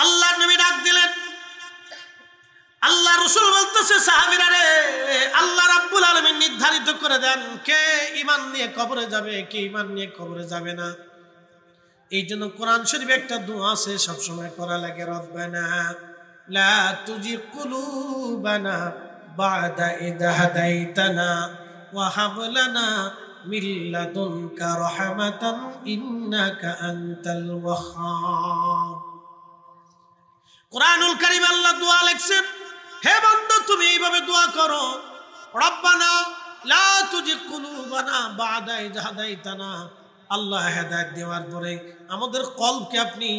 আল্লাহর নবী ডাক দিলেন। আল্লাহ রাসূল বলতেছে, সাহাবীরা রে, আল্লাহ রাব্বুল আলামিন নির্ধারিত করে দেন কে ঈমান নিয়ে কবরে যাবে, কে ঈমান নিয়ে কবরে যাবে না। এই জন্য কোরআন শরীফে একটা দোয়া আছে, সবসময় করা লাগে, রব্বানা লা তুজিগ কুলুবানা বা'দা ইয হাদাইতানা ওয়া হাব লানা মিন লাদুনকা রাহমাতান ইন্নাকা আনতাল ওয়াহ্হাব। কুরআনুল কারীম আল্লাহ দোয়া লিখছেন, হে বান্দা তুমি এইভাবে দোয়া করো, রব্বানা লা তুজিগ কুলুবানা বা'দা ইয হাদাইতানা। আল্লাহ হেদায়েত দেওয়ার পরে আমাদের কলবকে আপনি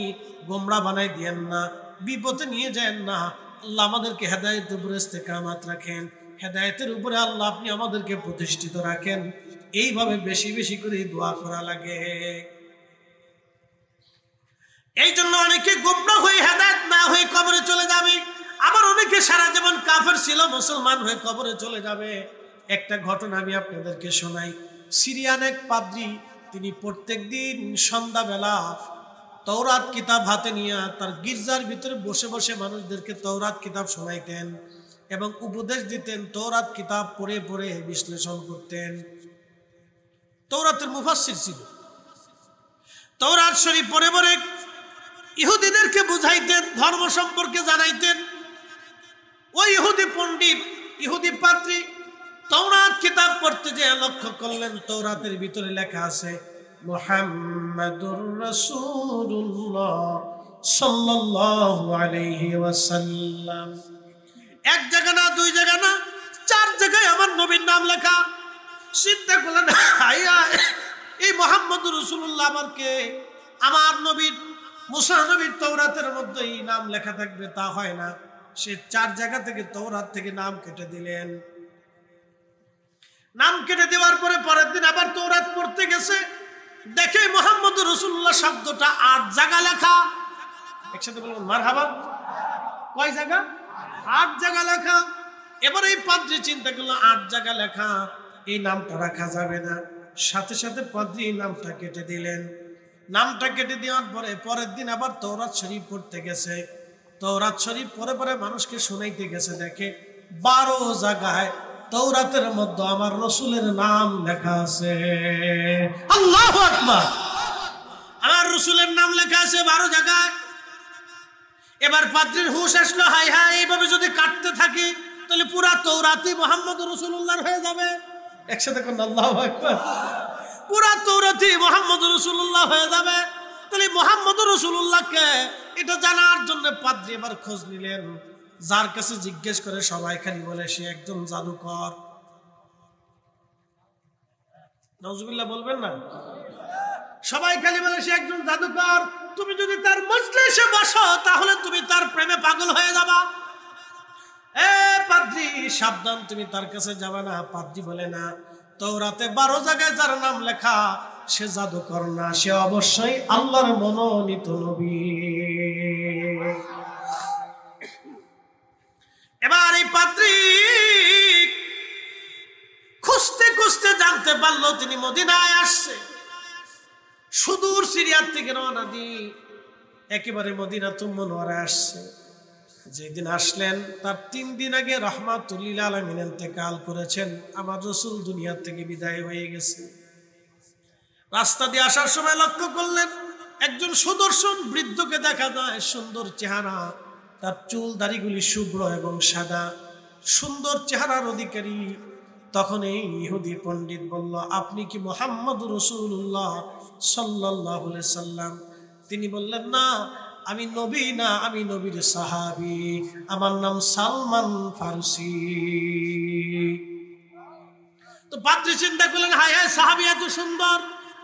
গোমরাহ বানাই দিয়েন না, বিপদে নিয়ে যান না। আল্লাহ আমাদেরকে হেদায়েতের উপরে ইস্তেকামাত রাখেন, হেদায়েতের উপরে আল্লাহ আপনি আমাদেরকে প্রতিষ্ঠিত রাখেন। এইভাবে বেশি বেশি করে দোয়া করা লাগে। এই জন্য অনেকে গোমরাহ হয়ে হেদায়েত না হয়ে কবরে চলে যাবে, আবার অনেকে সারা জীবন কাফের ছিল মুসলমান হয়ে কবরে চলে যাবে। একটা ঘটনা আমি আপনাদেরকে শোনাই। সিরিয়ান এক পাদ্রী, তিনি প্রত্যেকদিন সন্ধ্যাবেলা তওরাত কিতাব হাতে নিয়ে তার গির্জার ভিতরে বসে বসে মানুষদেরকে তওরাত কিতাব শোনাইতেন এবং উপদেশ দিতেন। তওরাত কিতাব পড়ে পড়ে বিশ্লেষণ করতেন। তওরাতের মুফাসসির ছিল। তওরাত শরীফ পড়ে পড়ে ইহুদিদেরকে বুঝাইতেন, ধর্ম সম্পর্কে জানাইতেন। ওই ইহুদি পণ্ডিত, ইহুদি পাদ্রী তওরাত কিতাব পড়তে যে লক্ষ্য করলেন তওরাতের ভিতরে লেখা আছে মুহাম্মাদুর রাসূলুল্লাহ সাল্লাল্লাহু আলাইহি ওয়াসাল্লাম। এক জায়গা না, দুই জায়গা না, 4 জায়গায় আমার নবীর নাম লেখা। চিন্তা করলেন, হাইয়া এই মুহাম্মাদুর রাসূলুল্লাহ আমার কে? আমার নবীর, মুসা নবীর তওরাতের মধ্যে এই নাম লেখা থাকবে, তা হয় না। সে 4 জায়গা থেকে তওরাত থেকে নাম কেটে দিলেন। নাম কেটে দেওয়ার পরে পরের দিন আবার তওরাত পড়তে গেছে, দেখে মুহাম্মদুর রাসূলুল্লাহ শব্দটা 8 জায়গা লেখা। একসাথে বলুন মারহাবা। কয় জায়গা? 8 জায়গা লেখা। এবার এই পাদ্রী চিন্তা করলো 8 জায়গা লেখা, এই নামটা রাখা যাবে না। সাথে সাথে পাদ্রী এই নামটা কেটে দিলেন। নামটা কেটে দেওয়ার পরে পরের দিন আবার তওরাত শরীফ পড়তে গেছে। তওরাত শরীফ পরে পরে মানুষকে শোনাইতে গেছে, দেখে 12 জায়গায় তওরাতের মধ্যে আমার রাসূলের নাম লেখা আছে। আল্লাহু আকবার। আমার রাসূলের নাম লেখা আছে 12 জায়গায়। এবার পাদ্রীর হুঁশ আসলো, হাই হাই এইভাবে যদি কাটতে থাকি তাহলে পুরা তওরাতই মুহাম্মদুর রাসূলুল্লাহর হয়ে যাবে। একসাথে কোন আল্লাহু আকবার। পুরা তওরাতই মুহাম্মদুর রাসূলুল্লাহ হয়ে যাবে। তাহলে মুহাম্মদুর রাসূলুল্লাহকে এটা জানার জন্য পাদ্রী এবার খোঁজ নিলেন। যার কাছে জিজ্ঞেস করে সবাই খালি বলে সে একজন জাদুকর। নাউজুবিল্লাহ বলবেন না? সবাই খালি বলে সে একজন জাদুকর। তুমি যদি তার মজলিসে বসো তাহলে তুমি তার প্রেমে পাগল হয়ে যাবা। এ পাদ্রী সাবধান, তুমি তার কাছে যাবে না। পাদ্রী বলে না, তওরাতে 12 জায়গায় যার নাম লেখা সে জাদুকর না, সে অবশ্যই আল্লাহর মনোনীত নবী। এবার এই পাদ্রী খুঁজতে খুঁজতে জানতে পারলো তিনি মদিনায় আসছে। সুদূর সিরিয়ার থেকে রওনা দিয়ে একেবারে মদিনাতুল মুনাওয়ারায় আসছে। যেদিন আসলেন তার 3 দিন আগে রাহমাতুল লিল আলামিন ইন্তেকাল করেছেন। আমার রাসূল দুনিয়া থেকে বিদায় হয়ে গেছে। রাস্তা দিয়ে আসার সময় লক্ষ্য করলেন একজন সুদর্শন বৃদ্ধকে দেখা যায়, সুন্দর চেহারা, তার চুল দাড়িগুলি শুভ্র এবং সাদা, সুন্দর চেহারার অধিকারী। তখন এই ইহুদি পণ্ডিত বলল, আপনি কি মুহাম্মদুর রাসূলুল্লাহ সাল্লাল্লাহু আলাইহি সাল্লাম? তিনি বললেন, না, আমি নবী না, আমি নবীর সাহাবী, আমার নাম সালমান ফারসি। তো পাদ্রী চিন্তা করলেন, হায় হায়, সাহাবী এত সুন্দর,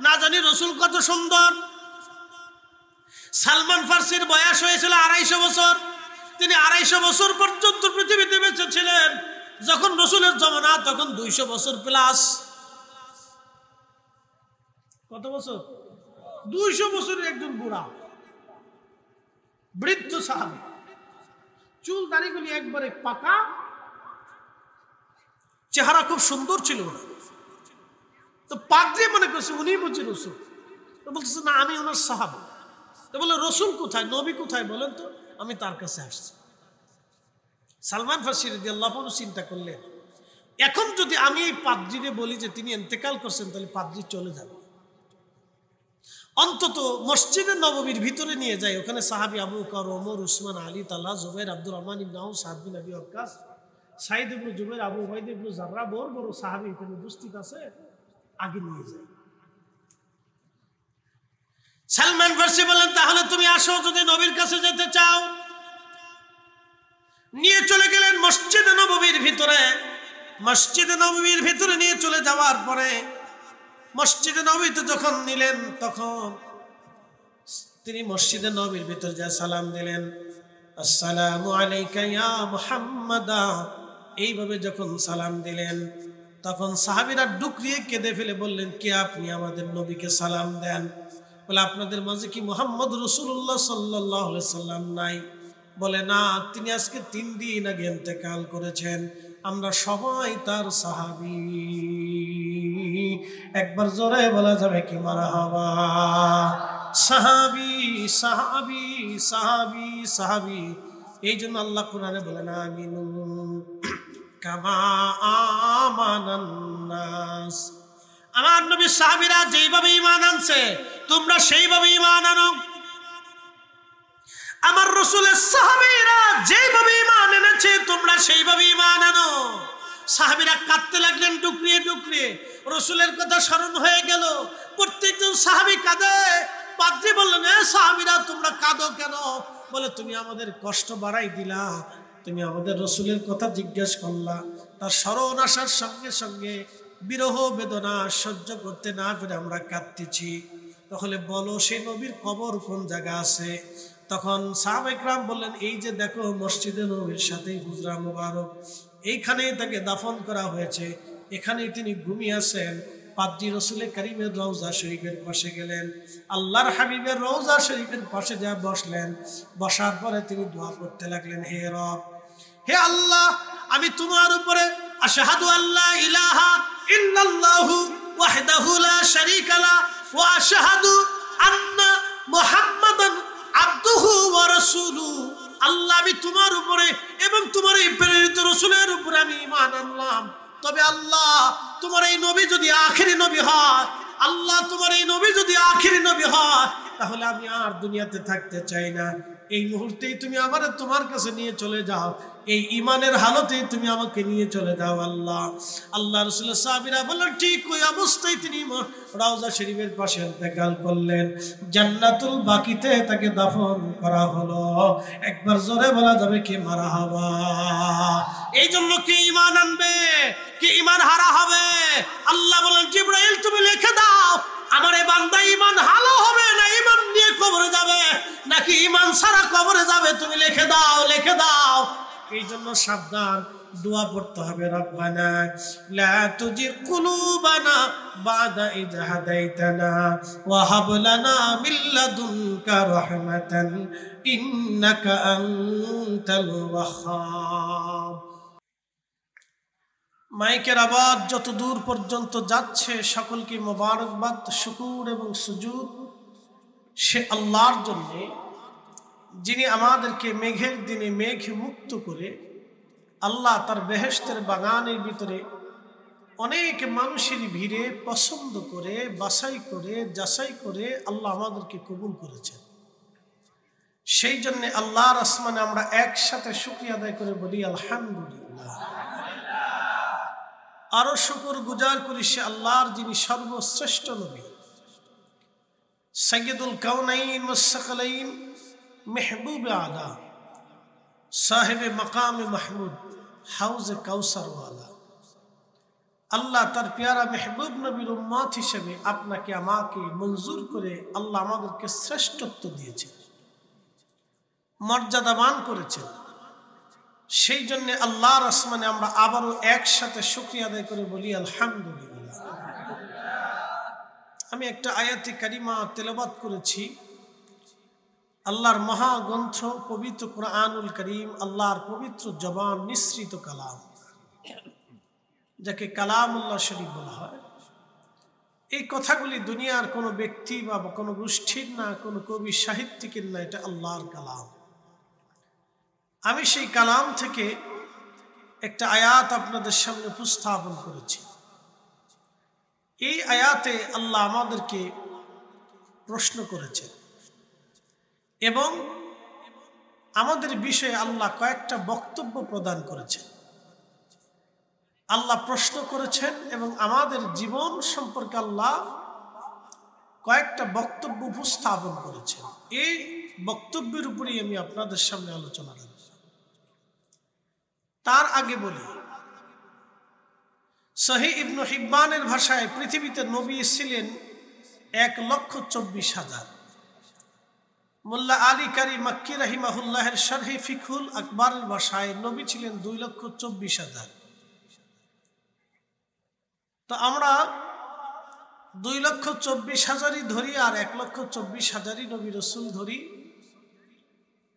না জানি রাসূল কত সুন্দর। সালমান ফারসির বয়স হয়েছিল 250 বছর। তিনি 250 বছর পর্যন্ত পৃথিবীতে বেঁচে ছিলেন। যখন রাসূলের জমানা তখন 200 বছর প্লাস। কত বছর? 200 বছরের একজন বুড়া বৃদ্ধ সাহাবী, চুল দাড়িগুলি একবারে পাকা, চেহারা খুব সুন্দর ছিল। তো পাদ্রী মনে করছে উনি বুঝি রাসূল। তো বলতেছে, না, আমি ওনার সাহাবী। তো বলে, রাসূল কোথায়, নবী কোথায় বলেন তো? আমি তার কাছে আসছি। সালমান ফার্সি রাদিয়াল্লাহু আনহু চিন্তা করলেন, এখন যদি আমি এই পাদ্রীরে বলি যে তিনি ইন্তেকাল করছেন, তাহলে পাদ্রী চলে যাবে। অন্তত মসজিদে নববীর ভিতরে নিয়ে যায়, ওখানে সাহাবী আবু বকর, ওমর, উসমান, আলী, তালহা, জুবাইর, আব্দুর রহমান ইবনে আউফ, সাদ বিন আবি ওয়াক্কাস, সাঈদ ইবনে জুবাইর, আবু উবাইদা ইবনে জাররাহ, বড় বড় সাহাবী এখানে উপস্থিত আছে, আগে নিয়ে যায়। সালমান ফার্সি বলেন, তাহলে তুমি আসো, যদি নবীর কাছে যেতে চাও। নিয়ে চলে গেলেন মসজিদে নববীর ভিতরে। মসজিদে নববীর ভিতরে নিয়ে চলে যাওয়ার পরে মসজিদে নববীতে যখন নিলেন, তখন তিনি মসজিদে নববীর ভিতরে যা সালাম দিলেন, আসসালামু আলাইকা ইয়া মুহাম্মাদা, এইভাবে যখন সালাম দিলেন, তখন সাহাবীরা ডুকরিয়ে কেঁদে ফেলে বললেন, কে আপনি আমাদের নবীকে সালাম দেন? বলে, আপনাদের মাঝে কি মুহাম্মদ রাসূলুল্লাহ সাল্লাল্লাহু আলাইহি সাল্লাম নাই? বলে, না, তিনি আজকে 3 দিন আগে ইন্তেকাল করেছেন, আমরা সবাই তার সাহাবী। একবার জোরে বলা যাবে কি মারহাবা? সাহাবী, সাহাবী, সাহাবী, সাহাবী। এই জন্য আল্লাহ কোরআনে বলেন, আমিনু কামা আমানান নাস। আমার নবী সাহাবীরা যেইভাবে ঈমান আনছে, তোমরা সেইভাবে ঈমান আনো। আমার রাসূলের সাহাবীরা যেভাবে ঈমান এনেছে, তোমরা সেইভাবে ঈমান আনো। সাহাবীরা কাঁদতে লাগলেন ডুকরিয়ে ডুকরিয়ে, রাসূলের কথা স্মরণ হয়ে গেল। প্রত্যেকজন সাহাবী কাঁদে। পাদ্রী বললেন, এ সাহাবীরা তোমরা কাঁদো কেন? বলে, তুমি আমাদের কষ্ট বাড়াই দিলা, তুমি আমাদের রাসূলের কথা জিজ্ঞেস করলা, তার স্মরণ আসার সঙ্গে সঙ্গে বিরহ বেদনা সহ্য করতে না পেরে আমরা কাঁদতেছি। তাহলে বলো, সেই নবীর কবর কোন জায়গা আছে? তখন সাহাবায়ে কেরাম বললেন, এই যে দেখো মসজিদে নববীর সাথেই হুজরা মুবারক, এইখানেই তাকে দাফন করা হয়েছে, এখানেই তিনি ঘুমিয়ে আছেন। পাদ্রী রাসূলে কারীমের রওজা শরীফের পাশে গেলেন, আল্লাহর হাবিবের রওজা শরীফের পাশে যা বসলেন। বসার পরে তিনি দোয়া করতে লাগলেন, হে রব, হে আল্লাহ, আমি তোমার উপরে আশহাদু আল্লা ইলাহা ইল্লাল্লাহু ওয়াহদাহু লা শারীকা লা ওয়া আশহাদু আন্না মুহাম্মাদান আবদুহু ওয়া রাসূলুহু। আল্লাহ, আমি তোমার উপরে এবং তোমার এই প্রেরিত রাসূলের উপরে আমি ঈমান আনলাম। তবে আল্লাহ, তোমার এই নবী যদি আখেরি নবী হয়, আল্লাহ, তোমার এই নবী যদি আখেরি নবী হয়, তাহলে আমি আর দুনিয়াতে থাকতে চাই না। এই মুহূর্তেই তুমি আমারে তোমার কাছে নিয়ে চলে যাও, এই ঈমানের হালতেই তুমি আমাকে নিয়ে চলে যাও আল্লাহ। আল্লাহ রাসূলের সাহাবীরা বললেন, ঠিক ওই অবস্থায় তিনি রওজা শরীফের পাশে ইন্তেকাল করলেন। জান্নাতুল বাকিতে তাকে দাফন করা হলো। একবার জোরে বলা যাবে কি মারহাবা? এই জন্য কি ঈমান আনবে, কি ঈমান হারা হবে? আল্লাহ বলেন, জিবরাইল তুমি লিখে দাও, আমার এই বান্দা ঈমান হারা হবে না ঈমান নিয়ে কবরে যাবে, নাকি ঈমান ছাড়া কবরে যাবে, তুমি লিখে দাও, লিখে দাও। এই জন্য সাবধান, দোয়া পড়তে হবে, রব্বানা লা তুজিগ কুলুবানা বাদা ইয হাদাইতানা ওয়া হাব লানা মিন লাদুনকা রাহমাতান ইন্নাকা আনতাল ওয়াহ্হাব। মাইকের আওয়াজ যত দূর পর্যন্ত যাচ্ছে, সকলকে মোবারকবাদ, শুকুর এবং সুজুদ সে আল্লাহর জন্য, যিনি আমাদেরকে মেঘের দিনে মেঘ মুক্ত করে আল্লাহ তার বেহেশতের বাগানের ভিতরে অনেক মানুষের ভিড়ে পছন্দ করে, বাছাই করে, যাচাই করে আল্লাহ আমাদেরকে কবুল করেছেন। সেই জন্য আল্লাহর আসমানে আমরা একসাথে শুকরিয়া আদায় করে বলি আলহামদুলিল্লাহ। আরো শুকর গুজার করি সে আল্লাহর, যিনি সর্বশ্রেষ্ঠ নবী, সাইয়্যিদুল কাউনাইন ওয়াস সাকালাইন, মেহবুবে আলা, সাহেবে মাকামে মাহমুদ, হাউজে কাউসার ওয়ালা। আল্লাহ তার পেয়ারা মেহবুব নবীর উম্মত হিসেবে আপনাকে আমাকে মঞ্জুর করে আল্লাহ আমাদেরকে শ্রেষ্ঠত্ব দিয়েছেন, মর্যাদাবান করেছেন। সেই জন্য আল্লাহর আসমানে আমরা আবারও একসাথে শুকরিয়া আদায় করে বলি আলহামদুলিল্লাহ। আমি একটা আয়াতে কারিমা তেলাওয়াত করেছি, আল্লাহর মহাগ্রন্থ পবিত্র কুরআনুল কারীম, আল্লাহর পবিত্র জবান নিঃসৃত কালাম, যাকে কালামুল্লাহ শরীফ বলা হয়। এই কথাগুলি দুনিয়ার কোনো ব্যক্তি বা কোনো গোষ্ঠীর না, কোনো কবি সাহিত্যিকের না, এটা আল্লাহর কালাম। আমি সেই কালাম থেকে একটা আয়াত আপনাদের সামনে উপস্থাপন করেছি। এই আয়াতে আল্লাহ আমাদেরকে প্রশ্ন করেছেন এবং আমাদের বিষয়ে আল্লাহ কয়েকটা বক্তব্য প্রদান করেছেন। আল্লাহ প্রশ্ন করেছেন এবং আমাদের জীবন সম্পর্কে আল্লাহ কয়েকটা বক্তব্য উপস্থাপন করেছেন। এই বক্তব্যের উপরেই আমি আপনাদের সামনে আলোচনা রাখব। তার আগে বলি, সহিহ ইবনে হিব্বানের ভাষায় পৃথিবীতে নবী ছিলেন 1,24,000। মোল্লা আলী কারি মাক্কি রাহিমাহুল্লাহের শারহে ফিকহুল আকবরের ভাষায় নবী ছিলেন 2,24,000। তো আমরা 2,24,000ই ধরি আর 1,24,000ই নবী রসুল ধরি।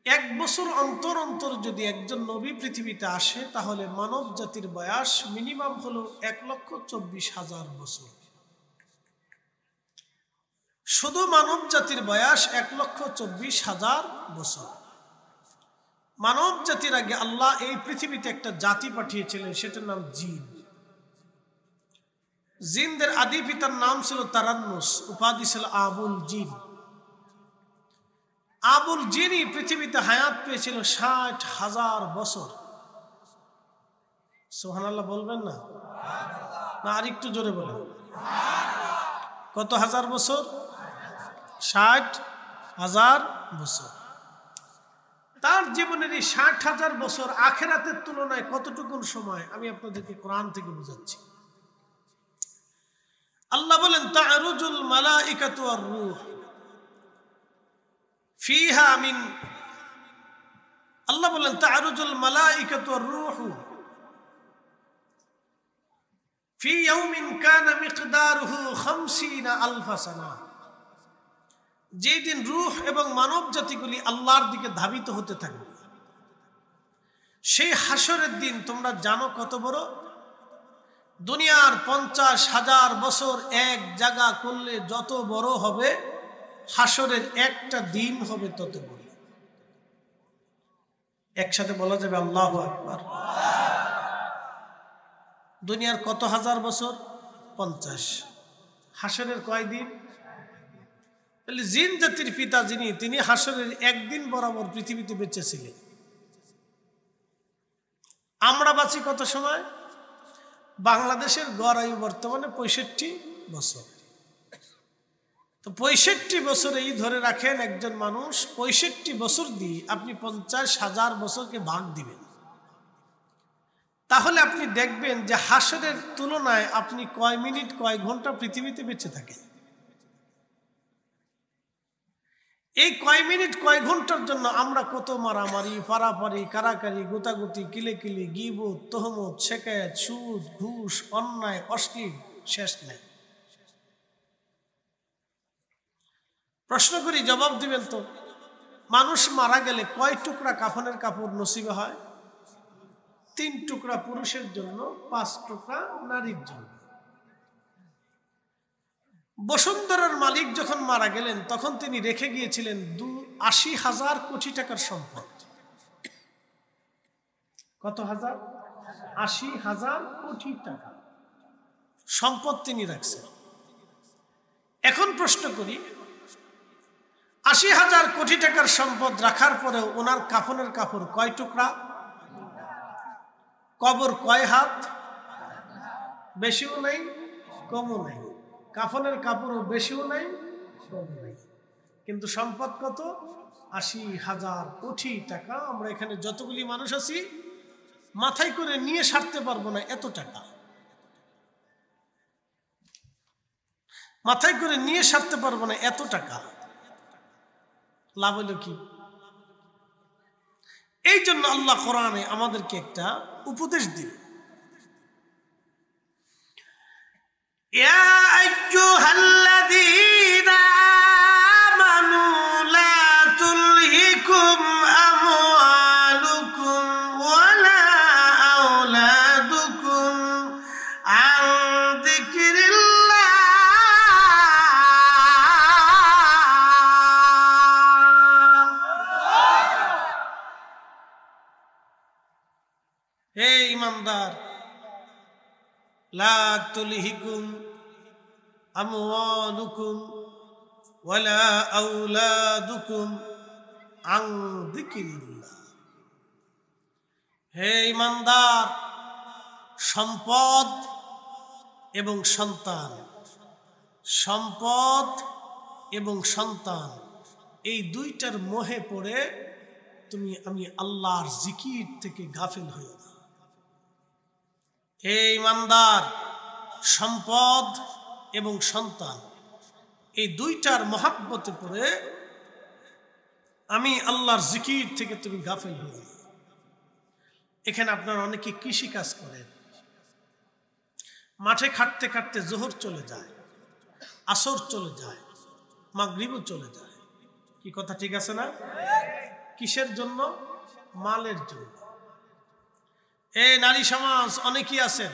1 বছর অন্তর অন্তর যদি একজন নবী পৃথিবীতে আসে তাহলে মানব জাতির বয়স মিনিমাম হলো 1,24,000 বছর। শুধু মানব জাতির বয়স 1,24,000 বছর। মানব জাতির আগে আল্লাহ এই পৃথিবীতে একটা জাতি পাঠিয়েছিলেন, সেটার নাম জিন। জিনদের আদি পিতার নাম ছিল তারান্নুস, উপাধি ছিল আবুল জিন। আবুল জিনই পৃথিবীতে হায়াত পেয়েছিল 60,000 বছর। সুবহানাল্লাহ বলবেন না? না আর একটু জোরে বলেন। কত হাজার বছর? 60,000 বছর। তার জীবনের এই 60,000 বছর আখিরাতের তুলনায় কতটুকুন সময় আমি আপনাদেরকে কোরআন থেকে বুঝাচ্ছি। আল্লাহ বলেন তা'রুজুল মালাইকাতু ওয়ার রূহ ফিহা মিন, আল্লাহ বলেন তা'রুজুল মালাইকাতু ওয়ার রূহু ফি ইয়াউমিন কানা মিকদারুহু 50,000 সানা। যেই দিন রূহ এবং মানব জাতিগুলি আল্লাহর দিকে ধাবিত হতে থাকবে, সেই হাসরের দিন তোমরা জানো কত বড়? দুনিয়ার 50,000 বছর এক জায়গা করলে যত বড় হবে, হাসরের একটা দিন হবে তত বড়। একসাথে বলা যাবে আল্লাহু আকবার। দুনিয়ার কত হাজার বছর? 50। হাসরের কয় দিন? তাহলে জিন জাতির পিতা যিনি, তিনি হাসরের একদিন বরাবর পৃথিবীতে বেঁচে ছিলেন। আমরা বাঁচি কত সময়? বাংলাদেশের গড় আয়ু বর্তমানে 65 বছর। তো 65 বছরেই ধরে রাখেন একজন মানুষ 65 বছর দিয়ে আপনি 50,000 বছরকে ভাগ দিবেন, তাহলে আপনি দেখবেন যে হাসরের তুলনায় আপনি কয় মিনিট কয় ঘন্টা পৃথিবীতে বেঁচে থাকেন। এই কয় মিনিট কয় ঘন্টার জন্য আমরা কত মারামারি, পারাপারি, কারাকারি, গোতাগুতি, কিলেকিলি, গীবত, তহমত, শেকায়েত, সুদ, ঘুষ, অন্যায়, অশ্লীল, শেষ নেই। প্রশ্ন করি, জবাব দিবেন তো? মানুষ মারা গেলে কয় টুকরা কাফনের কাপড় নসিবে হয়? 3 টুকরা পুরুষের জন্য, 5 টুকরা নারীর জন্য। বসুন্ধরার মালিক যখন মারা গেলেন তখন তিনি রেখে গিয়েছিলেন 80,000 কোটি টাকার সম্পদ। কত হাজার? 80,000 কোটি টাকা সম্পদ তিনি রাখছেন। এখন প্রশ্ন করি, 80,000 কোটি টাকার সম্পদ রাখার পরেও ওনার কাফনের কাপড় কয় টুকরা? কবর কয় হাত? বেশিও নাই কমও নাই। কাফনের কাপড়ও বেশিও নাই কমও নাই, কিন্তু সম্পদ কত? 80,000 কোটি টাকা। আমরা এখানে যতগুলি মানুষ আছি মাথায় করে নিয়ে সারতে পারবো না এত টাকা, মাথায় করে নিয়ে সারতে পারবো না এত টাকা। লাভ হলো কি? এই জন্য আল্লাহ কোরআনে আমাদেরকে একটা উপদেশ দিল, ইয়া আইয়ুহাল্লাযীনা আমানু লা তুলহিকুম আমওয়ালুকুম ওয়ালা আওলাদুকুম আন যিকরিল্লাহ হে ইমানদার, লা তুলহিকুম আমওয়ালুকুম ওয়ালা আওলাদুকুম আন যিকরিল্লাহ। হে ইমানদার, সম্পদ এবং সন্তান, সম্পদ এবং সন্তান এই দুইটার মোহে পড়ে আমি আল্লাহর জিকির থেকে গাফিল হইও না। হে ইমানদার, সম্পদ এবং সন্তান এই দুইটার মহাব্বতে পড়ে আমি আল্লাহর জিকির থেকে তুমি গাফিল হইও না। এখানে আপনারা অনেকে কৃষি কাজ করেন, মাঠে খাটতে খাটতে জোহর চলে যায়, আসর চলে যায়, মাগরিবও চলে যায়। কি কথা ঠিক আছে না? কিসের জন্য? মালের জন্য। এই নারী সমাজ অনেকেই আছেন,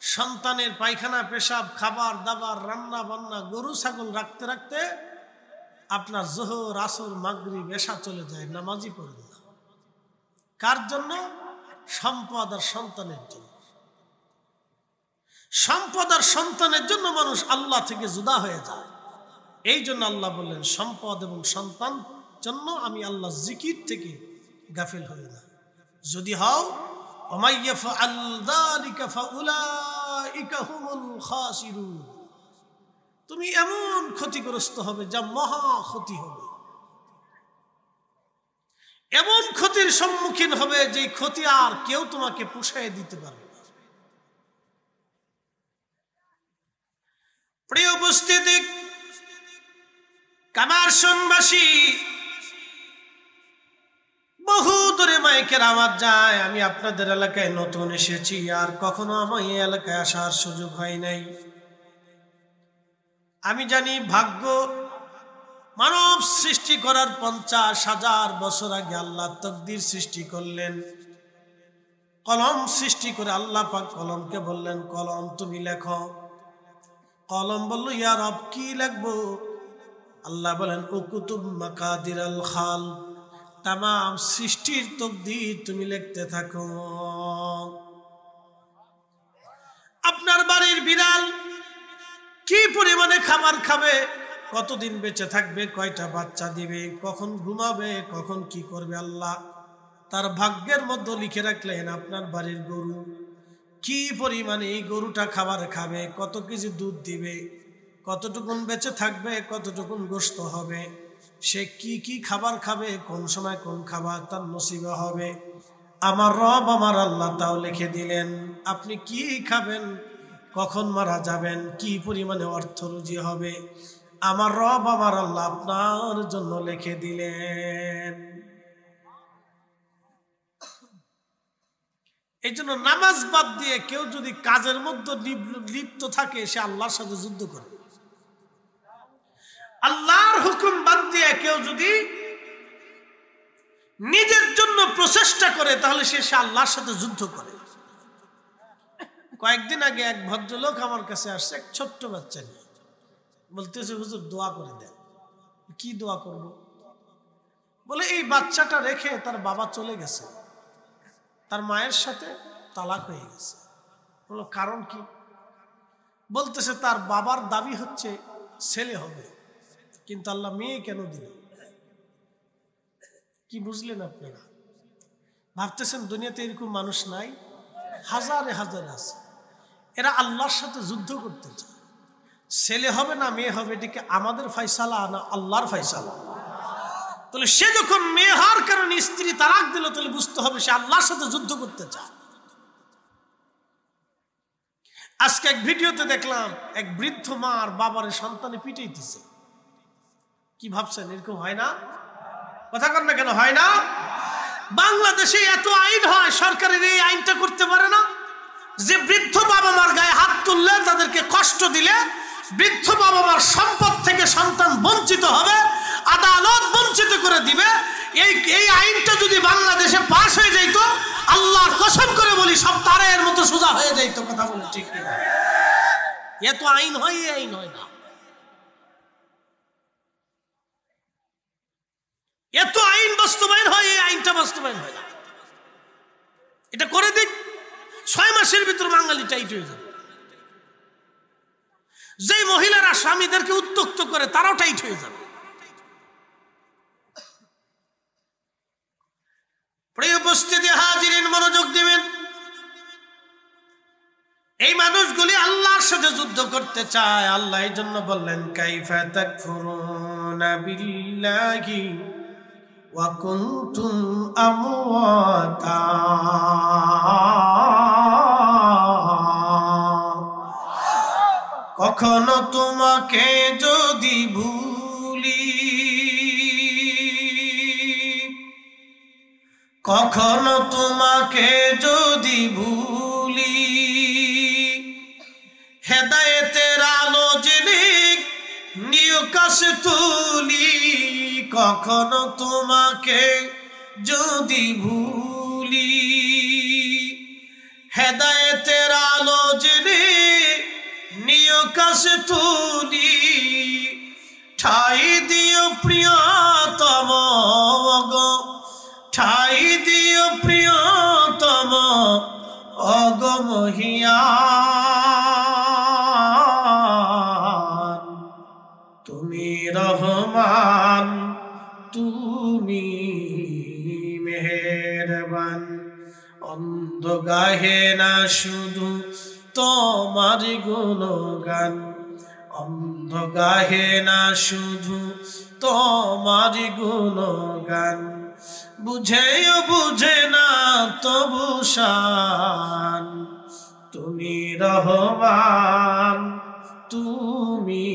সন্তানের পায়খানা পেশাব, খাবার দাবার, রান্না বান্না, গরু ছাগল রাখতে রাখতে আপনার জোহর আসর মাগরিব এশা চলে যায়, নামাজই পড়েন না। কার জন্য? সম্পদ আর সন্তানের জন্য। সম্পদ আর সন্তানের জন্য মানুষ আল্লাহ থেকে জুদা হয়ে যায়। এই জন্য আল্লাহ বললেন, সম্পদ এবং সন্তান জন্য আমি আল্লাহ জিকির থেকে গাফিল হই না। যদি হও ওমাইয়াফআল যালিকা ফাউলাইকা হুমুল খাসিরুন, তুমি এমন ক্ষতিগ্রস্ত হবে যা মহা ক্ষতি হবে, এমন ক্ষতির সম্মুখীন হবে যে ক্ষতি আর কেউ তোমাকে পুষায় দিতে পারবে না। প্রিয় উপস্থিতি, কামারশনবাসী, বহু দূরে মাইকের আওয়াজ যায়। আমি আপনাদের এলাকায় নতুন এসেছি, আর কখনো আমার এই এলাকায় আসার সুযোগ হয় নাই। আমি জানি ভাগ্য মানব সৃষ্টি করার 50,000 বছর আগে আল্লাহ তাকদীর সৃষ্টি করলেন। কলম সৃষ্টি করে আল্লাহ পাক কলমকে বললেন, কলম তুমি লেখো। কলম বলল, ইয়া রব কি লিখবো? আল্লাহ বলেন, উকুতুব মাকাদিরাল খাল, তামাম সৃষ্টির তাকদীর তুমি লিখতে থাকো। আপনার বাড়ির বিড়াল কি পরিমাণে খাবার খাবে, কতদিন বেঁচে থাকবে, কয়টা বাচ্চা দিবে, কখন ঘুমাবে, কখন কি করবে, আল্লাহ তার ভাগ্যের মধ্যে লিখে রাখলেন। আপনার বাড়ির গরু কি পরিমাণে এই গরুটা খাবার খাবে, কত কেজি দুধ দিবে, কতটুকুন বেঁচে থাকবে, কতটুকুন গোশত হবে, সে কি কি খাবার খাবে, কোন সময় কোন খাবার তার নসিবে হবে, আমার রব আমার আল্লাহ তাও লিখে দিলেন। আপনি কি খাবেন, কখন মারা যাবেন, কি পরিমাণে অর্থ রুজি হবে, আমার রব আমার আল্লাহ আপনার জন্য লিখে দিলেন। এই জন্য নামাজ বাদ দিয়ে কেউ যদি কাজের মধ্যে লিপ্ত থাকে, সে আল্লাহর সাথে যুদ্ধ করে। আল্লাহর হুকুম বাদ দিয়ে কেউ যদি নিজের জন্য প্রচেষ্টা করে, তাহলে সে আল্লাহর সাথে যুদ্ধ করে। কয়েকদিন আগে এক ভদ্রলোক আমার কাছে আসছে, এক ছোট্ট বাচ্চা নিয়ে, বলতেছে, হুজুর দোয়া করে দেন। কি দোয়া করব? বলে, এই বাচ্চাটা রেখে তার বাবা চলে গেছে, তার মায়ের সাথে তালাক হয়ে গেছে। বললো, কারণ কি? বলতেছে, তার বাবার দাবি হচ্ছে ছেলে হবে, কিন্তু আল্লাহ মেয়ে কেন দিল? কি বুঝলেন আপনারা? ভাবতেছেন দুনিয়াতে এরকম মানুষ নাই? হাজারে হাজারে আছে। এরা আল্লাহর সাথে যুদ্ধ করতে চায়। ছেলে হবে না মেয়ে হবে, এটিকে আমাদের ফয়সালা না আল্লাহর ফয়সালা? তাহলে সে যখন মেয়ে হওয়ার কারণে স্ত্রী তালাক দিল, তাহলে বুঝতে হবে সে আল্লাহর সাথে যুদ্ধ করতে চায়। আজকে এক ভিডিওতে দেখলাম, এক বৃদ্ধ মা আর বাবার সন্তানে পিটাইতেছে। কি ভাবছেন এরকম হয় না? কথা কন না কেন, হয় না? বাংলাদেশে এত আইন হয়, সরকারের এই আইনটা করতে পারে না যে বৃদ্ধ বাবা মার গায়ে হাত তুললে, তাদেরকে কষ্ট দিলে, বৃদ্ধ বাবা মার সম্পদ থেকে সন্তান বঞ্চিত হবে, আদালত বঞ্চিত করে দিবে। এই আইনটা যদি বাংলাদেশে পাশ হয়ে যাইত, আল্লাহর কসম করে বলি সব তারের মতো সোজা হয়ে যাইত। কথা বলে ঠিক কিনা? এত আইন হয়, এই আইন হয় না। এত আইন বাস্তবায়ন হয়, এই আইনটা বাস্তবায়ন হয় না। এটা করে দিক, 6 মাসের ভিতর বাঙালি টাইট হয়ে যাবে। যেই মহিলারা স্বামীদেরকে উত্ত্যক্ত করে তারাও টাইট হয়ে যাবে। প্রিয় উপস্থিতি হাজিরিন, মনোযোগ দিবেন। এই মানুষগুলি আল্লাহর সাথে যুদ্ধ করতে চায়। আল্লাহ এই জন্য বললেন, কাইফা তাকফুরুনা বিল্লাহি ওয়া কুনতুম আমওয়াতা। কখনো তোমাকে যদি ভুলি, কখনো তোমাকে যদি ভুলি, হেদায়েতের আলো জেনে নিকাশে তুলি। কখনো তোমাকে যদি ভুলি, হেদায়েতের আলো জেনে নিকাশে তুলি। ঠাই দিও প্রিয়তম গো, ঠাই দিও প্রিয়তম অগো মহিয়ান। তুমি রহমান, তুমি মেহেরবান। অন্ধ গাহে না শুধু তোমার গুণগান, অন্ধ গাহে না শুধু তোমার গুণগান। বুঝেও বুঝে না তবু শান। তুমি রহমান, তুমি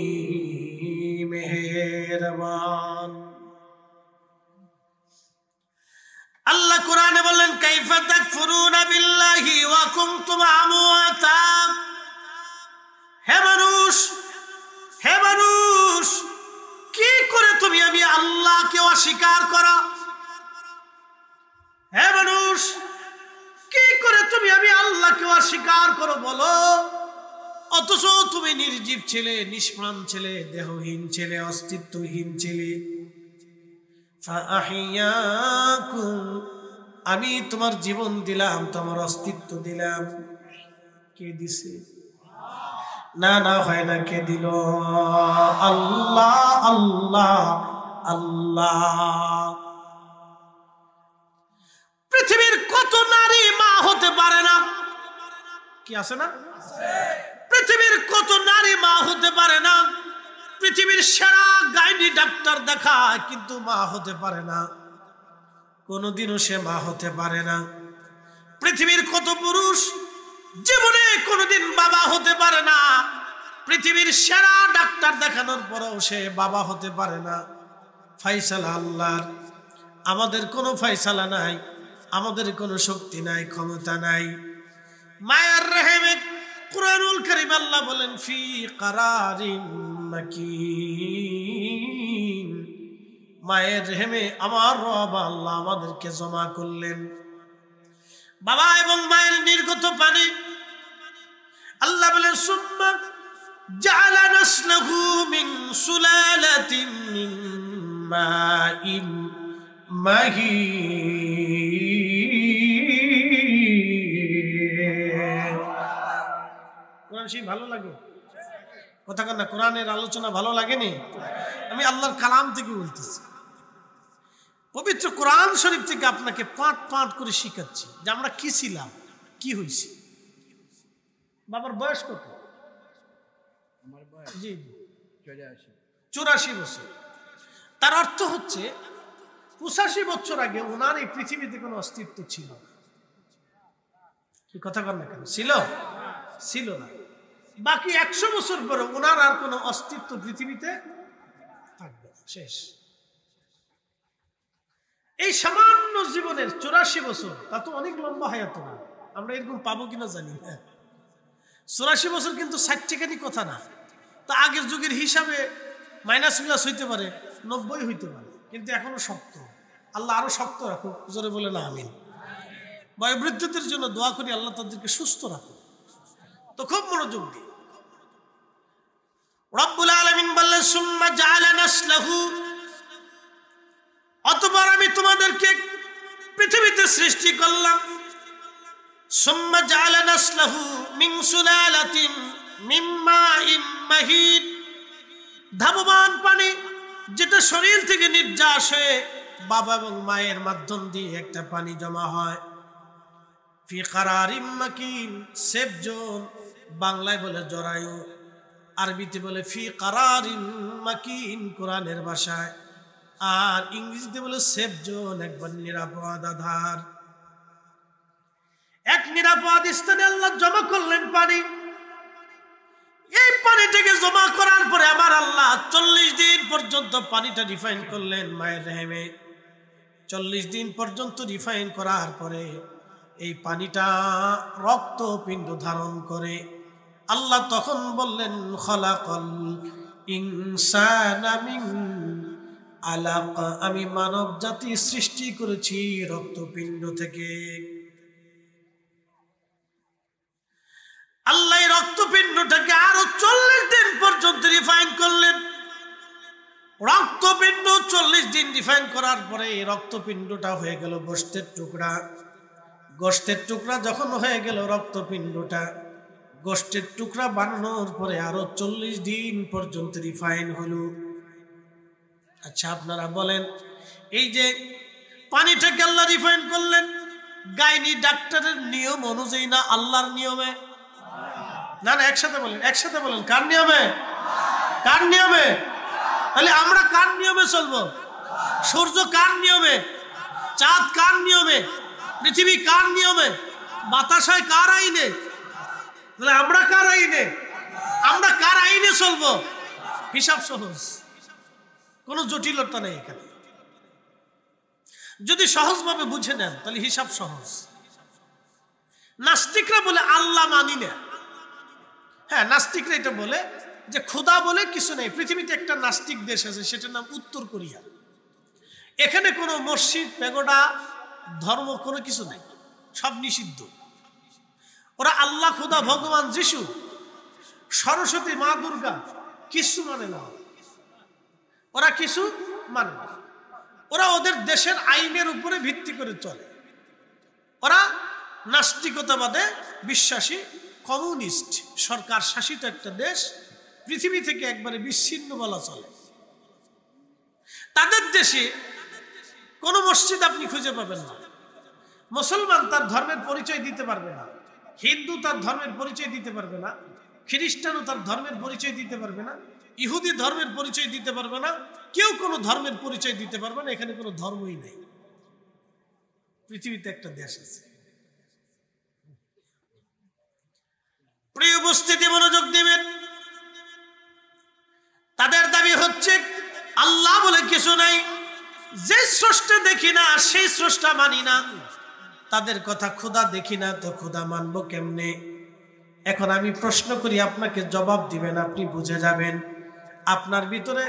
মেহেরবান। আল্লাহ কোরআনে বললেন, কাইফা তাকফুরুনা বিল্লাহি ওয়া কুনতুম আমওয়াতা। হে মানুষ, হে মানুষ, কি করে তুমি আমি আল্লাহকে অস্বীকার করো? হে মানুষ, কি করে তুমি আমি আল্লাহকে অস্বীকার করো বলো? অথচ তুমি নির্জীব ছেলে, নিষ্প্রাণ ছেলে, দেহহীন ছেলে, অস্তিত্বহীন ছেলে। ফাআহিয়াকুম, আমি তোমার জীবন দিলাম, তোমার অস্তিত্ব দিলাম। কে দিছে? না না হয় না, কে দিল? আল্লাহ আল্লাহ আল্লাহ। পৃথিবীর কত নারী মা হতে পারে না? কি আছে না? পৃথিবীর কত নারী মা হতে পারে না? পৃথিবীর সেরা গাইনি ডাক্তার দেখায় কিন্তু মা হতে পারে না, কোনোদিনও সে মা হতে পারে না। পৃথিবীর কত পুরুষ জীবনে কোনোদিন বাবা হতে পারে না, পৃথিবীর সেরা ডাক্তার দেখানোর পরেও সে বাবা হতে পারে না। ফাইসালা আল্লাহর। আমাদের কোনো ফাইসালা নাই, আমাদের কোনো শক্তি নাই, ক্ষমতা নাই। মায়ার রহমে কুরআনুল কারীম আল্লাহ বলেন, ফি কারারিন মাকিন। মায়ের রহমে আমার রব আল্লাহ আমাদেরকে জমা করলেন। বাবা এবং মায়ের নির্গত পানি আল্লাহ বলেন, সুম্মা জাআলা নাসলাহু মিন সুলালাতিন মিন মাইন মাহিন। কোরআন শরীফ ভালো লাগে? কথা কেন? কোরআনের আলোচনা ভালো লাগেনি? আমি আল্লাহর কালাম থেকে বলতেছি, পবিত্র কোরআন শরীফ থেকে আপনাকে পাঁট পাঁট করে শিখাচ্ছি যে আমরা কি ছিলাম, কি হয়েছি। বাবার বয়স কত? আমার বয়স জি 84 বছর। তার অর্থ হচ্ছে 85 বছর আগে ওনার এই পৃথিবীতে কোনো অস্তিত্ব ছিল না। কি কথা কর না কেন? ছিল? ছিল না। বাকি 100 বছর পরে ওনার আর কোনো অস্তিত্ব পৃথিবীতে থাকবে না, শেষ। এই সামান্য জীবনের 84 বছর, তা তো অনেক লম্বা হায়াত না। আমরা এরকম পাবো কিনা জানি না। 84 বছর কিন্তু 60 টাকারই কথা না। তা আগের যুগের হিসাবে মাইনাস প্লাস হইতে পারে, 90 হইতে পারে, কিন্তু এখনো শক্ত। আল্লাহ আরো শক্ত রাখুক, জোরে বলে না আমিন। বয়োবৃদ্ধদের জন্য দোয়া করি, আল্লাহ তাদেরকে সুস্থ রাখুক। তো খুব মনোযোগ দিই। রব্বুল আলামিন বললেন, সুম্মা জাআলা নাসলাহু, অতঃপর আমি তোমাদেরকে পৃথিবীতে সৃষ্টি করলাম সুম্মা জাআলা নাসলাহু মিন সুলালাতিন মিন মাইন মাহিন, ধাবমান পানি যেটা শরীর থেকে নির্যাস হয়ে বাবা এবং মায়ের মাধ্যম দিয়ে একটা পানি জমা হয়। ফি কারারিম মাকিন, সেফ জোন, বাংলায় বলে জরায়ু, আরবিতে বলে ফি কারারিম মাকিন কোরআনের ভাষায়, আর ইংরেজিতে বলে সেফ জোন, একবার নিরাপদ আধার। এক নিরাপদ স্থানে আল্লাহ জমা করলেন পানি। এই পানিটাকে জমা করার পরে আমার আল্লাহ 40 দিন পর্যন্ত পানিটা রিফাইন করলেন মায়ের রেহেমে। 40 দিন পর্যন্ত রিফাইন করার পরে এই পানিটা রক্তপিণ্ড ধারণ করে। আল্লাহ তখন বললেন খলাকাল ইনসানা মিন আলাক, আমি মানব জাতি সৃষ্টি করেছি রক্তপিণ্ড থেকে। আল্লাহ রক্তপিণ্ডটাকে আরো 40 দিন পর্যন্ত রিফাইন করলেন। রক্তপিণ্ড 40 দিন রিফাইন করার পরে রক্তপিণ্ডটা হয়ে গেল গোশতের টুকরা। গোশতের টুকরা যখন হয়ে গেল রক্তপিণ্ডটা, গোশতের টুকরা বানানোর পরে আরো 40 দিন পর্যন্ত রিফাইন হলো। আচ্ছা আপনারা বলেন, এই যে পানিটাকে আল্লাহ রিফাইন করলেন, গাইনি ডাক্তারের নিয়ম অনুযায়ী না আল্লাহর নিয়মে? না না, একসাথে বলেন, একসাথে বলেন, কার নিয়মে? কার নিয়মে? তাহলে আমরা কার নিয়মে চলবো? সূর্য কার নিয়মে? চাঁদ কার নিয়মে? পৃথিবী কার নিয়মে? বাতাস হয় কার আইনে? তাহলে আমরা কার আইনে? আমরা কার আইনে চলবো? হিসাব সহজ, কোনো জটিলতা নেই এখানে। যদি সহজভাবে বুঝে নেন তাহলে হিসাব সহজ। নাস্তিকরা বলে আল্লাহ মানি না। হ্যাঁ, নাস্তিকরা এটা বলে যে খোদা বলে কিছু নেই। পৃথিবীতে একটা নাস্তিক দেশ আছে, সেটার নাম উত্তর কোরিয়া। এখানে কোনো মসজিদ, পেগোডা, ধর্ম কোনো কিছু নেই, সব নিষিদ্ধ। ওরা আল্লাহ, খোদা, ভগবান, যিশু, সরস্বতী, মা দুর্গা কিছু মানে না। ওরা কিছু মানে না। ওরা ওদের দেশের আইনের উপরে ভিত্তি করে চলে। ওরা নাস্তিকতাবাদে বিশ্বাসী, কমিউনিস্ট সরকার শাসিত একটা দেশ, পৃথিবী থেকে একবারে বিচ্ছিন্ন বলা চলে। তাদের দেশে কোনো মসজিদ আপনি খুঁজে পাবেন না। মুসলমান তার ধর্মের পরিচয় দিতে পারবে না, হিন্দু তার ধর্মের পরিচয় দিতে পারবে না, খ্রিস্টানও তার ধর্মের পরিচয় দিতে পারবে না, ইহুদি ধর্মের পরিচয় দিতে পারবে না, কেউ কোনো ধর্মের পরিচয় দিতে পারবে না। এখানে কোনো ধর্মই নেই। পৃথিবীতে একটা দেশ আছে। প্রিয় উপস্থিতি, মনোযোগ দিবেন। তাদের দাবি হচ্ছে আল্লাহ বলে কিছু নাই, যে স্রষ্টা দেখি না সেই স্রষ্টা মানি না। তাদের কথা খোদা দেখি না তো খোদা মানবো কেমনে? এখন আমি প্রশ্ন করি, আপনাকে জবাব দিবেন, আপনি বুঝে যাবেন। আপনার ভিতরে,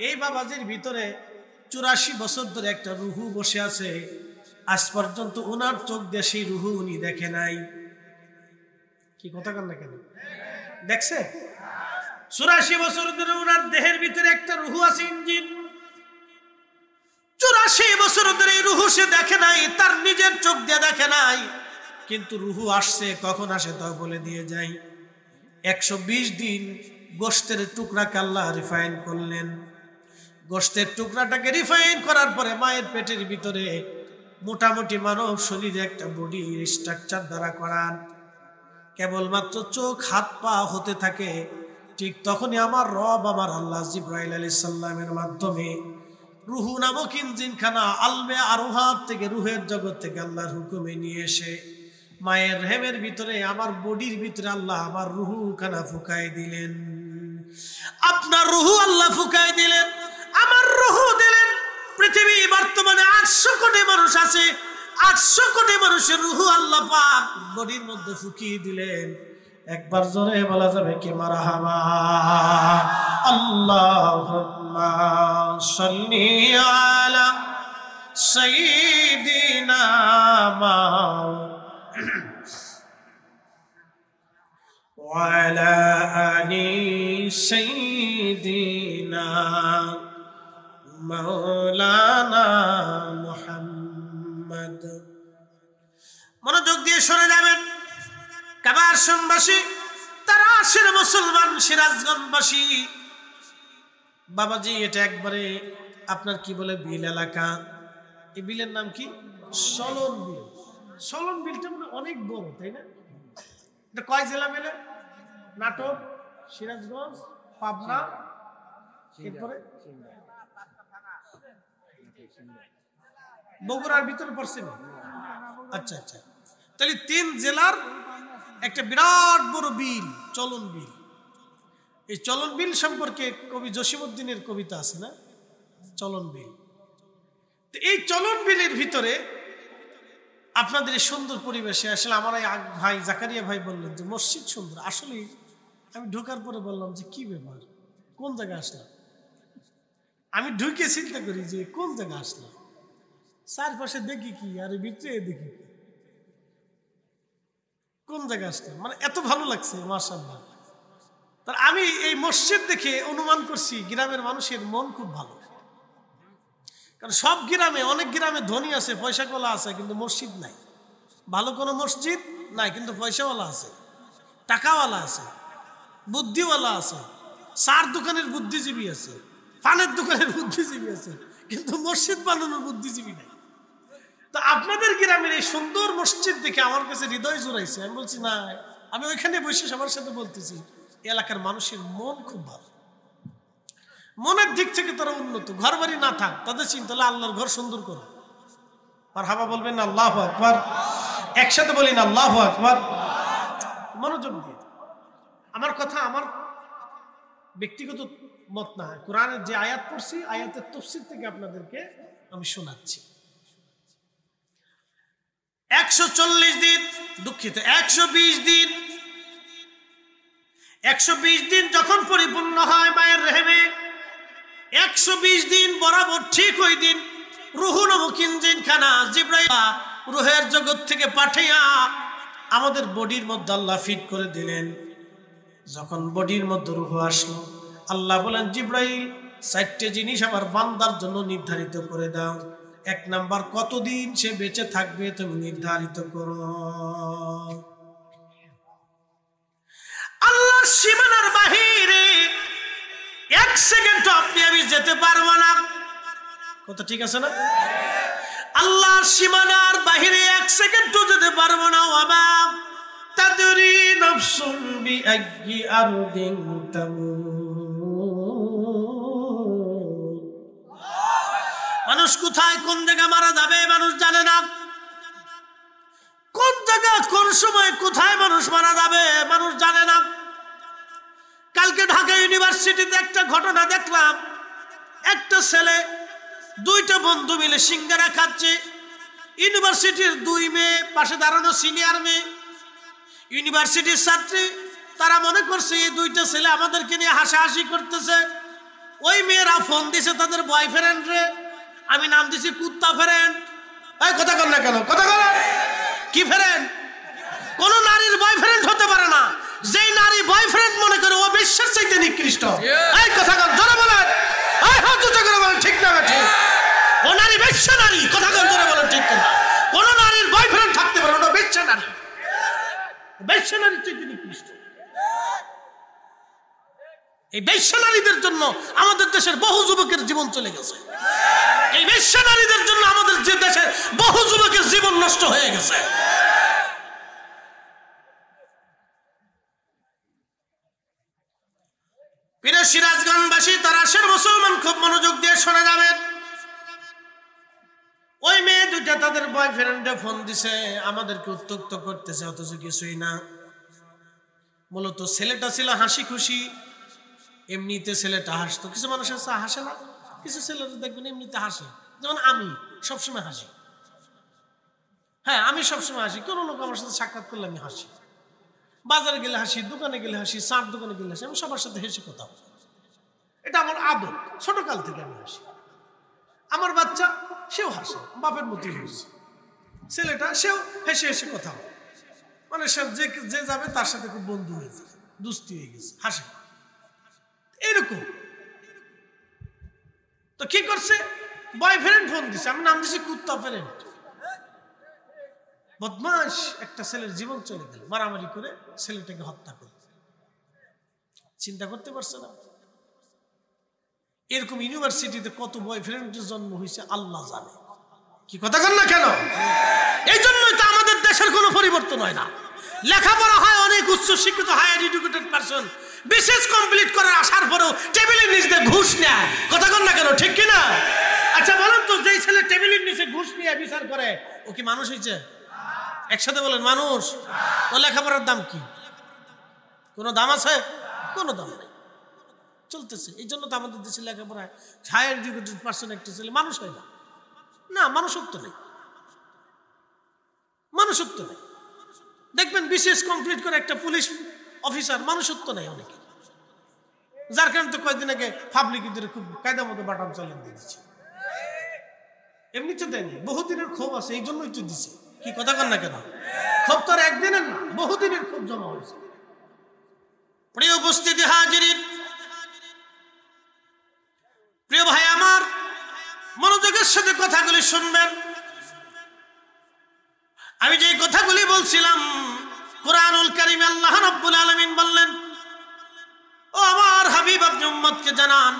এই বাবাজির ভিতরে 84 বছর ধরে একটা রুহু বসে আছে। আজ পর্যন্ত ওনার চোখ দিয়ে সেই রুহু উনি দেখে নাই। কি কথা কন না কেন? দেখছে? 84 বছর ধরে ওনার দেহের ভিতরে একটা রুহু আছে, ইঞ্জিন। 84 বছর ধরে এই রুহু সে দেখে নাই, তার নিজের চোখ দিয়ে দেখে নাই। কিন্তু রুহু আসছে, কখন আসে তাও বলে দিয়ে যাই। 120 দিন গোশতের টুকরাকে আল্লাহ রিফাইন করলেন। গোশতের টুকরাটাকে রিফাইন করার পরে মায়ের পেটের ভিতরে মোটামুটি মানব শরীরে একটা বডি স্ট্রাকচার দ্বারা করান। কেবলমাত্র চোখ, হাত, পা হতে থাকে। ঠিক তখনই আমার রব, আমার আল্লাহ জিব্রাইল আলাইহিস সালামের মাধ্যমে রুহু নামক ইঞ্জিনখানা আলমে আরোহাত থেকে, রুহের জগৎ থেকে আল্লাহর হুকুমে নিয়ে এসে মায়ের রেহেমের ভিতরে, আমার বডির ভিতরে আল্লাহ আমার রুহু খানা ফুকাই দিলেন। আপনার রুহু আল্লাহ ফুকাই দিলেন, আমার রুহু দিলেন। পৃথিবী বর্তমানে 800 কোটি মানুষ আছে। 800 কোটি মানুষের রুহু আল্লাহ পাক বডির মধ্যে ফুকিয়ে দিলেন। একবার জোরে বলা যাবে কি মারহাবা? আল্লাহুম্মা সাল্লি আলা সাইয়্যিদিনা ওয়া আলা আলি সাইয়্যিদিনা মাওলানা মুহাম্মদ। মনোযোগ দিয়ে শুনে যাবেন। কাবারশনবাসী, তারাশের মুসলমান, সিরাজগঞ্জবাসী, বাবাজি এটা একবারে আপনার কি বলে বিল এলাকা। এই বিলের নাম কি? সলন বিল। সলন বিলটা মানে অনেক বড়, তাই না? এটা কয় জেলা মিলে? নাটোর, সিরাজগঞ্জ, পাবনা, এরপরে বগুড়ার ভিতরে পড়ছে না? আচ্ছা আচ্ছা, তাহলে 3 জেলার একটা বিরাট বড় বিল, চলন বিল। এই চলন বিল সম্পর্কে কবি জসিমউদ্দিনের কবিতা আছে না, চলন বিল। তো এই চলন বিলের ভিতরে আপনাদের এই সুন্দর পরিবেশে আসলে আমার এই ভাই জাকারিয়া ভাই বললেন যে মসজিদ সুন্দর। আসলে আমি ঢোকার পরে বললাম যে কি ব্যাপার, কোন জায়গায় আসলাম? আমি ঢুকে চিন্তা করি যে কোন জায়গায় আসলাম, চারপাশে দেখি কি আর ভিতরে দেখি কি, কোন জায়গায় আসলাম, মানে এত ভালো লাগছে মাশাআল্লাহ। তার আমি এই মসজিদ দেখে অনুমান করছি গ্রামের মানুষের মন খুব ভালো। কারণ সব গ্রামে, অনেক গ্রামে ধনী আছে, পয়সাওয়ালা আছে, কিন্তু মসজিদ নাই। ভালো কোনো মসজিদ নাই, কিন্তু পয়সাওয়ালা আছে, টাকাওয়ালা আছে, বুদ্ধিওয়ালা আছে, চার দোকানের বুদ্ধিজীবী আছে, পানের দোকানের বুদ্ধিজীবী আছে, কিন্তু মসজিদ বানানোর বুদ্ধিজীবী নাই। তো আপনাদের গ্রামের এই সুন্দর মসজিদ দেখে আমার কাছে হৃদয় জোড়াইছে। আমি বলছি না, আমি ওইখানে বসে সবার সাথে বলতেছি এলাকার মানুষের মন খুব ভালো, মনের দিক থেকে তারা উন্নত। ঘর বাড়ি না থাক, তাদের চিন্তা হলো আল্লাহর ঘর সুন্দর করো। মারহাবা বলবেন আল্লাহু আকবার, একসাথে বলিন আল্লাহু আকবার। মনোযোগ দিয়ে আমার কথা, আমার ব্যক্তিগত মত না, কোরআনের যে আয়াত পড়ছি, আয়াতের তাফসীর থেকে আপনাদেরকে আমি শোনাচ্ছি। 140 দিন, দুঃখিত 120 দিন, 120 দিন যখন পরিপূর্ণ হয় মায়ের রেহেমে, 120 দিন বরাবর ঠিক ওই দিন রুহুল মুকিনজিন খানা জিবরাইল রুহের জগৎ থেকে পাঠাইয়া আমাদের বডির মধ্যে আল্লাহ ফিট করে দিলেন। যখন বডির মধ্যে রুহ আসলো, আল্লাহ বলেন জিবরাইল 4টে জিনিস আমার বান্দার জন্য নির্ধারিত করে দাও। 1 নাম্বার, কতদিন সে বেঁচে থাকবে তুমি নির্ধারিত করো। আল্লাহর সীমানার বাহিরে 1 সেকেন্ড আপনি আমি যেতে পারবো না। কথা ঠিক আছে না? আল্লাহর সীমানার বাহিরে 1 সেকেন্ডও যেতে পারবো না। ওয়ামা তাদরি নাফসুন বিআইয়ি আরদিন তামুত। মানুষ কোথায় কোন জায়গায় মারা যাবে মানুষ জানে না। কোন জায়গা কোন সময় কোথায় মানুষ মারা যাবে মানুষ জানে না। কালকে ঢাকা ইউনিভার্সিটিতে একটা ঘটনা দেখলাম, একটা ছেলে 2টা বন্ধু মিলে সিঙ্গারা খাচ্ছে। ইউনিভার্সিটির 2 মেয়ে, পাশে দাঁড়ানো সিনিয়র মেয়ে, ইউনিভার্সিটির ছাত্রী। তারা মনে করছে এই 2টা ছেলে আমাদেরকে নিয়ে হাসাহাসি করতেছে। ওই মেয়েরা ফোন দিছে তাদের বয়ফ্রেন্ড রে, আমি নাম দিছি কুত্তা ফ্রেন্ড। এই কথা কর না কেন, কথা কর কি ফ্রেন্ড? কোন নারীর বয়ফ্রেন্ড হতে পারে না। যেই নারী বয়ফ্রেন্ড মনে করে ও বিশ্বের চাইতে নিকৃষ্ট। এই কথা কর, জোরে বলেন, এই হাত উঁচু করে বলেন ঠিক না ঠিক? ও নারী বেশ্যা নারী, কথা কর জোরে বলেন ঠিক না? কোন নারীর বয়ফ্রেন্ড থাকতে পারে, ওটা বেশ্যা নারী, বেশ্যা নারীর চাইতে নিকৃষ্ট। এই বেশ্যা নারীদের জন্য আমাদের দেশের বহু যুবকের জীবন চলে গেছে। এই বেশ্যা নারীদের জন্য আমাদের যে দেশের বহু যুবকের জীবন নষ্ট হয়ে গেছে। প্রিয় সিরাজগঞ্জবাসী, তারাশের মুসলমান, খুব মনোযোগ দিয়ে শোনা যাবেন। ওই মেয়ে 2টা তাদের বয়ফ্রেন্ডে ফোন দিছে, আমাদেরকে উত্ত্যক্ত করতেছে, অথচ কিছুই না। মূলত ছেলেটা ছিল হাসি খুশি, এমনিতে ছেলেটা হাসতো। কিছু মানুষ আছে হাসে না, কিছু ছেলেটা দেখবেন এমনিতে হাসে। যেমন আমি সবসময় হাসি, হ্যাঁ আমি সবসময় হাসি। কোনো লোক আমার সাথে সাক্ষাৎ করলে আমি হাসি, বাজারে গেলে হাসি, দোকানে গেলে হাসি, চার দোকানে গেলে হাসি, আমি সবার সাথে হেসে কথা বলি। এটা আমার আদত, ছোটকাল থেকে আমি হাসি। আমার বাচ্চা সেও হাসে, বাপের মতোই হয়েছে। ছেলেটা সেও হেসে হেসে কথা বলে, মানে সে যে যাবে তার সাথে খুব বন্ধু হয়ে যায়, দুস্তি হয়ে গেছে, হাসে এরকম। তো কি করছে, বয়ফ্রেন্ড ফোন দিছে, আমি নাম দিছি কুত্তা ফ্রেন্ড। বদমাশ একটা ছেলের জীবন চলে গেল মারামারি করে ছেলেটাকে হত্যা করে। চিন্তা করতে পারছে না? এরকম ইউনিভার্সিটিতে কত বয়ফ্রেন্ডের জন্ম হয়েছে আল্লাহ জানে। কি কথা বল না কেন? এই জন্যই তো আমাদের দেশের কোনো পরিবর্তন হয় না। লেখাপড়া হয়, অনেক উচ্চ শিক্ষিত হায়ার এডুকেটেড পারসন বিশেষ কমপ্লিট করার আসার পরেও টেবিলের নিচে ঘুষ নেয়। কথা বল না কেন? ঠিক কিনা? আচ্ছা বলুন তো, যেই ছেলে টেবিলের নিচে ঘুষ নিয়ে বিচার করে ও কি মানুষ হয়েছে? একসাথে বলেন মানুষ। ও লেখাপড়ার দাম কি? কোনো দাম আছে? কোনো দাম নেই, চলতেছে। এই জন্য তো আমাদের দেশে লেখাপড়ায় হায়ার এডুকেটেড পারসন একটা ছেলে মানুষ হয় না। না, মানুষত্ব নেই, মানুষত্ব নেই। দেখবেন বিশেষ কমপ্লিট করে একটা পুলিশ অফিসার, মানুষত্ব নেই অনেকে। যার কারণে তো কয়েকদিন আগে পাবলিক ইদের খুব কায়দা মতো বাটাম চালিয়ে দিয়েছে। এমনি তো দেয়নি, বহুদিনের ক্ষোভ আছে, এই জন্যই তো দিছে। কি কথা কন না কেন? ক্ষোভ তো আর একদিনের না, বহুদিনের ক্ষোভ জমা হয়েছে। প্রিয় উপস্থিতি হাজিরিন, প্রিয় ভাই আমার, মনোযোগের সাথে কথাগুলি শুনবেন। আমি যে কথাগুলি বলছিলাম, কুরআনুল কারীমে আল্লাহ রাব্বুল আলামিন বললেন, ও আমার হাবিব আপনি উম্মতকে জানান,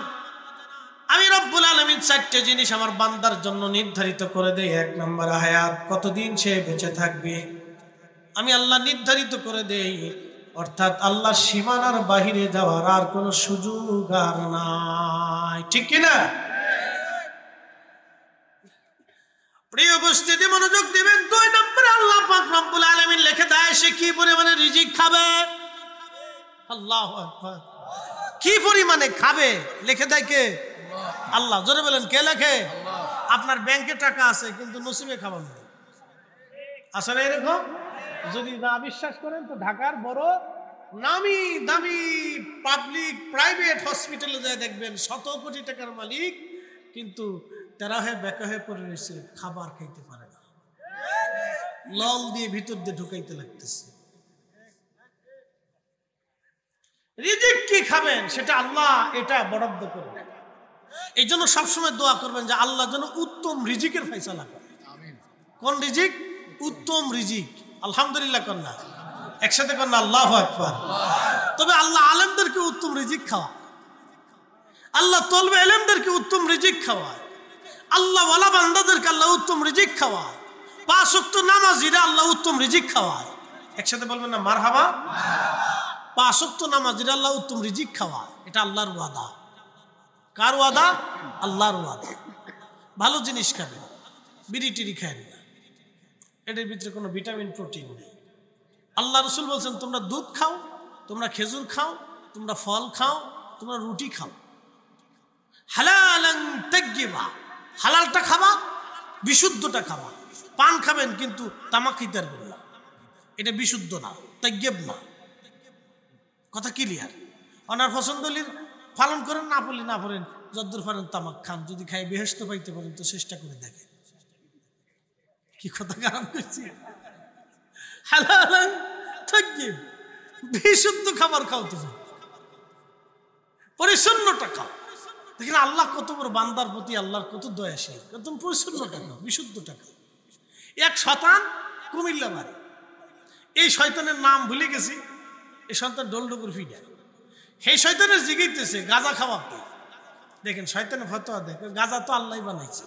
আমি রব্বুল আলামিন 4টে জিনিস আমার বান্দার জন্য নির্ধারিত করে দেই। 1 নম্বর হায়াত, কতদিন সে বেঁচে থাকবে আমি আল্লাহ নির্ধারিত করে দেই। অর্থাৎ আল্লাহর সীমানার বাহিরে যাওয়ার আর কোনো সুযোগ আর নাই। ঠিক কিনা? প্রিয় উপস্থিতি, মনোযোগ দিবেন। 2 নম্বরে আল্লাহ পাক রব্বুল আলামিন লিখে দেয় সে কি পরিমাণে রিজিক খাবে। আল্লাহু আকবার। কি পরিমাণে খাবে লিখে দেয় কে? আল্লাহ। জোরে বলেন, কে লেখে? আপনার ব্যাংকে টাকা আছে কিন্তু নসিবে খাবার নেই। আছে না এরকম? যদি না বিশ্বাস করেন তো ঢাকার বড় নামি দামি পাবলিক প্রাইভেট হসপিটালে যায় দেখবেন 100 কোটি টাকার মালিক, কিন্তু তারা হয়ে বেকা হয়ে পড়ে রয়েছে, খাবার খাইতে পারে না, লল দিয়ে ভিতর দিয়ে ঢুকাইতে লাগতেছে। রিজিক কি খাবেন সেটা আল্লাহ এটা বরাদ্দ করবেন। এই জন্য সবসময় দোয়া করবেন যে আল্লাহ যেন উত্তম রিজিকের ফয়সালা করে। কোন রিজিক? উত্তম রিজিক। আলহামদুলিল্লাহ কন্যা, একসাথে কন্যা আল্লাহু আকবার। তবে আল্লাহ আলেমদেরকে উত্তম রিজিক খাওয়ায়, আল্লাহ তলবে ইলমদেরকে উত্তম রিজিক খাওয়ায়, আল্লাহ ওয়ালা বান্দাদেরকে আল্লাহ উত্তম রিজিক খাওয়ায়, 5 ওয়াক্ত নামাজিরা আল্লাহ উত্তম রিজিক খাওয়ায়। একসাথে বলবেন না মারহাবা? 5 ওয়াক্ত নামাজিরা আল্লাহ উত্তম রিজিক খাওয়ায়। এটা আল্লাহর ওয়াদা। কার ওয়াদা? আল্লাহর ওয়াদা। ভালো জিনিস খাবেন, বিড়ি টিড়ি খাবেন না, এটার ভিতরে কোনো ভিটামিন প্রোটিন নেই। আল্লাহ রসুল বলছেন তোমরা দুধ খাও, তোমরা খেজুর খাও, তোমরা ফল খাও, তোমরা রুটি খাও। হালালান তাইয়্যিবা, হালালটা খাবা, বিশুদ্ধটা খাবা। পান খাবেন কিন্তু তামাক খেতে পারবেন না, এটা বিশুদ্ধ না, তাইয়্যিব না। কথা ক্লিয়ার? ওনার পছন্দলির পালন করেন, না পড়লে না পড়েন, যদ্দূর পারেন তামাক খান। যদি খাই বেহেশত পাইতে পারেন তো চেষ্টা করে দেখেন। কি কথা খারাপ করছি? হালালান তাইয়্যিব, বিশুদ্ধ খাবার খাও, তুমি পরিচ্ছন্নটা খাও। দেখেন আল্লাহ কত বড় বান্দার প্রতি, আল্লাহর কত দয়াশীল। তুমি পরিচ্ছন্নটা খাও, বিশুদ্ধটা খাও। এক শয়তান কুমিল্লা বাড়ি, এই শয়তানের নাম ভুলে গেছি। এই সন্তান ডোলডুকুর ফিডা, সেই শয়তানের জিগাইতেছে গাঁজা খাওয়া কে? দেখেন শয়তানের ফতোয়া দেখেন, গাঁজা তো আল্লাহ বানাইছে।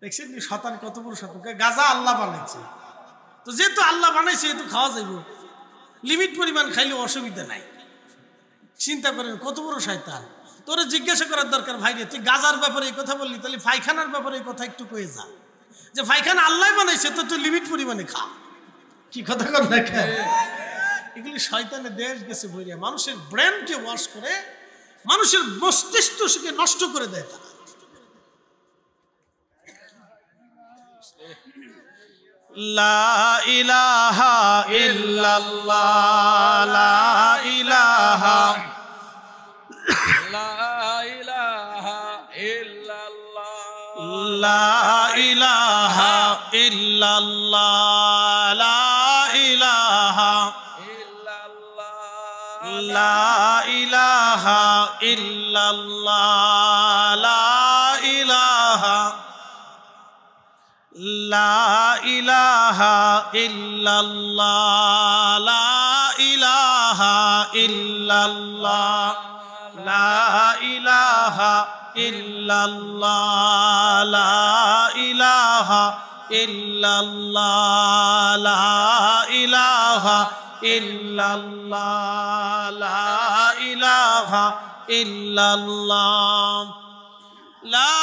দেখছেন শয়তান কত বড় শয়তান, গাঁজা আল্লাহ বানাইছে। তো যেহেতু আল্লাহ বানাইছে এতো খাওয়া যাইব, লিমিট পরিমাণ খাইলে অসুবিধা নাই। চিন্তা করেন কত বড় শয়তান। তোরে জিজ্ঞাসা করার দরকার, ভাই রে তুই গাজার ব্যাপারে এই কথা বললি, তাহলে পায়খানার ব্যাপারে এই কথা একটু কয়ে যা, যে পায়খানা আল্লাহ বানাইছে তো তুই লিমিট পরিমাণে খা। কি কথা কর না? এগুলি শয়তানের দেশ গেছে বইয়া, মানুষের ব্রেনকে ওয়াশ করে, মানুষের মস্তিষ্ককে নষ্ট করে দেয় তারা। লা ইলাহা ইল্লাল্লাহ, লা ইলাহা, লা ইলাহা ইল্লাল্লাহ, লা ইলাহা ইল্লাল্লাহ, লা ইলাহা ইল্লাল্লাহ, লা ইলাহা ইল্লাল্লাহ, লা ইলাহা লা ইলাহা ইল্লাল্লাহ লা ইলাহা ইল্লাল্লাহ লা ইলাহা ইল্লাল্লাহ লা ইলাহা ইল্লাল্লাহ লা ইলাহা ইল্লাল্লাহ লা ইলাহা ইল্লাল্লাহ লা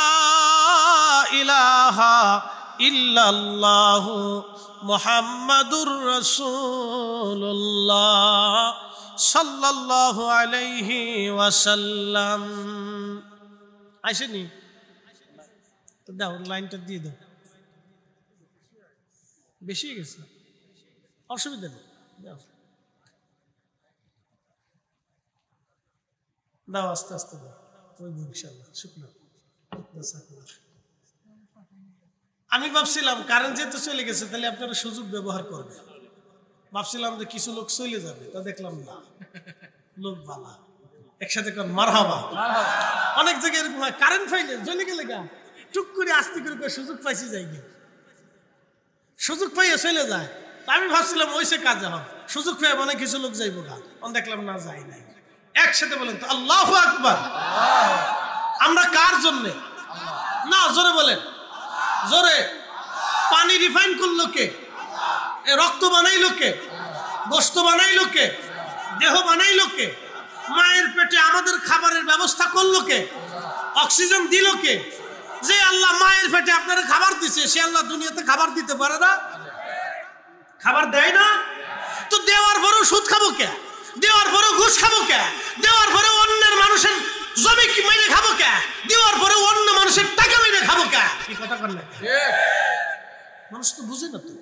ইলাহা ইল্লাল্লাহ মুহাম্মাদুর রাসূলুল্লাহ সাল্লাল্লাহু আলাইহি ওয়াসাল্লাম। আইসেনি তো দাও লাইনটা দিয়ে দাও, বেশি হয়ে গেছে, অসুবিধা নেই, দাও দাও আস্তে আস্তে দাও, ওই ইনশাআল্লাহ শুকনো। আমি ভাবছিলাম কারেন্ট যেহেতু চলে গেছে তাহলে আপনারা সুযোগ ব্যবহার করবেন, ভাবছিলাম যে কিছু লোক চলে যাবে, তা দেখলাম না, লোক বালা একসাথে কর মারহাবা। অনেক জায়গায় এরকম হয়, কারেন্ট ফাইলে জ্বলে গেলে গা টুক করে আস্তে করে সুযোগ পাইছি যাই গে, সুযোগ পাইয়া চলে যায়। আমি ভাবছিলাম ওইসে কাজে হবে, সুযোগ পেয়ে মনে কিছু লোক যাইবো গা, দেখলাম না যায় নাই। একসাথে বলেন তো আল্লাহু আকবার। আমরা কার জন্য? না জোরে বলেন, জোরে। পানি রিফাইন করলো কে? রক্ত বানাইলো কে? গোশত বানাইলো কে? দেহ বানাইলো কে? মায়ের পেটে আমাদের খাবারের ব্যবস্থা করলো কে? অক্সিজেন দিল কে? যে আল্লাহ মায়ের পেটে আপনারা খাবার দিছে, সে আল্লাহ দুনিয়াতে খাবার দিতে পারে না? খাবার দেয় না তো দেওয়ার পরেও সুদ খাবো কে? দেওয়ার পরেও ঘুষ খাবো কে? দেওয়ার পরেও অন্যের মানুষের জমি কি মেরে খাবো কে? দেওয়ার পরেও অন্য মানুষের টাকা মেরে খাবো কে? কি কথা কর না, মানুষ তো বুঝে না তো।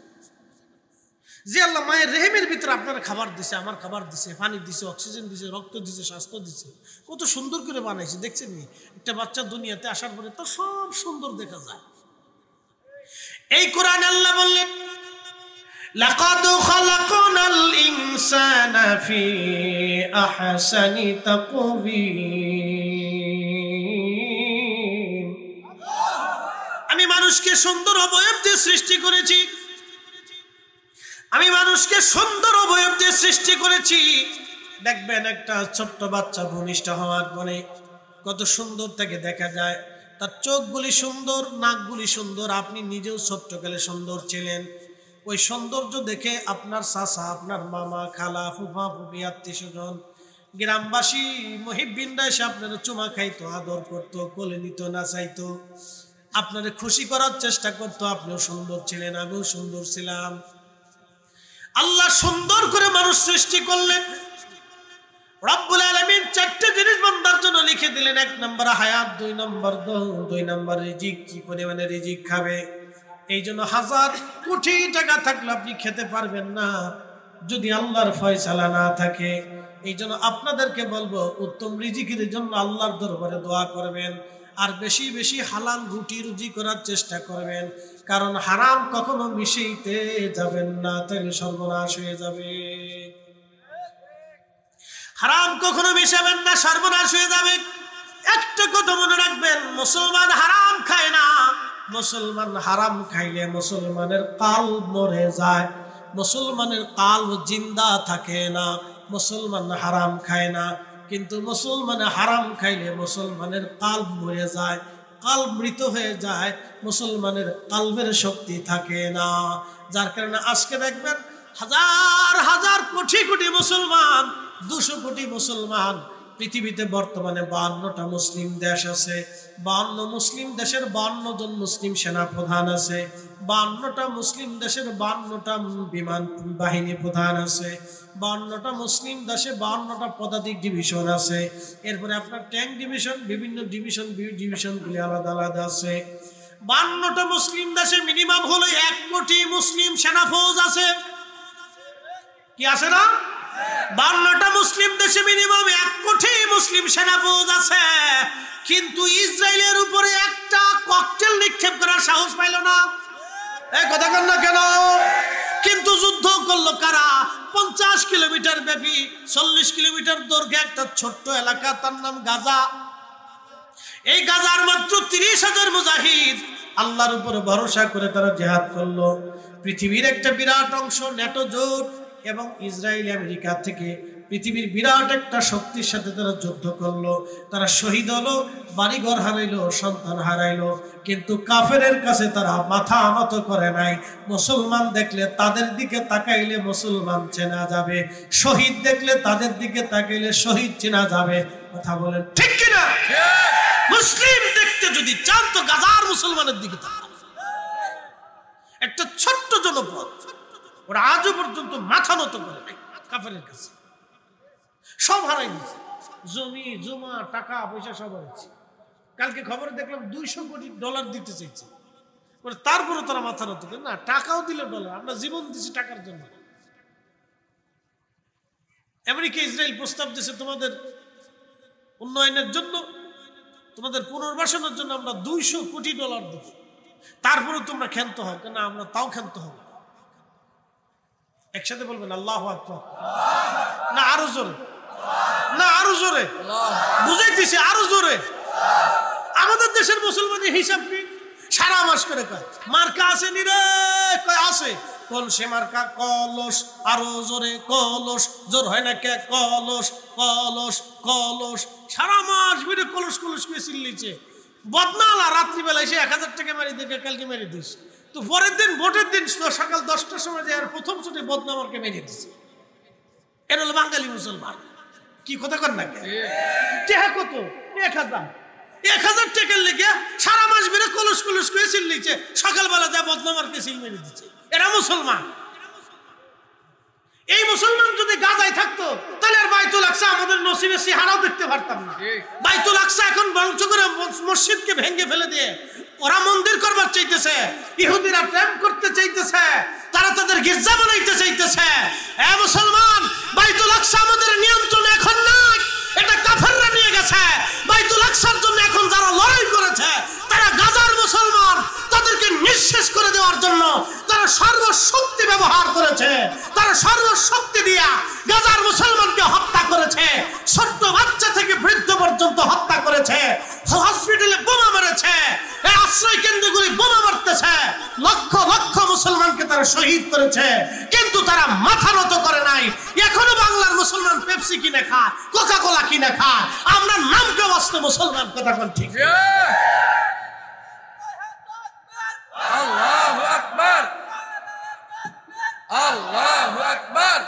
যে আল্লাহ মায়ের রেহেমের ভিতরে আপনারা খাবার দিছে, আমার খাবার দিছে, পানি দিছে, অক্সিজেন দিছে, রক্ত দিছে, স্বাস্থ্য দিছে, কত সুন্দর করে বানাইছে দেখছেন নি? একটা বাচ্চা দুনিয়াতে আসার পরে তো সব সুন্দর দেখা যায়। এই কোরআনে আল্লাহ বললেন লাকাদ খালাকনাল ইনসানা ফি আহসানি তাকওয়িম। আমি মানুষকে সুন্দর অবয়ব দিয়ে সৃষ্টি করেছি, আমি মানুষকে সুন্দর অবয়ব দিয়ে সৃষ্টি করেছি। দেখবেন একটা ছোট্ট বাচ্চা ভূমিষ্ঠ হওয়ার পরে কত সুন্দর তাকে দেখা যায়, তার চোখগুলি সুন্দর, নাকগুলি সুন্দর, আপনি নিজেও ছোট্টকালে সুন্দর ছিলেন। ওই সৌন্দর্য দেখে আপনার চাচা, আপনার মামা, খালা, ফুফা, ফুফি, আত্মীয় স্বজন, গ্রামবাসী, মুহিব্বিনরা এসে আপনারা চুমা খাইতো, আদর করতো, কোলে নিত, নাচাইতো, আপনারা খুশি করার চেষ্টা করতো। আপনিও সুন্দর ছিলেন, আমিও সুন্দর ছিলাম। আল্লাহ সুন্দর করে মানুষ সৃষ্টি করলেন। রব্বুল আলামিন চারটি জিনিস বান্দার জন্য লিখে দিলেন। 1 নম্বর হায়াত, 2 নম্বর দম, 2 নম্বর রিজিক। কি পরিমাণে রিজিক খাবে? এই জন্য 1000 কোটি টাকা থাকলে আপনি খেতে পারবেন না যদি আল্লাহর ফয়সালা না থাকে। এই জন্য আপনাদেরকে বলবো উত্তম রিজিকের জন্য আল্লাহর দরবারে দোয়া করবেন, আর বেশি বেশি হালাল রুটি রুজি করার চেষ্টা করবেন, কারণ হারাম কখনো মিশাইতে যাবেন না, তাহলে সর্বনাশ হয়ে যাবে। হারাম কখনো মিশাবেন না, সর্বনাশ হয়ে যাবে। একটা কথা মনে রাখবেন, মুসলমান হারাম খায় না। মুসলমান হারাম খাইলে মুসলমানের কালব মরে যায়, মুসলমানের কালব জিন্দা থাকে না। মুসলমান হারাম খায় না, কিন্তু মুসলমান হারাম খাইলে মুসলমানের কালব মরে যায়, কালব মৃত হয়ে যায়, মুসলমানের কালবের শক্তি থাকে না। যার কারণে আজকে দেখবেন হাজার হাজার কোটি কোটি মুসলমান, 200 কোটি মুসলমান পৃথিবীতে বর্তমানে 52টা মুসলিম দেশ আছে। 52 মুসলিম দেশের 52 জন মুসলিম সেনা প্রধান আছে। 52টা মুসলিম দেশের 52টা বিমান বাহিনী প্রধান আছে। 52টা মুসলিম দেশে 52টা পদাতিক ডিভিশন আছে। এরপরে আপনার ট্যাঙ্ক ডিভিশন, বিভিন্ন ডিভিশনগুলি আলাদা আলাদা আছে। 52টা মুসলিম দেশে মিনিমাম হলো 1 কোটি মুসলিম সেনা ফৌজ আছে। কি আছে না? 52টা মুসলিম দেশে মিনিমাম 1 কোটি মুসলিম সেনা ফৌজ আছে। কিন্তু ইসরায়েলের উপরে একটা ককটেল নিক্ষেপ করার সাহস পাইল না। এই কথা বল না কেন? কিন্তু যুদ্ধ করলো কারা? 50 কিলোমিটার ব্যাপী, 40 কিলোমিটার দৈর্ঘ্যে একটা ছোট্ট এলাকা, তার নাম গাজা। এই গাজার মাত্র 30,000 মুজাহিদ আল্লাহর উপরে ভরসা করে তারা জিহাদ করলো। পৃথিবীর একটা বিরাট অংশ ন্যাটো জোট এবং ইসরায়েল আমেরিকা থেকে পৃথিবীর বিরাট একটা শক্তির সাথে তারা যুদ্ধ করলো। তারা শহীদ হলো, বাড়িঘর হারাইলো, সন্তান হারাইলো, কিন্তু কাফেরের কাছে তারা মাথা নত করে নাই। মুসলমান দেখলে তাদের দিকে তাকাইলে মুসলমান চেনা যাবে, শহীদ দেখলে তাদের দিকে তাকাইলে শহীদ চেনা যাবে। কথা বলেন ঠিক কিনা? মুসলিম দেখতে যদি চান তো গাজার মুসলমানের দিকে তাকান। একটা ছোট্ট জনপদ, ওরা আজও পর্যন্ত মাথা নত করে নাই কাফেরের কাছে। সব হারাই দিচ্ছে, জমি জমা টাকা পয়সা সব হারাইছে। কালকে খবরে দেখলাম $200 কোটি দিতে চাইছে, তারপরে তারা মাথা নত করে না। টাকাও দিলে ডলার, আমরা জীবন দিচ্ছি টাকার জন্য। আমেরিকা ইসরায়েল প্রস্তাব দিয়েছে তোমাদের উন্নয়নের জন্য, তোমাদের পুনর্বাসনের জন্য আমরা $200 কোটি দেব, তারপরে তোমরা ক্ষান্ত হও। কেন? আমরা তাও ক্ষান্ত হব। একসাথে বলবেন আল্লাহু আকবার। না আরো জোরে, না আরো জোরে, বুঝাইতেছি আরো জোরে। আমাদের দেশের মুসলমানের হিসাব কি? সারা মাস করে কয় মার্কা আছে নি রে, কয় আছে কলসে মার্কা, কলস, আরো জোরে কলস, জোর হয় না কে? কলস কলস কলস, সারা মাস ভিড়ে কলস কলস করে চিল্লিছে। বদনালা রাত্রিবেলা এসে 1000 টাকা মারি দেখে কালকে মেরে দিস, তো পরের দিন ভোটের দিন সকাল 10টার সময় যে আর প্রথম ছুটি বদনামারকে মেরে দিছে। এটা হলো বাঙালি মুসলমান। কি কথা কর না কে? টাকা কত? 1000 টাকার লেগে সারা মাস বেড়ে কলস কলস করে চিল্লিছে, সকালবেলা যা বদনামারকে সিল মেরে দিচ্ছে। এরা মুসলমান। এই মুসলমান যদি গাজায় থাকতো তাহলে আর বাইতুল আকসা আমাদের নসিবে সিহারাও দেখতে পারতাম না। বাইতুল আকসা এখন ধ্বংস করে মসজিদকে ভেঙে ফেলে দিয়ে ওরা মন্দির করবার চাইতেছে, ইহুদিরা প্রেম করতে চাইতেছে, তারা তাদের গির্জা বানাইতে চাইতেছে। এ মুসলমান, বাইতুল আকসা আমাদের নিয়ন্ত্রণে এখন নাই, এটা কাফেররা নিয়ে গেছে। বাইতুল আকসার জন্য এখন যারা লড়াই করেছে তারা গাজার মুসলমান, তাদেরকে নিঃশেষ করে দেওয়ার জন্য তারা সর্বশক্তি ব্যবহার করেছে। তারা সর্বশক্তি দিয়া গাজার মুসলমানকে হত্যা করেছে, ছোট্ট বাচ্চা থেকে বৃদ্ধ পর্যন্ত হত্যা করেছে, হসপিটালে বোমা মেরেছে, এই আশ্রয় কেন্দ্রগুলি বোমা মারতেছে, লক্ষ লক্ষ মুসলমানকে তারা শহীদ করেছে, কিন্তু তারা মাথা নত করে নাই। এখনো বাংলার মুসলমান পেপসি কিনে খায়, কোকা কোলা কিনে খায়, আমরা নামকে বাঁচতে মুসলমান। কথা কোন ঠিক? আল্লাহু আকবার, আল্লাহু আকবার।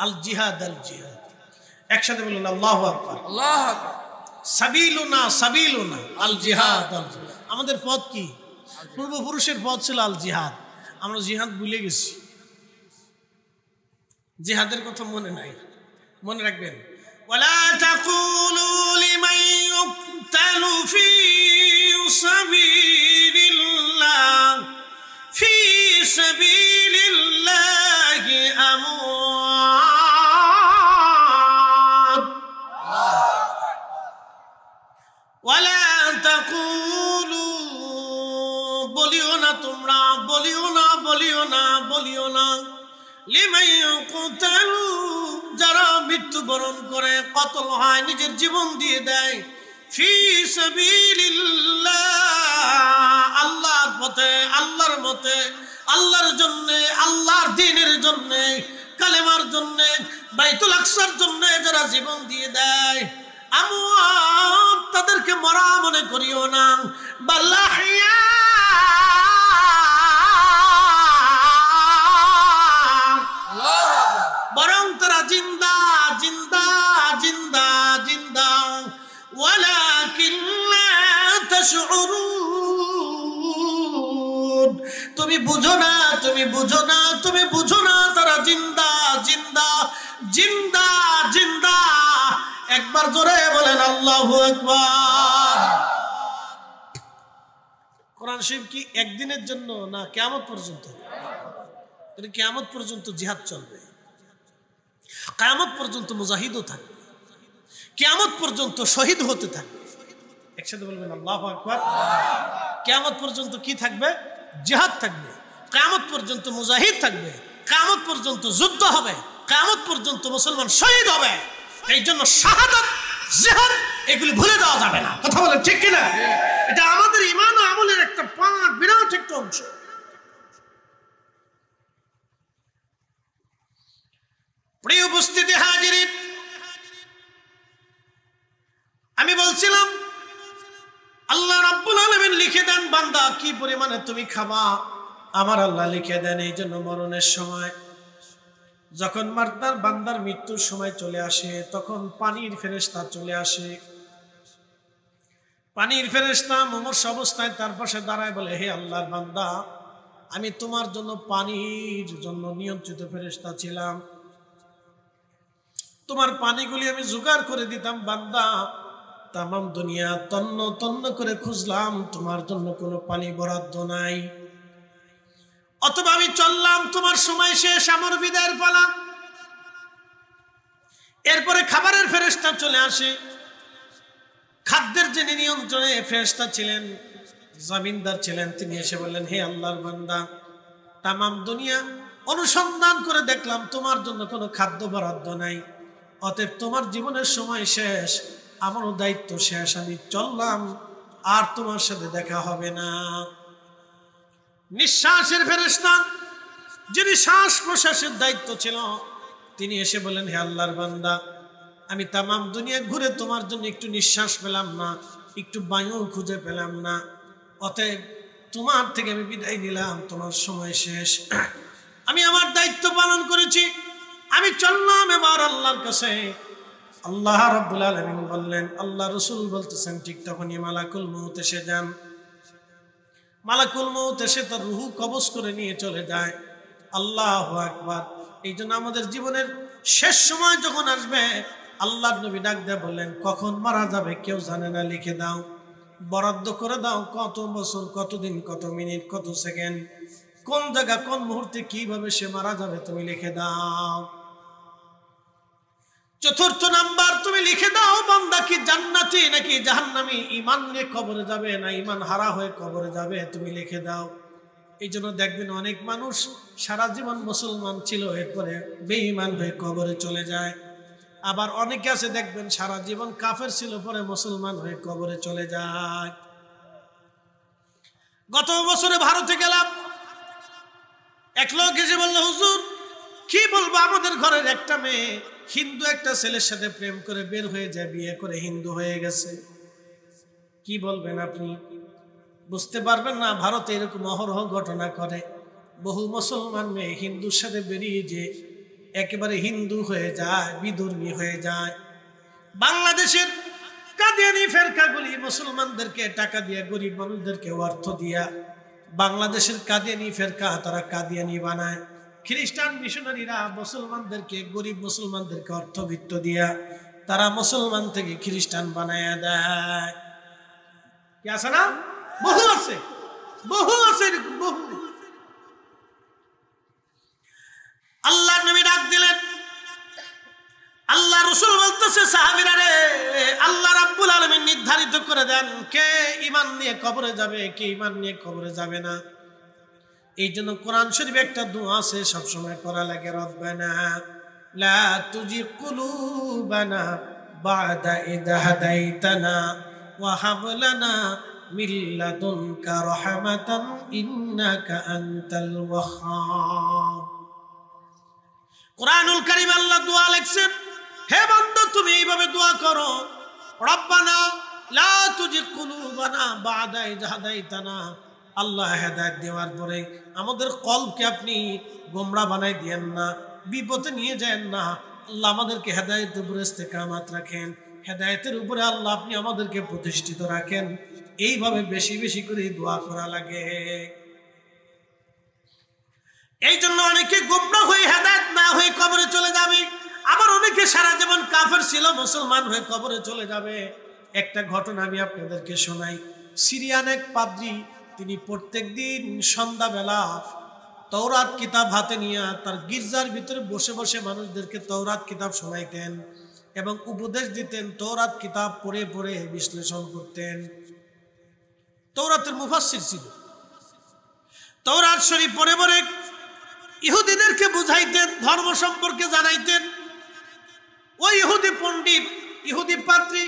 আল জিহাদ, আল জিহাদ, একসাথে বলুন আল্লাহু আকবার, আল্লাহু আকবার। সাবিলুনা সাবিলুনা আল জিহাদ, আল জিহাদ। আমাদের পথ কি? পূর্বপুরুষের পথ ছিল আল জিহাদ। আমরা জিহাদ ভুলে গেছি, জিহাদের কথা মনে নাই। মনে রাখবেন, ওয়ালা তাকুলু লিমান ইউকতালু ফি সাবিলিল্লাহ, ফি সাবিলিল্লাহি আমওয়াত, ওয়ালা তাকুলু, বলিও না তোমরা, বলিও না, বলিও না, বলিও না, লিমান ইউকতালু, যারা মৃত্যুবরণ করে, কতল হয়, নিজের জীবন দিয়ে দেয়, ফি সাবিলিল্লাহ, আল্লাহর পথে, আল্লাহর মতে, আল্লাহর জন্য, আল্লাহর দ্বীনের জন্য, কালেমার জন্য, বাইতুল আকসার জন্য যারা জীবন দিয়ে দেয়, আমওয়াত, তাদেরকে মরা মনে করিও না, বাল্লাহিয়া, বরং তারা জিন্দা জিন্দা জিন্দা জিন্দা, ওয়ালাকিন লা তাশউরুন, তুমি বুঝো না, তুমি বুঝো না, তুমি বুঝো না, তারা জিন্দা জিন্দা জিন্দা জিন্দা। একবার জোরে বলেন আল্লাহু আকবার। কোরআন শরীফ কি একদিনের জন্য না কিয়ামত পর্যন্ত? কিয়ামত পর্যন্ত জিহাদ চলবে, কিয়ামত পর্যন্ত মুজাহিদও থাকবে, কিয়ামত পর্যন্ত শহীদ হতে থাকবে। একসাথে বলবেন আল্লাহু আকবার। কিয়ামত পর্যন্ত কি থাকবে? জিহাদ থাকবে, কিয়ামত পর্যন্ত মুজাহিদ থাকবে, কিয়ামত পর্যন্ত যুদ্ধ হবে, কিয়ামত পর্যন্ত মুসলমান শহীদ হবে। এই জন্য শাহাদাত, জিহাদ এগুলি ভুলে যাওয়া যাবে না। কথা বলেন ঠিক কিনা? এটা আমাদের ঈমান ও আমলের একটা পার্ট, বিরাট একটা অংশ। প্রিয় উপস্থিতি হাজিরিন, আমি বলছিলাম আল্লাহ রাব্বুল আলামিন লিখে দেন বান্দা কি পরিমাণে তুমি খাবা, আমার আল্লাহ লিখে দেন। এই জন্য মরণের সময় যখন বান্দার মৃত্যুর সময় চলে আসে, তখন পানির ফেরেশতা চলে আসে। পানির ফেরেশতা মুমূর্ষ অবস্থায় তার পাশে দাঁড়ায় বলে, হে আল্লাহর বান্দা, আমি তোমার জন্য পানির জন্য নিয়ন্ত্রিত ফেরেশতা ছিলাম, তোমার পানিগুলি আমি জোগাড় করে দিতাম। বান্দা, তামাম দুনিয়া তন্ন তন্ন করে খুঁজলাম, তোমার জন্য কোনো পানি বরাদ্দ নাই। অথবা আমি চললাম, তোমার সময় শেষ, আমার বিদায়ের পালা। এরপরে খাবারের ফেরেশতা চলে আসে। খাদ্যের যিনি নিয়ন্ত্রণে ফেরেশতা ছিলেন, জমিনদার ছিলেন, তিনি এসে বললেন, হে আল্লাহর বান্দা, তামাম দুনিয়া অনুসন্ধান করে দেখলাম তোমার জন্য কোনো খাদ্য বরাদ্দ নাই, অতএব তোমার জীবনের সময় শেষ, আমারও দায়িত্ব শেষ, আমি চললাম, আর তোমার সাথে দেখা হবে না। নিঃশ্বাসের ফেরেশতা, যিনি শ্বাস প্রশ্বাসের দায়িত্ব ছিল, তিনি এসে বলেন, হে আল্লাহর বান্দা, আমি তামাম দুনিয়া ঘুরে তোমার জন্য একটু নিঃশ্বাস পেলাম না, একটু বায়ু খুঁজে পেলাম না, অতএব তোমার থেকে আমি বিদায় নিলাম, তোমার সময় শেষ, আমি আমার দায়িত্ব পালন করেছি, আমি চললাম এবার আল্লাহর কাছে। আল্লাহ রাব্বুল আলামিন বললেন, আল্লাহ রাসূল বলতেছেন, ঠিক তখনই মালাকুল মউত এসে যান। মালাকুল মউত এসে তার রূহ কবজ করে নিয়ে চলে যায়। আল্লাহু আকবার। এই জন্য আমাদের জীবনের শেষ সময় যখন আসবে, আল্লাহর নবী ডাক দিয়ে বললেন, কখন মারা যাবে কেউ জানে না, লিখে দাও, বরাদ্দ করে দাও, কত বছর, কত দিন, কত মিনিট, কত সেকেন্ড, কোন জায়গা, কোন মুহূর্তে, কিভাবে সে মারা যাবে তুমি লিখে দাও। চতুর্থ নাম্বার, তুমি লিখে দাও বান্দা কি জান্নাতি নাকি জাহান্নামী, ঈমান নিয়ে কবরে যাবে না ঈমান হারা হয়ে কবরে যাবে, তুমি লিখে দাও। এই জন্য দেখবেন অনেক মানুষ সারা জীবন মুসলমান ছিল, এরপরে বেঈমান হয়ে কবরে চলে যায়। আবার অনেকে আছে দেখবেন সারা জীবন কাফের ছিল, পরে মুসলমান হয়ে কবরে চলে যায়। গত বছরে ভারতে গেলাম, এক লোক এসে বলল, হুজুর কি বলবো, আমাদের ঘরের একটা মেয়ে হিন্দু একটা ছেলের সাথে প্রেম করে বের হয়ে যায়, বিয়ে করে হিন্দু হয়ে গেছে। কি বলবেন আপনি? বুঝতে পারবেন না, ভারতে এরকম অহরহ ঘটনা করে। বহু মুসলমান মেয়ে হিন্দুর সাথে বেরিয়ে যে একেবারে হিন্দু হয়ে যায়, বিধর্মী হয়ে যায়। বাংলাদেশের কাদিয়ানি ফেরকাগুলি মুসলমানদেরকে টাকা দিয়ে, গরিব মানুষদেরকে অর্থ দিয়া, বাংলাদেশের কাদিয়ানি ফেরকা তারা কাদিয়ানি বানায়। খ্রিস্টান মিশনারিরা মুসলমানদেরকে, গরিব মুসলমানদেরকে অর্থবিত্ত দিয়া তারা মুসলমান থেকে খ্রিস্টান বানায়া দেয়। কি আছে না? বহু আছে, বহু আছে, বহু। আল্লাহ নবী ডাক দিলেন, আল্লাহ রাসূল বলতেছে, সাহাবীরা রে, আল্লাহ রাব্বুল আলামিন নির্ধারিত করে দেন কে ঈমান নিয়ে কবরে যাবে, কে ঈমান নিয়ে কবরে যাবে না। এই জন্য কোরআন শরীফে একটা দোয়া আছে, সবসময় করা লাগে, রব্বানা লা তুজিগ কুলুবানা বা'দা ইদ হাদাইতানা ওয়া হাব লানা মিন লাদুনকা রাহমাতান ইন্নাকা আনতাল ওয়াহ্হাব। কোরআনুল কারীম আল্লাহ দোয়া লিখছেন, হে বান্দা তুমি এইভাবে দোয়া করো, রব্বানা লা তুজিগ কুলুবানা বা'দা ইদ হাদাইতানা, আল্লাহ হেদায়েত দেওয়ার পরে আমাদের কলবকে আপনি গোমরা বানাই দিয়েন না, বিপদে নিয়ে যান না। আল্লাহ আমাদেরকে হেদায়েতের উপরে ইস্তেকামাত রাখেন, হেদায়েতের উপরে আল্লাহ আপনি আমাদেরকে প্রতিষ্ঠিত রাখেন। এইভাবে বেশি বেশি করে দোয়া করা লাগে। এই জন্য অনেকে গোমরা হয়ে হেদায়েত না হয়ে কবরে চলে যাবে, আবার অনেকে সারা জীবন কাফের ছিল, মুসলমান হয়ে কবরে চলে যাবে। একটা ঘটনা আমি আপনাদেরকে শোনাই। সিরিয়ান এক পাদ্রী, তিনি প্রত্যেক দিন সন্ধ্যাবেলা তওরাত কিতাব হাতে নিয়ে তার গির্জার ভিতরে বসে বসে মানুষদেরকে তওরাত কিতাব শোনাইতেন এবং উপদেশ দিতেন, তওরাত কিতাব পড়ে পড়ে বিশ্লেষণ করতেন। তওরাতের মুফাসসির ছিল, তওরাত শরীফ পড়ে পড়ে ইহুদিদেরকে বুঝাইতেন, ধর্ম সম্পর্কে জানাইতেন। ওই ইহুদি পণ্ডিত, ইহুদি পাদ্রী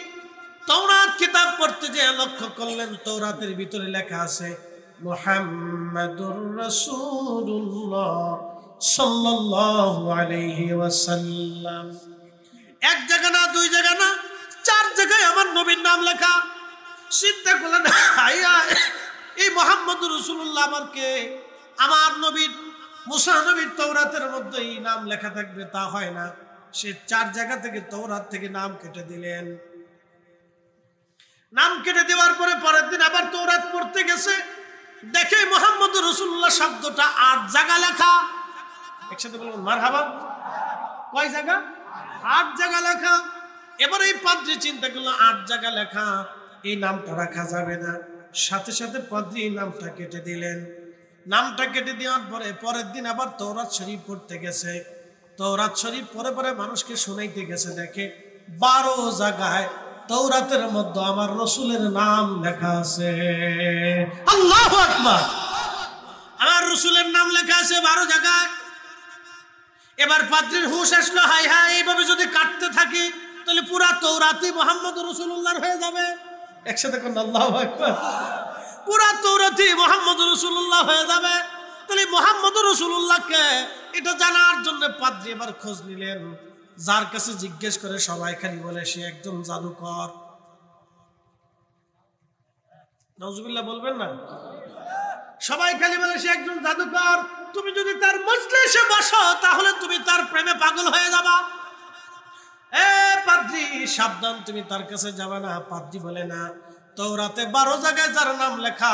তাওরাত কিতাব পড়তে যে লক্ষ্য করলেন তাওরাতের ভিতরে লেখা আছে মুহাম্মাদুর রাসূলুল্লাহ সাল্লাল্লাহু আলাইহি ওয়াসাল্লাম। এক জায়গা না, দুই জায়গা না, 4 জায়গায় আমার নবীর নাম লেখা। চিন্তা করলেন এই মুহাম্মাদুর রাসূলুল্লাহ আমার কে? আমার নবীর মুসা নবীর তাওরাতের মধ্যে এই নাম লেখা থাকবে তা হয় না। সে 4 জায়গা থেকে তাওরাত থেকে নাম কেটে দিলেন। নাম কেটে দেওয়ার পরে পরের দিন আবার তাওরাত পড়তে গেছে, দেখে মুহাম্মাদুর রাসূলুল্লাহ শব্দটা 8 জায়গা লেখা। একসাথে বলুন মারহাবা। কয় জায়গা? 8 জায়গা লেখা। এবার এই পাদ্রী চিন্তা করলো 8 জায়গা লেখা, এই নামটা রাখা যাবে না। সাথে সাথে পাদ্রী নামটা কেটে দিলেন। নামটা কেটে দেওয়ার পরে পরের দিন আবার তাওরাত শরীফ পড়তে গেছে। তাওরাত শরীফ পরে পরে মানুষকে শোনাইতে গেছে, দেখে 12 জায়গায় তাওরাতের মধ্যে আমার রাসূলের নাম লেখা আছে। আল্লাহু আকবার। আমার রাসূলের নাম লেখা আছে 12 জায়গায়। এবার পাদ্রীর হুঁশ আসলো, হাই হাই এইভাবে যদি কাটতে থাকি তাহলে পুরা তাওরাতই মুহাম্মদুর রাসূলুল্লাহর হয়ে যাবে। একসাথে কোন আল্লাহু আকবার। পুরা তাওরাতই মুহাম্মদুর রাসূলুল্লাহ হয়ে যাবে। তাহলে মুহাম্মদুর রাসূলুল্লাহকে এটা জানার জন্য পাদ্রী এবার খোঁজ নিলেন। যার কাছে জিজ্ঞেস করে সবাই খালি বলে সে একজন জাদুকর। নাউজুবিল্লাহ বলবেন না? সবাই খালি বলে সে একজন জাদুকর। তুমি যদি তার মজলিসে বসো তাহলে তুমি তার প্রেমে পাগল হয়ে যাবা। এ পাদ্রী সাবধান, তুমি তার কাছে যাবে না। পাদ্রী বলে না, তাওরাতে 12 জায়গায় যার নাম লেখা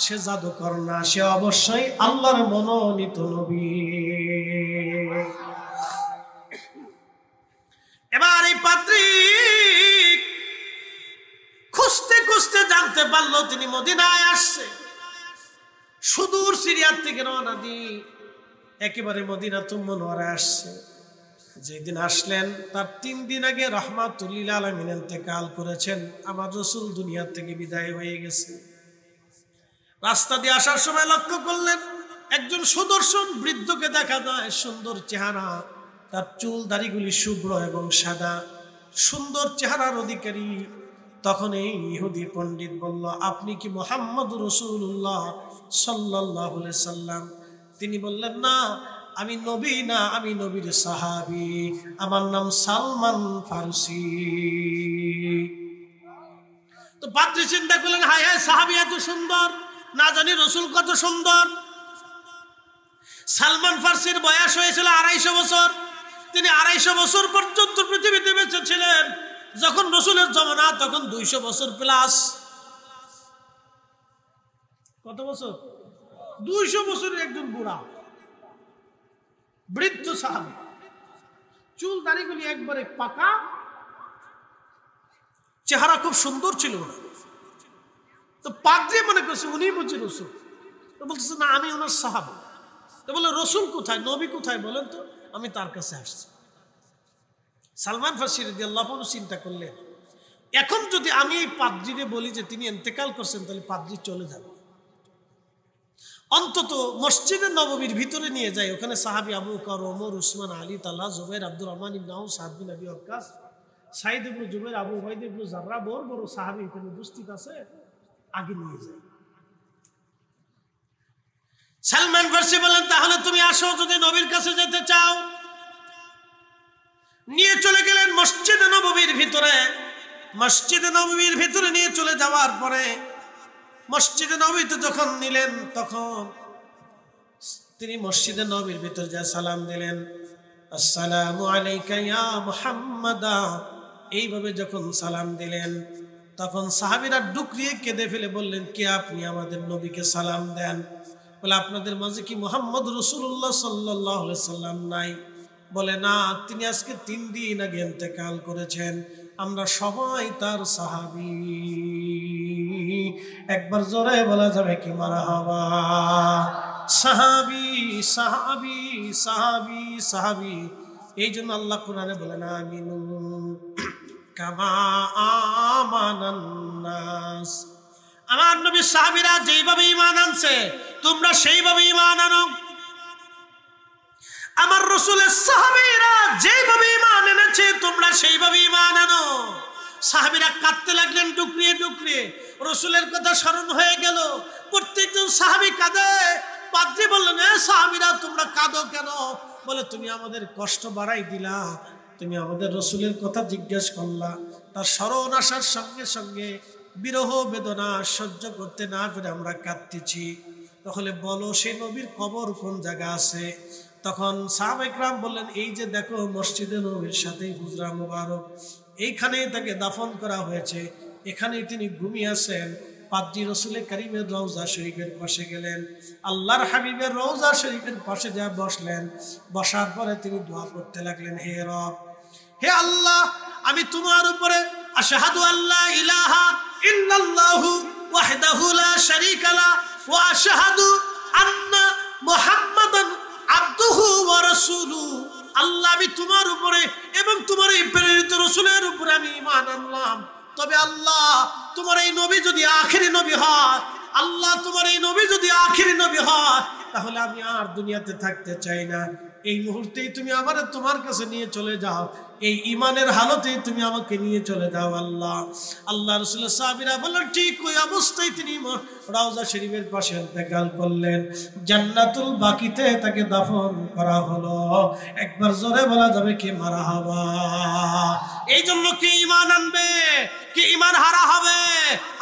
সে জাদুকর না, সে অবশ্যই আল্লাহর মনোনীত নবী। এবার এই পাদ্রী খুঁজতে খুঁজতে জানতে পারলো তিনি মদিনায় আসছে। সুদূর সিরিয়ার থেকে রওনা দিয়ে একেবারে মদিনাতুল মুনওয়ারায় আসছে। যেদিন আসলেন তার 3 দিন আগে রাহমাতুল লিল আলামিন ইন্তেকাল করেছেন। আমার রাসূল দুনিয়া থেকে বিদায় হয়ে গেছে। রাস্তা দিয়ে আসার সময় লক্ষ্য করলেন একজন সুদর্শন বৃদ্ধকে দেখা যায়, সুন্দর চেহারা, তার চুল দাড়িগুলি শুভ্র এবং সাদা, সুন্দর চেহারার অধিকারী। তখন এই ইহুদি পণ্ডিত বলল, আপনি কি মুহাম্মদুর রাসূলুল্লাহ সাল্লাল্লাহু আলাইহি সাল্লাম? তিনি বললেন, না আমি নবী না, আমি নবীর সাহাবী, আমার নাম সালমান ফারসি। তো পাদ্রী চিন্তা করলেন, হায় হায় সাহাবী এত সুন্দর, না জানি রাসূল কত সুন্দর। সালমান ফারসির বয়স হয়েছিল 250 বছর। তিনি 250 বছর পর্যন্ত পৃথিবীতে বেঁচে ছিলেন। যখন রাসূলের জামানা তখন 200 বছর প্লাস। কত বছর? 200 বছরের একজন বুড়া বৃদ্ধ সাহাবী, চুল দাড়িগুলি একবারে পাকা, চেহারা খুব সুন্দর ছিল। তো পাদ্রী মনে করছে উনি বুঝি রাসূল। তো বলতেছে, না আমি ওনার সাহাবী। তো বলে, রাসূল কোথায়, নবী কোথায় বলেন তো, আমি তার কাছে আসছি। সালমান ফারসি রাদিয়াল্লাহু আনহু চিন্তা করলেন, এখন যদি আমি এই পাদ্রীরে বলি যে তিনি ইন্তেকাল করছেন তাহলে পাদ্রী চলে যাবে। অন্তত মসজিদে নববীর ভিতরে নিয়ে যায়, ওখানে সাহাবী আবু বকর, ওমর, উসমান, আলী, তালহা, জুবাইর, আব্দুর রহমান ইবনে আউফ, সাদ বিন আবি ওয়াক্কাস, সাঈদ ইবনে জুবাইর, আবু উবাইদা ইবনে জাররাহ, বড় বড় সাহাবী এখানে উপস্থিত আছে, আগে নিয়ে যায়। সালমান ফারসি বলেন, তাহলে তুমি আসো যদি নবীর কাছে যেতে চাও। নিয়ে চলে গেলেন মসজিদে নববীর ভিতরে। মসজিদে নববীর ভিতরে নিয়ে চলে যাওয়ার পরে মসজিদে নববীতে যখন নিলেন তখন তিনি মসজিদে নববীর ভিতরে যা সালাম দিলেন, আসসালামু আলাইকা ইয়া মুহাম্মাদা। এইভাবে যখন সালাম দিলেন তখন সাহাবীরা ডুকরিয়ে কেঁদে ফেলে বললেন, কে আপনি? আমাদের নবীকে সালাম দেন। বলে, আপনাদের মাঝে কি মুহাম্মদ রাসূলুল্লাহ সাল্লাল্লাহু আলাইহি সাল্লাম নাই? বলে, না, তিনি আজকে 3 দিন আগে ইন্তেকাল করেছেন, আমরা সবাই তার সাহাবী। একবার জোরে বলা যাবে কি মারহাবা? সাহাবী সাহাবী সাহাবী সাহাবী। এই জন্য আল্লাহ কোরআনে বলেন, আমিনু কামা আমানান নাস। আমার নবী সাহাবীরা যেইভাবে ঈমান আনছে তোমরা সেইভাবে ঈমান আনো। আমার রাসূলের সাহাবীরা যেভাবে ঈমান এনেছে তোমরা সেইভাবে ঈমান আনো। সাহাবীরা কাঁদতে লাগলেন ডুকরিয়ে ডুকরিয়ে। রসুলের কথা স্মরণ হয়ে গেল, প্রত্যেকজন সাহাবী কাঁদে। পাদ্রী বললেন, এ সাহাবীরা তোমরা কাঁদো কেন? বলে, তুমি আমাদের কষ্ট বাড়াই দিলা, তুমি আমাদের রসুলের কথা জিজ্ঞেস করলা, তার স্মরণ আসার সঙ্গে সঙ্গে বিরহ বেদনা সহ্য করতে না করে আমরা কাঁদতেছি। তাহলে বলো সেই নবীর কবর কোন জায়গা আছে? তখন সাহাবা ইকরাম বললেন, এই যে দেখো মসজিদে নবীর সাথে হুজরা মুবারক, এইখানেই তাকে দাফন করা হয়েছে, এখানেই তিনি ঘুমিয়ে আছেন। পাদ্রী রসুলে কারিমের রওজা শরীফের পাশে গেলেন, আল্লাহর হাবিবের রওজা শরীফের পাশে যা বসলেন। বসার পরে তিনি দোয়া করতে লাগলেন, হে রব, হে আল্লাহ, আমি তোমার উপরে আশহাদু আল্লা ইলাহা ইল্লাল্লাহু ওয়াহদাহু লা শারীকা লা ওয়া আশহাদু আন্না মুহাম্মাদান আবদুহু ওয়া রাসূলুহু। আল্লাহ, আমি তোমার উপরে এবং তোমার এই প্রেরিত রাসূলের উপরে আমি ঈমান আনলাম। তবে আল্লাহ, তোমার এই নবী যদি আখেরি নবী হয়, আল্লাহ তোমার এই নবী যদি আখেরি নবী হয়, তাহলে আমি আর দুনিয়াতে থাকতে চাই না। এই মুহূর্তেই তুমি আমারে তোমার কাছে নিয়ে চলে যাও, এই ঈমানের হালতেই তুমি আমাকে নিয়ে চলে যাও আল্লাহ। আল্লাহ রাসূলের সাহাবীরা বললেন, ঠিক ওই অবস্থায় তিনি রওজা শরীফের পাশে ইন্তেকাল করলেন। জান্নাতুল বাকিতে তাকে দাফন করা হলো। একবার জোরে বলা যাবে কি মারহাবা? এই জন্য কি ঈমান আনবে, কি ঈমান হারা হবে?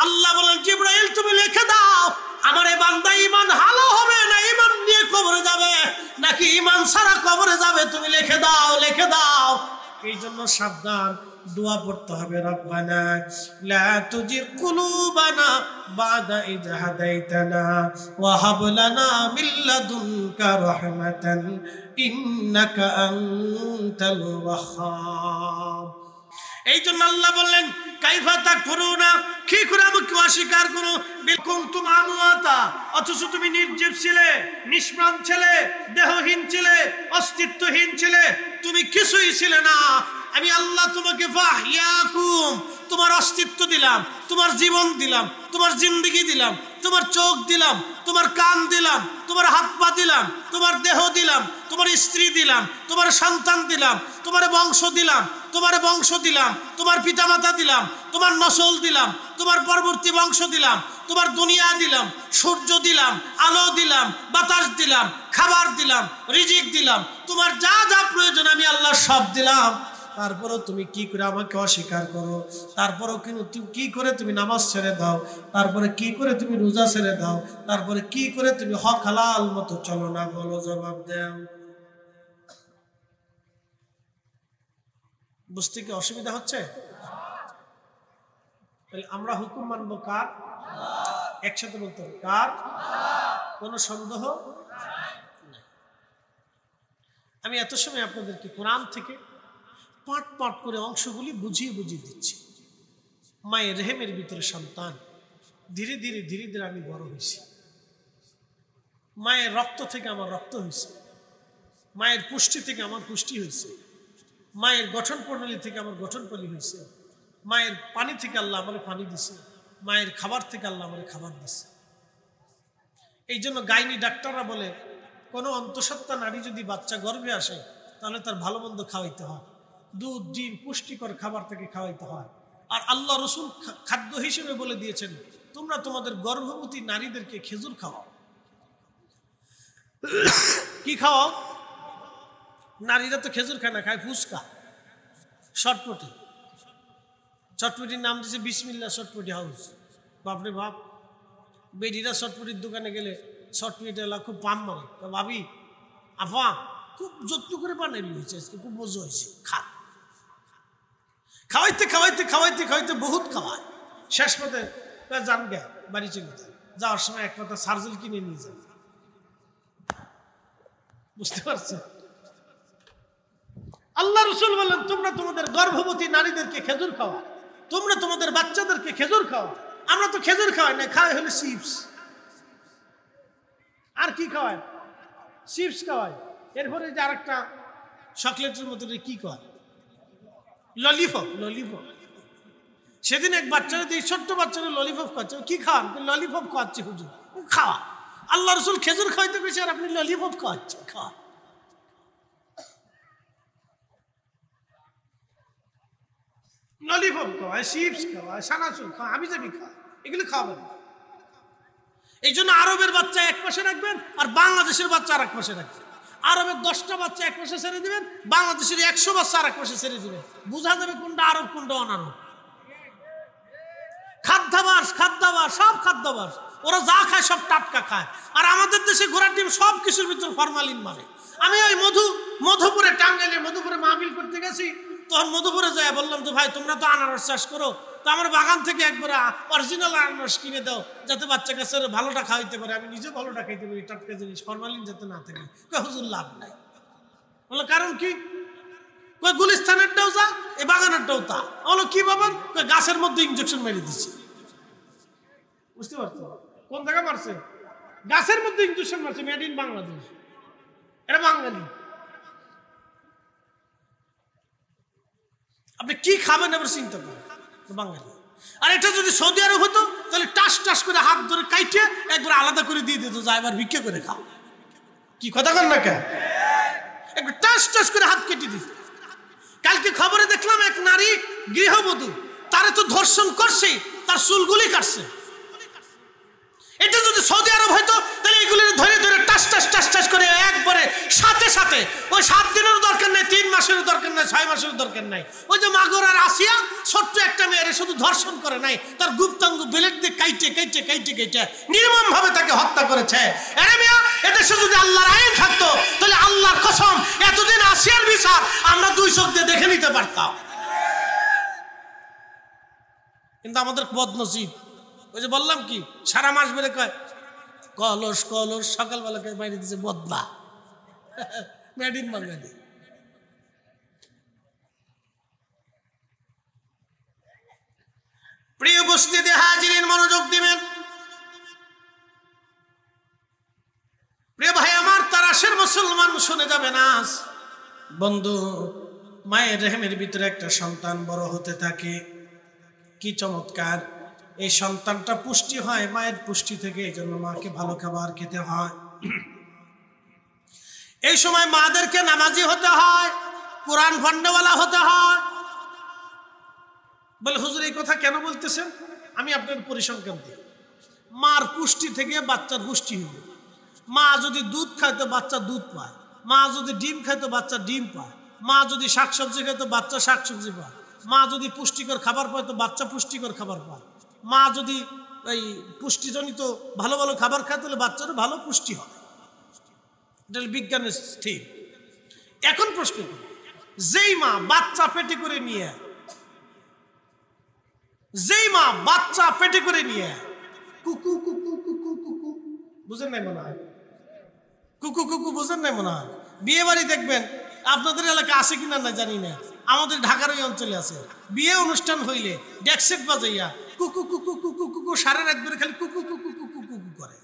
আল্লাহ বলেন, জিবরাইল তুমি লিখে দাও, আমার এই বান্দা ঈমান হারা হবে না ঈমান নিয়ে কবরে যাবে, নাকি ঈমান ছাড়া কবরে যাবে, তুমি লিখে দাও, লিখে দাও। এই জন্য সাবধান, দোয়া পড়তে হবে, রব্বানা লা তুজিগ কুলুবানা বাদা ইয হাদাইতানা ওয়া হাব লানা মিন লাদুনকা রাহমাতান ইন্নাকা আনতাল ওয়াহ্হাব। এই জন্য আল্লাহ বললেন, কাইফা তাকফুরুনা, কি করে আমাকে অস্বীকার করো, বিকুনতুম আমওয়াতা, অথচ তুমি নির্জীব ছিলে, নিষ্প্রাণ ছিলে, দেহহীন ছিলে, অস্তিত্বহীন ছিলে, তুমি কিছুই ছিলে না। আমি আল্লাহ তোমাকে ফাহইয়াকুম, তোমার অস্তিত্ব দিলাম, তোমার জীবন দিলাম, তোমার জিন্দেগি দিলাম, তোমার চোখ দিলাম, তোমার কান দিলাম, তোমার হাত পা দিলাম, তোমার দেহ দিলাম, তোমার স্ত্রী দিলাম, তোমার সন্তান দিলাম, তোমার বংশ দিলাম, তোমার বংশ দিলাম, তোমার পিতামাতা দিলাম, তোমার নসল দিলাম, তোমার পরবর্তী বংশ দিলাম, তোমার দুনিয়া দিলাম, সূর্য দিলাম, আলো দিলাম, বাতাস দিলাম, খাবার দিলাম, রিজিক দিলাম, তোমার যা যা প্রয়োজন আমি আল্লাহ সব দিলাম। তারপরও তুমি কি করে আমাকে অস্বীকার করো? তারপরও কিন্তু কি করে তুমি নামাজ ছেড়ে দাও? তারপরে কি করে তুমি রোজা ছেড়ে দাও? তারপরে কি করে তুমি হক হালাল মতো চলো না? বলো, জবাব দাও। বুঝতে কি অসুবিধা হচ্ছে? তাহলে আমরা হুকুম মানবো কার? একসাথে বলতে হবে, কার? কোনো সন্দেহ? আমি এত সময় আপনাদেরকে কোরআন থেকে পাট পাট করে অংশগুলি বুঝিয়ে বুঝিয়ে দিচ্ছি। মায়ের রেহেমের ভিতরে সন্তান, ধীরে ধীরে ধীরে ধীরে আমি বড় হয়েছি। মায়ের রক্ত থেকে আমার রক্ত হয়েছে, মায়ের পুষ্টি থেকে আমার পুষ্টি হয়েছে, মায়ের গঠন প্রণালী থেকে আমার গঠন প্রণালী হয়েছে, মায়ের পানি থেকে আল্লাহ আমার পানি দিছে, মায়ের খাবার থেকে আল্লাহ আমার খাবার দিছে। এই জন্য গাইনি ডাক্তাররা বলে, কোনো অন্তঃসত্ত্বা নারী যদি বাচ্চা গর্ভে আসে, তাহলে তার ভালো মন্দ খাওয়াইতে হয়, দুধ ডিম পুষ্টিকর খাবার থেকে খাওয়াইতে হয়। আর আল্লাহ রসুল খাদ্য হিসেবে বলে দিয়েছেন, তোমরা তোমাদের গর্ভবতী নারীদেরকে খেজুর খাওয়াও। কি খাওয়াও? নারীরা তো খেজুর খায় না, খায় ফুচকা, শটপটি। চটপটির নাম দিয়েছে বিসমিল্লাহ চটপটি হাউস। বাপরে বাপ, বেডিরা চটপটির দোকানে গেলে চটপটিটা খুব পাম মারে, ভাবি আফা খুব যত্ন করে বানাই হয়েছে, আজকে খুব মজা হয়েছে, খা। খাওয়াইতে খাওয়াইতে খাওয়াইতে খাওয়াইতে বহুত খাওয়ায়, শেষ পথে যান গে বাড়ি চলে যায়, যাওয়ার সময় এক কথা সার্জেল কিনে নিয়ে যান। বুঝতে পারছেন? আল্লাহ রসুল বললেন, তোমরা তোমাদের গর্ভবতী নারীদেরকে খেজুর খাওয়া, তোমরা তোমাদের বাচ্চাদেরকে খেজুর খাওয়া। আমরা তো খেজুর খাওয়াই না, খাওয়াই হলে চিপস। আর কি খাওয়ায়? চিপস খাওয়ায়। এরপরে যে আর একটা চকলেটের মতো কি খাওয়ায়, ললিপপ। ললিপপ। সেদিন এক বাচ্চারা দিয়ে, ছোট্ট বাচ্চারা ললিপপ খাচ্ছে। কি খাওয়ান? ললিপপ খাওয়াচ্ছে হুজুর। খাওয়া। আল্লাহ রসুল খেজুর খাওয়াইতে গেছে, আর আপনি ললিপপ খাওয়াচ্ছেন। খাওয়া। ললিপপ খাওয়ায়, চিপস খাওয়ায়, সানাচুর খাওয়া, আমি যাবি খা, এগুলো খাওয়াবেন। এই জন্য আরবের বাচ্চা এক পাশে রাখবেন আর বাংলাদেশের বাচ্চা আর এক পাশে রাখবেন। আরবের 10টা বাচ্চা এক পাশে ছেড়ে দিবেন, বাংলাদেশের 100 বাচ্চা আর এক পাশে ছেড়ে দিবেন, বোঝা যাবে কোনটা আরব কোনটা অনারব। খাদ্যাভাস সব খাদ্যাভাস, ওরা যা খায় সব টাটকা খায়। আর আমাদের দেশে ঘোড়ার ডিম সব কিছুর ভিতর ফরমালিন মারে। আমি ওই মধুপুরে, টাঙ্গাইলে মধুপুরে মাহফিল করতে গেছি, তখন মধুপুরে যায় বললাম যে ভাই তোমরা তো আনারস চাষ করো, তো আমার বাগান থেকে একবার অরিজিনাল আনারস কিনে দাও যাতে বাচ্চা কাছে ভালোটা খাইতে পারে, আমি নিজে ভালোটা খাইতে পারি, টাটকা জিনিস, ফরমালিন যাতে না থাকে। হুজুর লাভ নাই। বললো কারণ কি? কই গুলিস্তানেরটাও যা, এই বাগানেরটাও তা। বলো কি বাবান? গাছের মধ্যে ইনজেকশন মেরে দিচ্ছে। বুঝতে পারছো কোন জায়গায় মারছে? গাছের মধ্যে ইনজেকশন মারছে, মেড ইন বাংলাদেশ। এটা বাঙালি। আপনি কি খাবেন এবার চিন্তা করেন, বাঙালি। আর এটা যদি সৌদি আরব হতো তাহলে টাস টাস করে হাত ধরে কাইটে একবার আলাদা করে দিয়ে দিত, যা এবার ভিক্ষে করে খাও। কি কথা কন না কেন? একবার টাস টাস করে হাত কেটে দিত। কালকে খবরে দেখলাম এক নারী গৃহবধূ, তারে তো ধর্ষণ করছে, তার চুলগুলি কাটছে। এটা যদি সৌদি আরব হয়তো তাহলে এগুলি ধরে ধরে টাস টাস টাস টাস করে একবারে সাথে সাথে, ওই 7 দিনেরও দরকার নাই, 3 মাসেরও দরকার নাই, 6 মাসেরও দরকার নাই। ওই যে মাগর আর আসিয়া ছোট্ট একটা মেয়েরে শুধু ধর্ষণ করে নাই, তার গুপ্তাঙ্গ বেলেট দিয়ে কাইটে কাইটে কাইটে কাইটে নির্মম ভাবে তাকে হত্যা করেছে। আরে মিয়া, এদেশে যদি আল্লাহর আইন থাকতো তাহলে আল্লাহর কসম এতদিন আসিয়ার বিচার আমরা 2 চোখ দিয়ে দেখে নিতে পারতাম। কিন্তু আমাদের বদনসিব। ওই যে বললাম কি, সারা মাস বেড়ে কয় কলস কলস, সকালবেলাকে বাইরে দিচ্ছে বদলা, মেড ইন বাঙালি। প্রিয় উপস্থিতি হাজিরিন, মনোযোগ দিবেন। প্রিয় ভাই আমার, তারাশের মুসলমান শুনে যাবে না বন্ধু। মায়ের রেহেমের ভিতরে একটা সন্তান বড় হতে থাকে, কি চমৎকার! এই সন্তানটা পুষ্টি হয় মায়ের পুষ্টি থেকে, এই জন্য মাকে ভালো খাবার খেতে হয়। এই সময় মাদেরকে নামাজি হতে হয়, কোরআন ফন্ডওয়ালা হতে হয়। বলে হুজুর এই কথা কেন বলতেছেন? আমি আপনার পরিসংখ্যান দিই। মার পুষ্টি থেকে বাচ্চার পুষ্টি হইল। মা যদি দুধ খায় তো বাচ্চা দুধ পায়, মা যদি ডিম খায় তো বাচ্চা ডিম পায়, মা যদি শাকসবজি খায় তো বাচ্চা শাকসবজি পায়, মা যদি পুষ্টিকর খাবার পায় তো বাচ্চা পুষ্টিকর খাবার পায়, মা যদি এই পুষ্টিজনিত ভালো ভালো খাবার খায় তাহলে বাচ্চারও ভালো পুষ্টি হবে। এটা বিজ্ঞানের ঠিক। এখন প্রশ্ন করি, যেই মা বাচ্চা পেটে করে নিয়ে কুকু কুকু কুকু কুকু, বুঝেন নাই মনে হয়? কুকু কুকু বুঝেন নাই মনে হয়? বিয়ে বাড়ি দেখবেন, আপনাদের এলাকা আছে কিনা না জানি না, আমাদের ঢাকার ওই অঞ্চলে আছে। বিয়ে অনুষ্ঠান হইলে ডেকসেট বাজাইয়া কুকু কুকু কুকু কুকু সারা রাত ধরে খালি কুকু কুকু কুকু কুকু করে।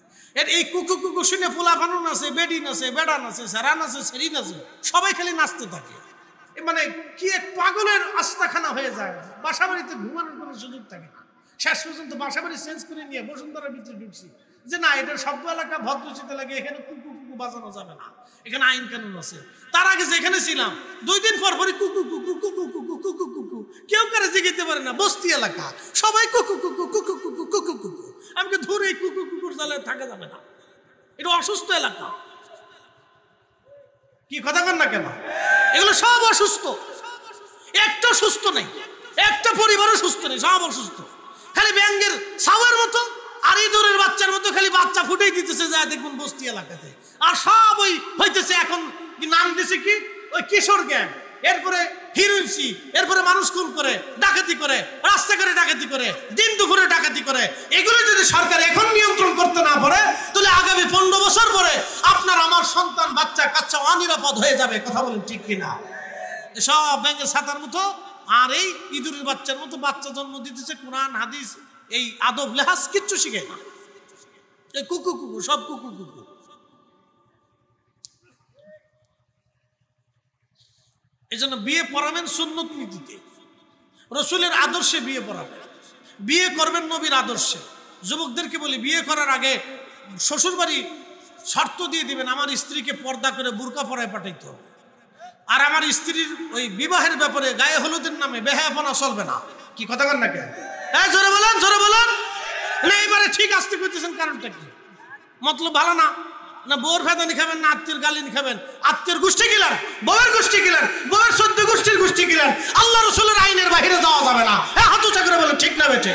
এই কুকু কুকু শুনে পোলাপানুন আছে, বেডিন আছে, বেড়ান আছে, সারান আছে, সেরিন আছে, সবাই খালি নাচতে থাকে। মানে কি এক পাগলের আস্তাখানা হয়ে যায়। বাসা বাড়িতে ঘুমানোর কোনো সুযোগ থাকে না। শেষ পর্যন্ত বাসা বাড়ি চেঞ্জ করে নিয়ে বসুন্ধরার ভিতরে ঢুকছি, যে না, এটা সব এলাকা ভদ্রচিতে লাগে, এখানে কুকু কুকু বাজানো যাবে না, এখানে আইন কানুন আছে। তার আগে যেখানে ছিলাম 2 দিন পর পরই কুকু কুকু কুকু কুকু কুকু কুকু, কেউ কারে জিগাইতে পারে না, বস্তি এলাকা, সবাই কুকু কুকু কুকু কুকু কুকু কুকু। আমাকে ধরে এই কুকু কুকুর জালে থাকা যাবে না, এটা অসুস্থ এলাকা। কি কথা বল না কেন? এগুলো সব অসুস্থ, একটা সুস্থ নেই, একটা পরিবারও সুস্থ নেই, সব অসুস্থ। খালি ব্যাঙ্গের ছাওয়ার মতো আর ইঁদুরের বাচ্চার মতো খালি বাচ্চা ফুটেই দিতেছে যায় দেখুন বস্তি এলাকাতে। আর সব ওই হইতেছে, এখন নাম দিছে কি, ওই কিশোর গ্যাং, এরপরে হিরোইনসি, এরপরে মানুষ খুন করে, ডাকাতি করে, রাস্তাঘাটে ডাকাতি করে, দিন দুপুরে ডাকাতি করে। এগুলো যদি সরকার এখন নিয়ন্ত্রণ করতে না পারে তাহলে আগামী 15 বছর পরে আপনার আমার সন্তান বাচ্চা কাচ্চা অনিরাপদ হয়ে যাবে। কথা বলেন ঠিক কিনা? সব ব্যাঙ্গের ছাতার মতো আর এই ইঁদুরের বাচ্চার মতো বাচ্চা জন্ম দিতেছে, কোরআন হাদিস এই আদব লেহাজ কিচ্ছু শিখে না, এই কুকু কুকু, সব কুকু কুকু। এই জন্য বিয়ে পড়াবেন সুন্নত নীতিতে, রসুলের আদর্শে বিয়ে পড়াবেন, বিয়ে করবেন নবীর আদর্শে। যুবকদেরকে বলি, বিয়ে করার আগে শ্বশুর বাড়ি শর্ত দিয়ে দিবেন, আমার স্ত্রীকে পর্দা করে বুরকা পরায় পাঠাইতে হবে। আর আমার স্ত্রীর ওই বিবাহের ব্যাপারে গায়ে হলুদের নামে বেহায়াপনা চলবে না। কি কথা কন না কেন? জোরে বলেন, জোরে বলেন। এইবারে ঠিক আসতে করতেছেন, কারণটা কি? মতলব ভালো না? না বউর ফেদানি খাবেন, না আত্মীয় গালিন খাবেন? আত্মীয় গোষ্ঠী গিলেন, বউয়ের গোষ্ঠী গিলেন, বউয়ের 14 গোষ্ঠীর গোষ্ঠী গিলেন। আল্লাহ রসুলের আইনের বাইরে যাওয়া যাবে না। হাত উঁচা করে বলেন ঠিক না বেঠে?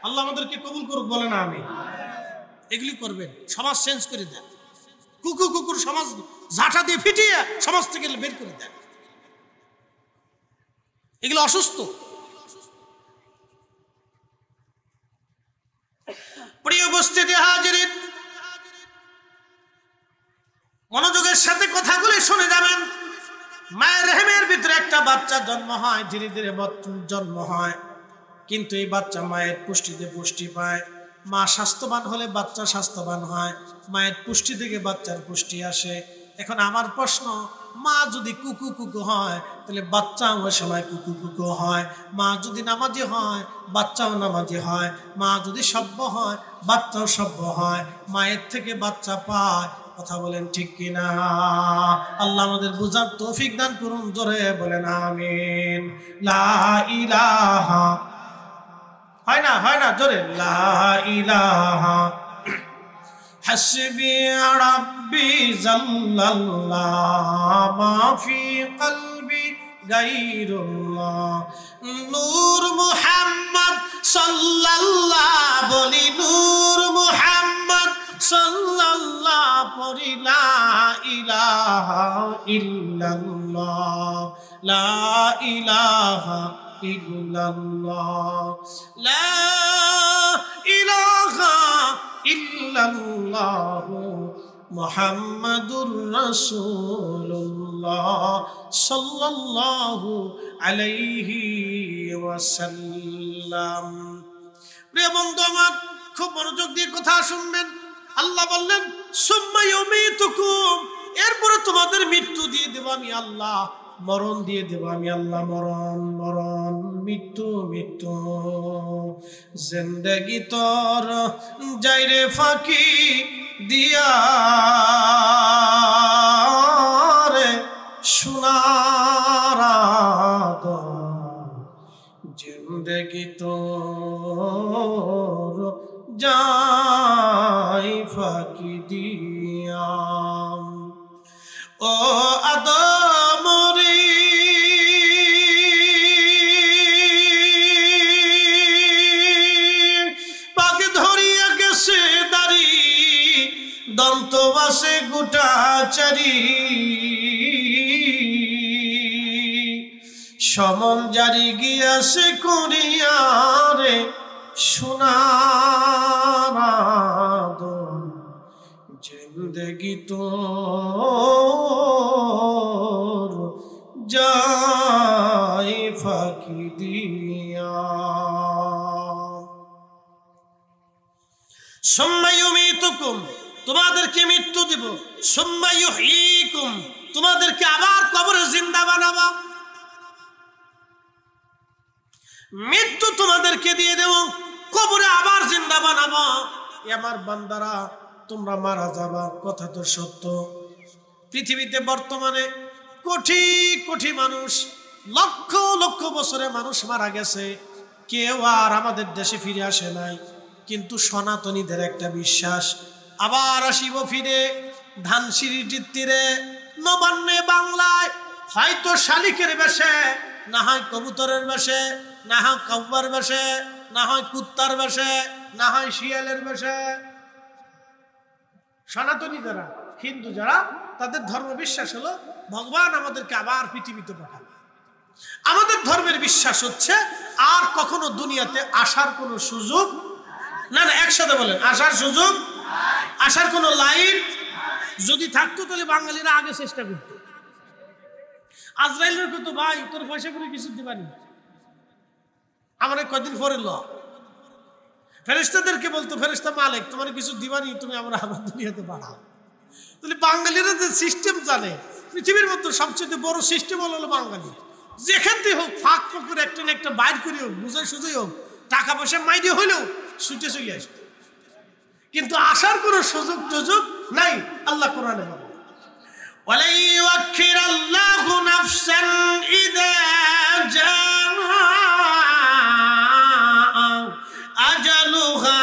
আল্লাহ আমাদেরকে কবুল করুক, বলে না আমি। এগুলি করবেন, সমাজ চেঞ্জ করে দেন। কুকুর সমাজ ঝাঁটা দিয়ে ফিটিয়ে সমাজ থেকে বের করে দেন। এগুলো অসুস্থ। প্রিয় উপস্থিতি হাজিরিন, মনোযোগের সাথে কথাগুলি শুনে যাবেন। মায়ের রেহেমের ভিতরে একটা বাচ্চা জন্ম হয়, ধীরে ধীরে জন্ম হয়, কিন্তু এই বাচ্চা মায়ের পুষ্টিতে পুষ্টি পায়। মা স্বাস্থ্যবান হলে বাচ্চা স্বাস্থ্যবান হয়, মায়ের পুষ্টি থেকে বাচ্চার পুষ্টি আসে। এখন আমার প্রশ্ন, মা যদি কুকু হয় তাহলে বাচ্চাও ওই সময় কুকু হয়। মা যদি নামাজি হয় বাচ্চাও নামাজি হয়। মা যদি সভ্য হয় বাচ্চাও সভ্য হয়। মায়ের থেকে বাচ্চা পায়। কথা বলেন ঠিক কিনা? আল্লাহ আমাদের বুঝার তৌফিক দান করুন, জোরে বলেন আমিন। লা ইলাহা, হয় না জোরে, লা ইলাহা হাসবি রাব্বি জাল্লাল্লাহ মা ফি কলবি গায়রুল্লাহ। নূর মুহাম্মদ সাল্লাল্লাহ বলি, নূর মুহাম্মদ সাল্লাল্লাহ পড়ি, লা ইলাহা ইল্লাল্লাহ, লা ইলাহা ইল্লাল্লাহ, লা ইলাহা ইল্লাল্লাহ মুহাম্মাদুর রাসূলুল্লাহ সাল্লাল্লাহু আলাইহি ওয়াসাল্লাম। প্রিয় বন্ধু আমার, খুব মনোযোগ দিয়ে কথা শুনবেন। আল্লাহ বললেন সুম্মা ইউমীতুকুম, এরপরে তোমাদের মৃত্যু দিয়ে দেব আমি আল্লাহ, মরণ দিয়ে দেব আমি আল্লাহ। মরণ মৃত্যু জিন্দেগি তোর যাইরে ফাঁকি দিয়া রে সোনার জিন্দেগি তোর যাই ফাঁকি দিয়া। ও আদম রে পাকে ধরিয়া গেছে দাড়ি, দন্ত বাসে গোটাচারি, সমন জারি গিয়াছে করিয়া রে সোনার জিন্দেগি তোর যাই ফাঁকি দিয়া। সুম্মা ইউমীতুকুম, তোমাদেরকে মৃত্যু দিব। সুম্মা ইউহয়ীকুম, তোমাদেরকে আবার কবরে জিন্দা বানাবো। মৃত্যু তোমাদেরকে দিয়ে দেব, কবরে আবার জিন্দা বানাবো। আমার বান্দারা তোমরা মারা যাবা, কথা তো সত্য। পৃথিবীতে বর্তমানে কোটি কোটি মানুষ, লক্ষ লক্ষ বছরে মানুষ মারা গেছে, কেউ আর আমাদের দেশে ফিরে আসে নাই। কিন্তু সনাতনীদের একটা বিশ্বাস, আবার আসিব ফিরে ধানসিঁড়িটির তীরে নবান্নে বাংলায়, হয়তো শালিকের বেশে, না হয় কবুতরের বেশে, না হয় কাউয়ার বেশে, না হয় কুত্তার বেশে, না হয় শিয়ালের বেশে। সনাতনী যারা, হিন্দু যারা, তাদের ধর্ম বিশ্বাস হলো ভগবান আমাদেরকে আবার পৃথিবীতে পাঠাবে। আমাদের ধর্মের বিশ্বাস হচ্ছে আর কখনো দুনিয়াতে আসার কোনো সুযোগ না। একসাথে বলেন, আসার সুযোগ, আসার কোনো লাইন যদি থাকতো তাহলে বাঙালিরা আগে চেষ্টা করত। আজরাইলের কত ভাই তোর পয়সা করে কিছু দিবানি, আমার কদিন পরে ল। ফেরেশতাদেরকে বলতো, ফেরেশতা মালিক তোমার কিছু দিবানি, তুমি আমরা আবার দুনিয়াতে পাঠাও। তাহলে বাঙালিরা যে সিস্টেম জানে, পৃথিবীর মধ্যে সবচেয়ে বড় সিস্টেম হলো বাঙালি। যেখান থেকে হোক ফাঁক করে একটা না একটা বাইর করে হোক, বুঝাই সুঝাই হোক, টাকা পয়সা মাইরে হইলেও ছুটে চলে আসতো। কিন্তু আসার কোনো সুযোগ টুযোগ নাই। আল্লাহ কোরআনে বলে ওয়ালাই ইউআখিরাল্লাহু নাফসান ইযা জাআ আজালুহা।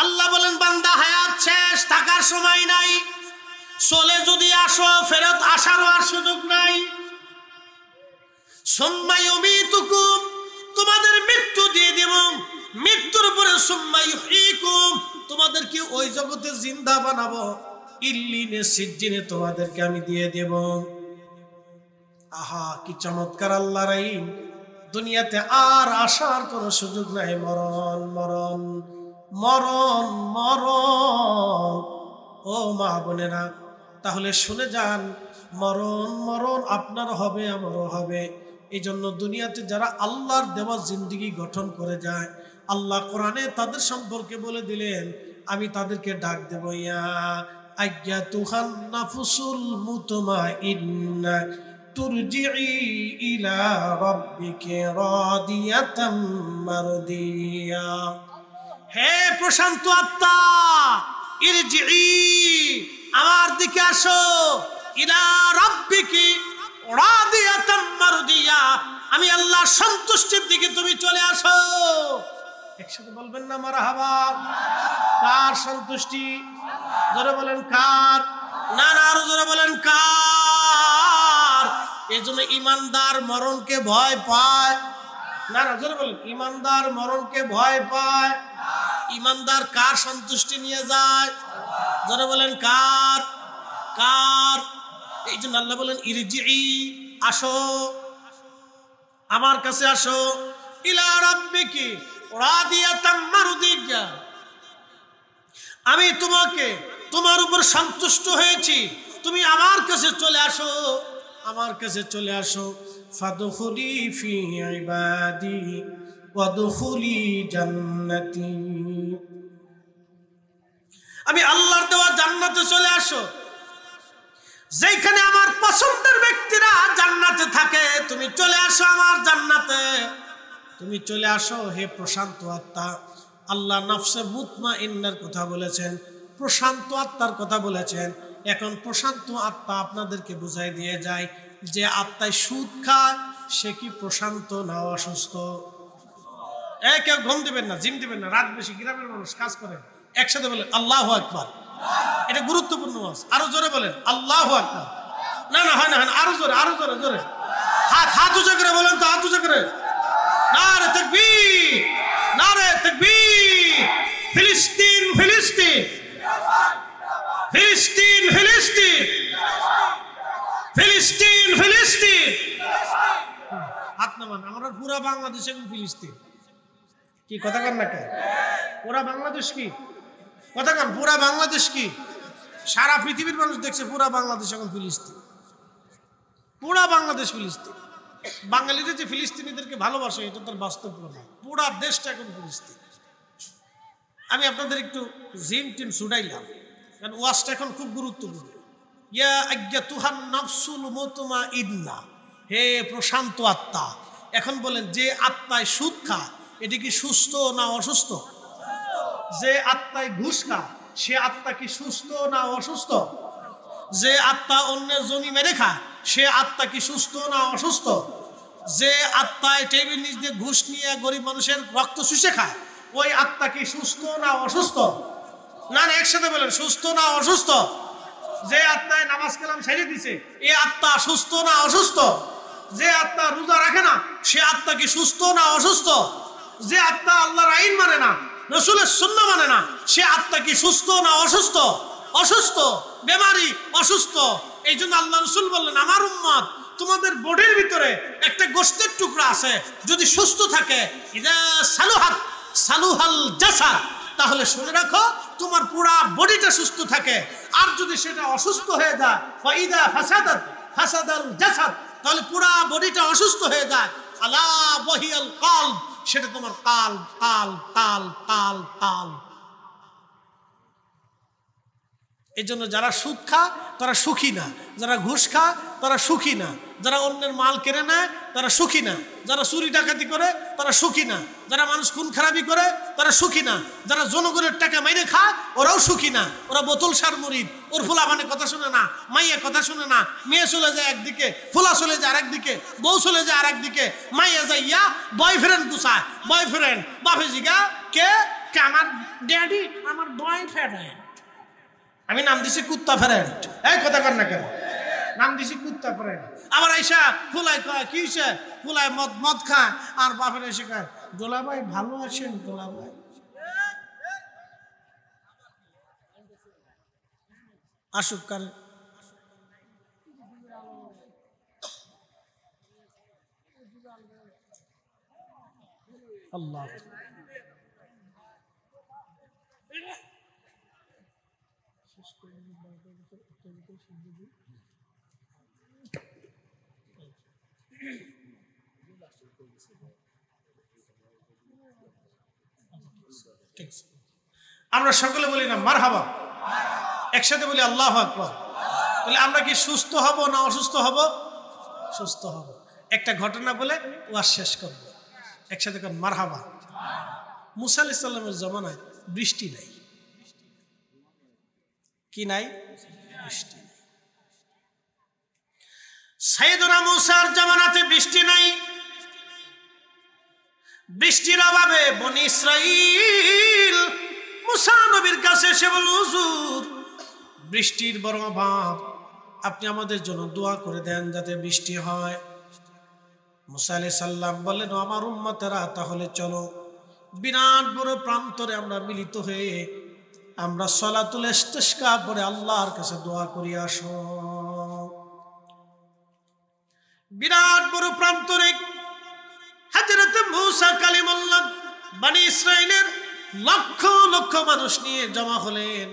আল্লাহ বলেন বান্দা হায়াত শেষ, থাকার সময় নাই, চলে যদি আসো ফেরত আসারও আর সুযোগ নাই। সুম্মা ইউমীতুকুম, তোমাদের মৃত্যু দিয়ে দেব, মৃত্যুর পরে সুম্মা ইউহয়িকুম, তোমাদেরকে ওই জগতে জিন্দা বানাবো, ইল্লিনে সিজ্জিনে তোমাদেরকে আমি দিয়ে দেব। আহা কি চমৎকার আল্লাহর আইন! দুনিয়াতে আর আসার কোনো সুযোগ নাই। মরণ মরণ মরণ মরণ। ও মা বোনেরা, তাহলে শুনে যান, মরণ মরণ আপনার হবে, আমারও হবে। এই জন্য দুনিয়াতে যারা আল্লাহর দেওয়া জিন্দেগি গঠন করে যায়, আল্লাহ কোরআনে তাদের সম্পর্কে বলে দিলেন, আমি তাদেরকে ডাক দেব, ইয়া আইয়াতুহান নাফসুল মুতমাইন্না তুরজিই ইলা রাব্বিকি রাদিয়াতাম মারদিয়া। হে প্রশান্ত আত্মা, ইরজিই, আমার দিকে আসো, ইলা রাব্বিকি রাদিয়াতাম মারদিয়া, আমি আল্লাহর সন্তুষ্টির দিকে তুমি চলে আসো। একসাথে বলবেন না মারহাবা? কার সন্তুষ্টি? জোরে বলেন কার? না না, আরো জোরে বলেন কার? এই জন্য ইমানদার মরণকে ভয় পায়। না না, জোরে বলেন, ইমানদার মরণকে ভয় পায়। ইমানদার কার সন্তুষ্টি নিয়ে যায়? জোরে বলেন কার? কার? এই জন্য আল্লাহ বলেন ইরজিই, আসো, আমার কাছে আসো, ইলা রাব্বিকি রাদিয়াতাম মারদিয়া, আমি তোমাকে, তোমার উপর সন্তুষ্ট হয়েছি, তুমি আমার কাছে চলে আসো, আমার কাছে চলে আসো। ফাদখুলি ফি ইবাদি ওয়াদখুলি জান্নাতি, আমি আল্লাহর দেওয়া জান্নাতে চলে আসো। যেখানে আমার পছন্দের ব্যক্তিরা জান্নাতে থাকে, তুমি চলে আসো আমার জান্নাতে, তুমি চলে আসো। হে প্রশান্ত আত্মা, আল্লাহ নফসে মুতমাইন্নার কথা বলেছেন, প্রশান্ত আত্মার কথা বলেছেন। এখন প্রশান্ত আত্মা আপনাদেরকে বুঝাই দিয়ে যায় যে আত্মায় সুদ খায় সে কি প্রশান্ত না অসুস্থ? কেউ ঘুম দিবেন না, জিম দিবেন না, রাত বেশি, গ্রামের মানুষ কাজ করেন। একসাথে বলেন আল্লাহু আকবার। এটা গুরুত্বপূর্ণ ওয়াজ। আরো জোরে বলেন আল্লাহু আকবার। না না, হয় না, হয় না, আরো জোরে, আরো জোরে, জোরে হাত উঁচু করে বলেন তো, হাত উঁচু করে। নারে তাকবীর, নারে তাকবীর। ফিলিস্তিন ফিলিস্তিন ফিলিস্তিন ফিলিস্তিন ফিলিস্তিন ফিলিস্তিন। হাত নামান। আমরা পুরা বাংলাদেশ এখন ফিলিস্তিন। কি কথা কন না? কেন পুরা বাংলাদেশ কি কথা কন? পুরা বাংলাদেশ কি? সারা পৃথিবীর মানুষ দেখছে পুরা বাংলাদেশ এখন ফিলিস্তিন। পুরা বাংলাদেশ ফিলিস্তিন। বাঙালিরা যে ফিলিস্তিনিদেরকে ভালোবাসে এটা তার বাস্তব প্রমাণ। পুরা দেশটা এখন ফিলিস্তিন। আমি আপনাদের একটু জিম টিম ছুটাইলাম, কারণ ওয়াজটা এখন খুব গুরুত্বপূর্ণ। ইয়া আইয়াতুহান নাফসুল মুতমাইন্না, হে প্রশান্ত আত্মা। এখন বলেন, যে আত্মায় সুদ খায় এটি কি সুস্থ না অসুস্থ? যে আত্মায় ঘুষ খায় সে আত্মা কি সুস্থ না অসুস্থ? যে আত্মা অন্যের জমি মেরে খায় সে আত্মা কি সুস্থ না অসুস্থ? যে আত্মায় টেবিল নিচ দিয়ে ঘুষ নিয়ে গরিব মানুষের রক্ত শুষে খায় ওই আত্মা কি সুস্থ না অসুস্থ? না না, একসাথে বলেন, সুস্থ না অসুস্থ? যে আত্মায় নামাজ কালাম ছেড়ে দিছে এ আত্মা সুস্থ না অসুস্থ? যে আত্মা রোজা রাখে না সে আত্মা কি সুস্থ না অসুস্থ? যে আত্মা আল্লাহর আইন মানে না, রাসূলের সুন্নাহ মানে না, সে আত্মা কি সুস্থ না অসুস্থ? অসুস্থ, বেমারি, অসুস্থ। এই জন্য আল্লাহ রাসূল বললেন, আমার উম্মত, তোমাদের বডির ভিতরে একটা গোশতের টুকরা আছে, যদি সুস্থ থাকে, ইদা সালুহাত সালুহাল জাসাদ, তাহলে শুনে রাখো তোমার পুরা বডিটা সুস্থ থাকে। আর যদি সেটা অসুস্থ হয়ে যায়, ইদা ফাসাদাত ফাসাদাল জাসাদ, তাহলে পুরা বডিটা অসুস্থ হয়ে যায়। আলা ওয়াহিয়াল কলব, সেটা তোমার কাল কাল কাল কাল কাল। এই জন্য যারা সুদ খায় তারা সুখী না, যারা ঘুষ খায় তারা সুখী না, যারা অন্যের মাল কেড়ে নেয় তারা সুখী না, যারা চুরি ডাকাতি করে তারা সুখী না, যারা মানুষ খুন খারাপি করে তারা সুখী না, যারা জনগণের টাকা মাইনে খায় ওরাও সুখী না। ওরা বোতল সার মুরিদ, ওর ফুলা মানে কথা শুনে না, মাইয়া কথা শুনে না, মেয়ে চলে যায় একদিকে, ফুলা চলে যায় আরেকদিকে, বউ চলে যায় আরেকদিকে, মাইয়া যাইয়া বয়ফ্রেন্ড গুছায়। বয়ফ্রেন্ড বাপে জিগা কে? আমার ড্যাডি, আমার বয়ফ্রেন্ড। আমি নাম দিছি কুত্তা ফ্রেন্ড। এই কথা কর না কেন? নাম দিছি কুত্তা ফ্রেন্ড। আবার আইসা ফুলাই কয় কি হইছে? ফুলাই মদ খায় আর বাপের এসে কয় দোলা ভাই ভালো আছেন? দোলা ভাই আসুক কার আল্লাহ। আমরা সকলে বলি না মারহাবা, একসাথে বলি আল্লাহু আকবার। বলে আমরা কি সুস্থ হব না অসুস্থ হব? সুস্থ হব। একটা ঘটনা বলে ওয়াজ শেষ করব, একসাথে কর মারহাবা। মুসা আলাইহিস সালামের জামানায় বৃষ্টি নাই। কি নাই? বৃষ্টি নাই। সাইয়েদনা মুসার জামানাতে বৃষ্টি নাই। বৃষ্টির অভাবে বনি ইসরাইল মুসা নবীর কাছে এসে বলল, হুজুর বৃষ্টির বড় অভাব, আপনি আমাদের জন্য দোয়া করে দেন যাতে বৃষ্টি হয়। মুসা আলাইহিস সালাম বললেন, আমার উম্মতেরা তাহলে চলো বিরাট বড় প্রান্তরে আমরা মিলিত হয়ে আমরা সালাতুল ইস্তিসকা পড়ে আল্লাহর কাছে দোয়া করি আসো। বিরাট বড় প্রান্তরে হযরত মুসা কালিমুল্লাহ বনি ইসরাইলের লক্ষ লক্ষ মানুষ নিয়ে জমা হলেন।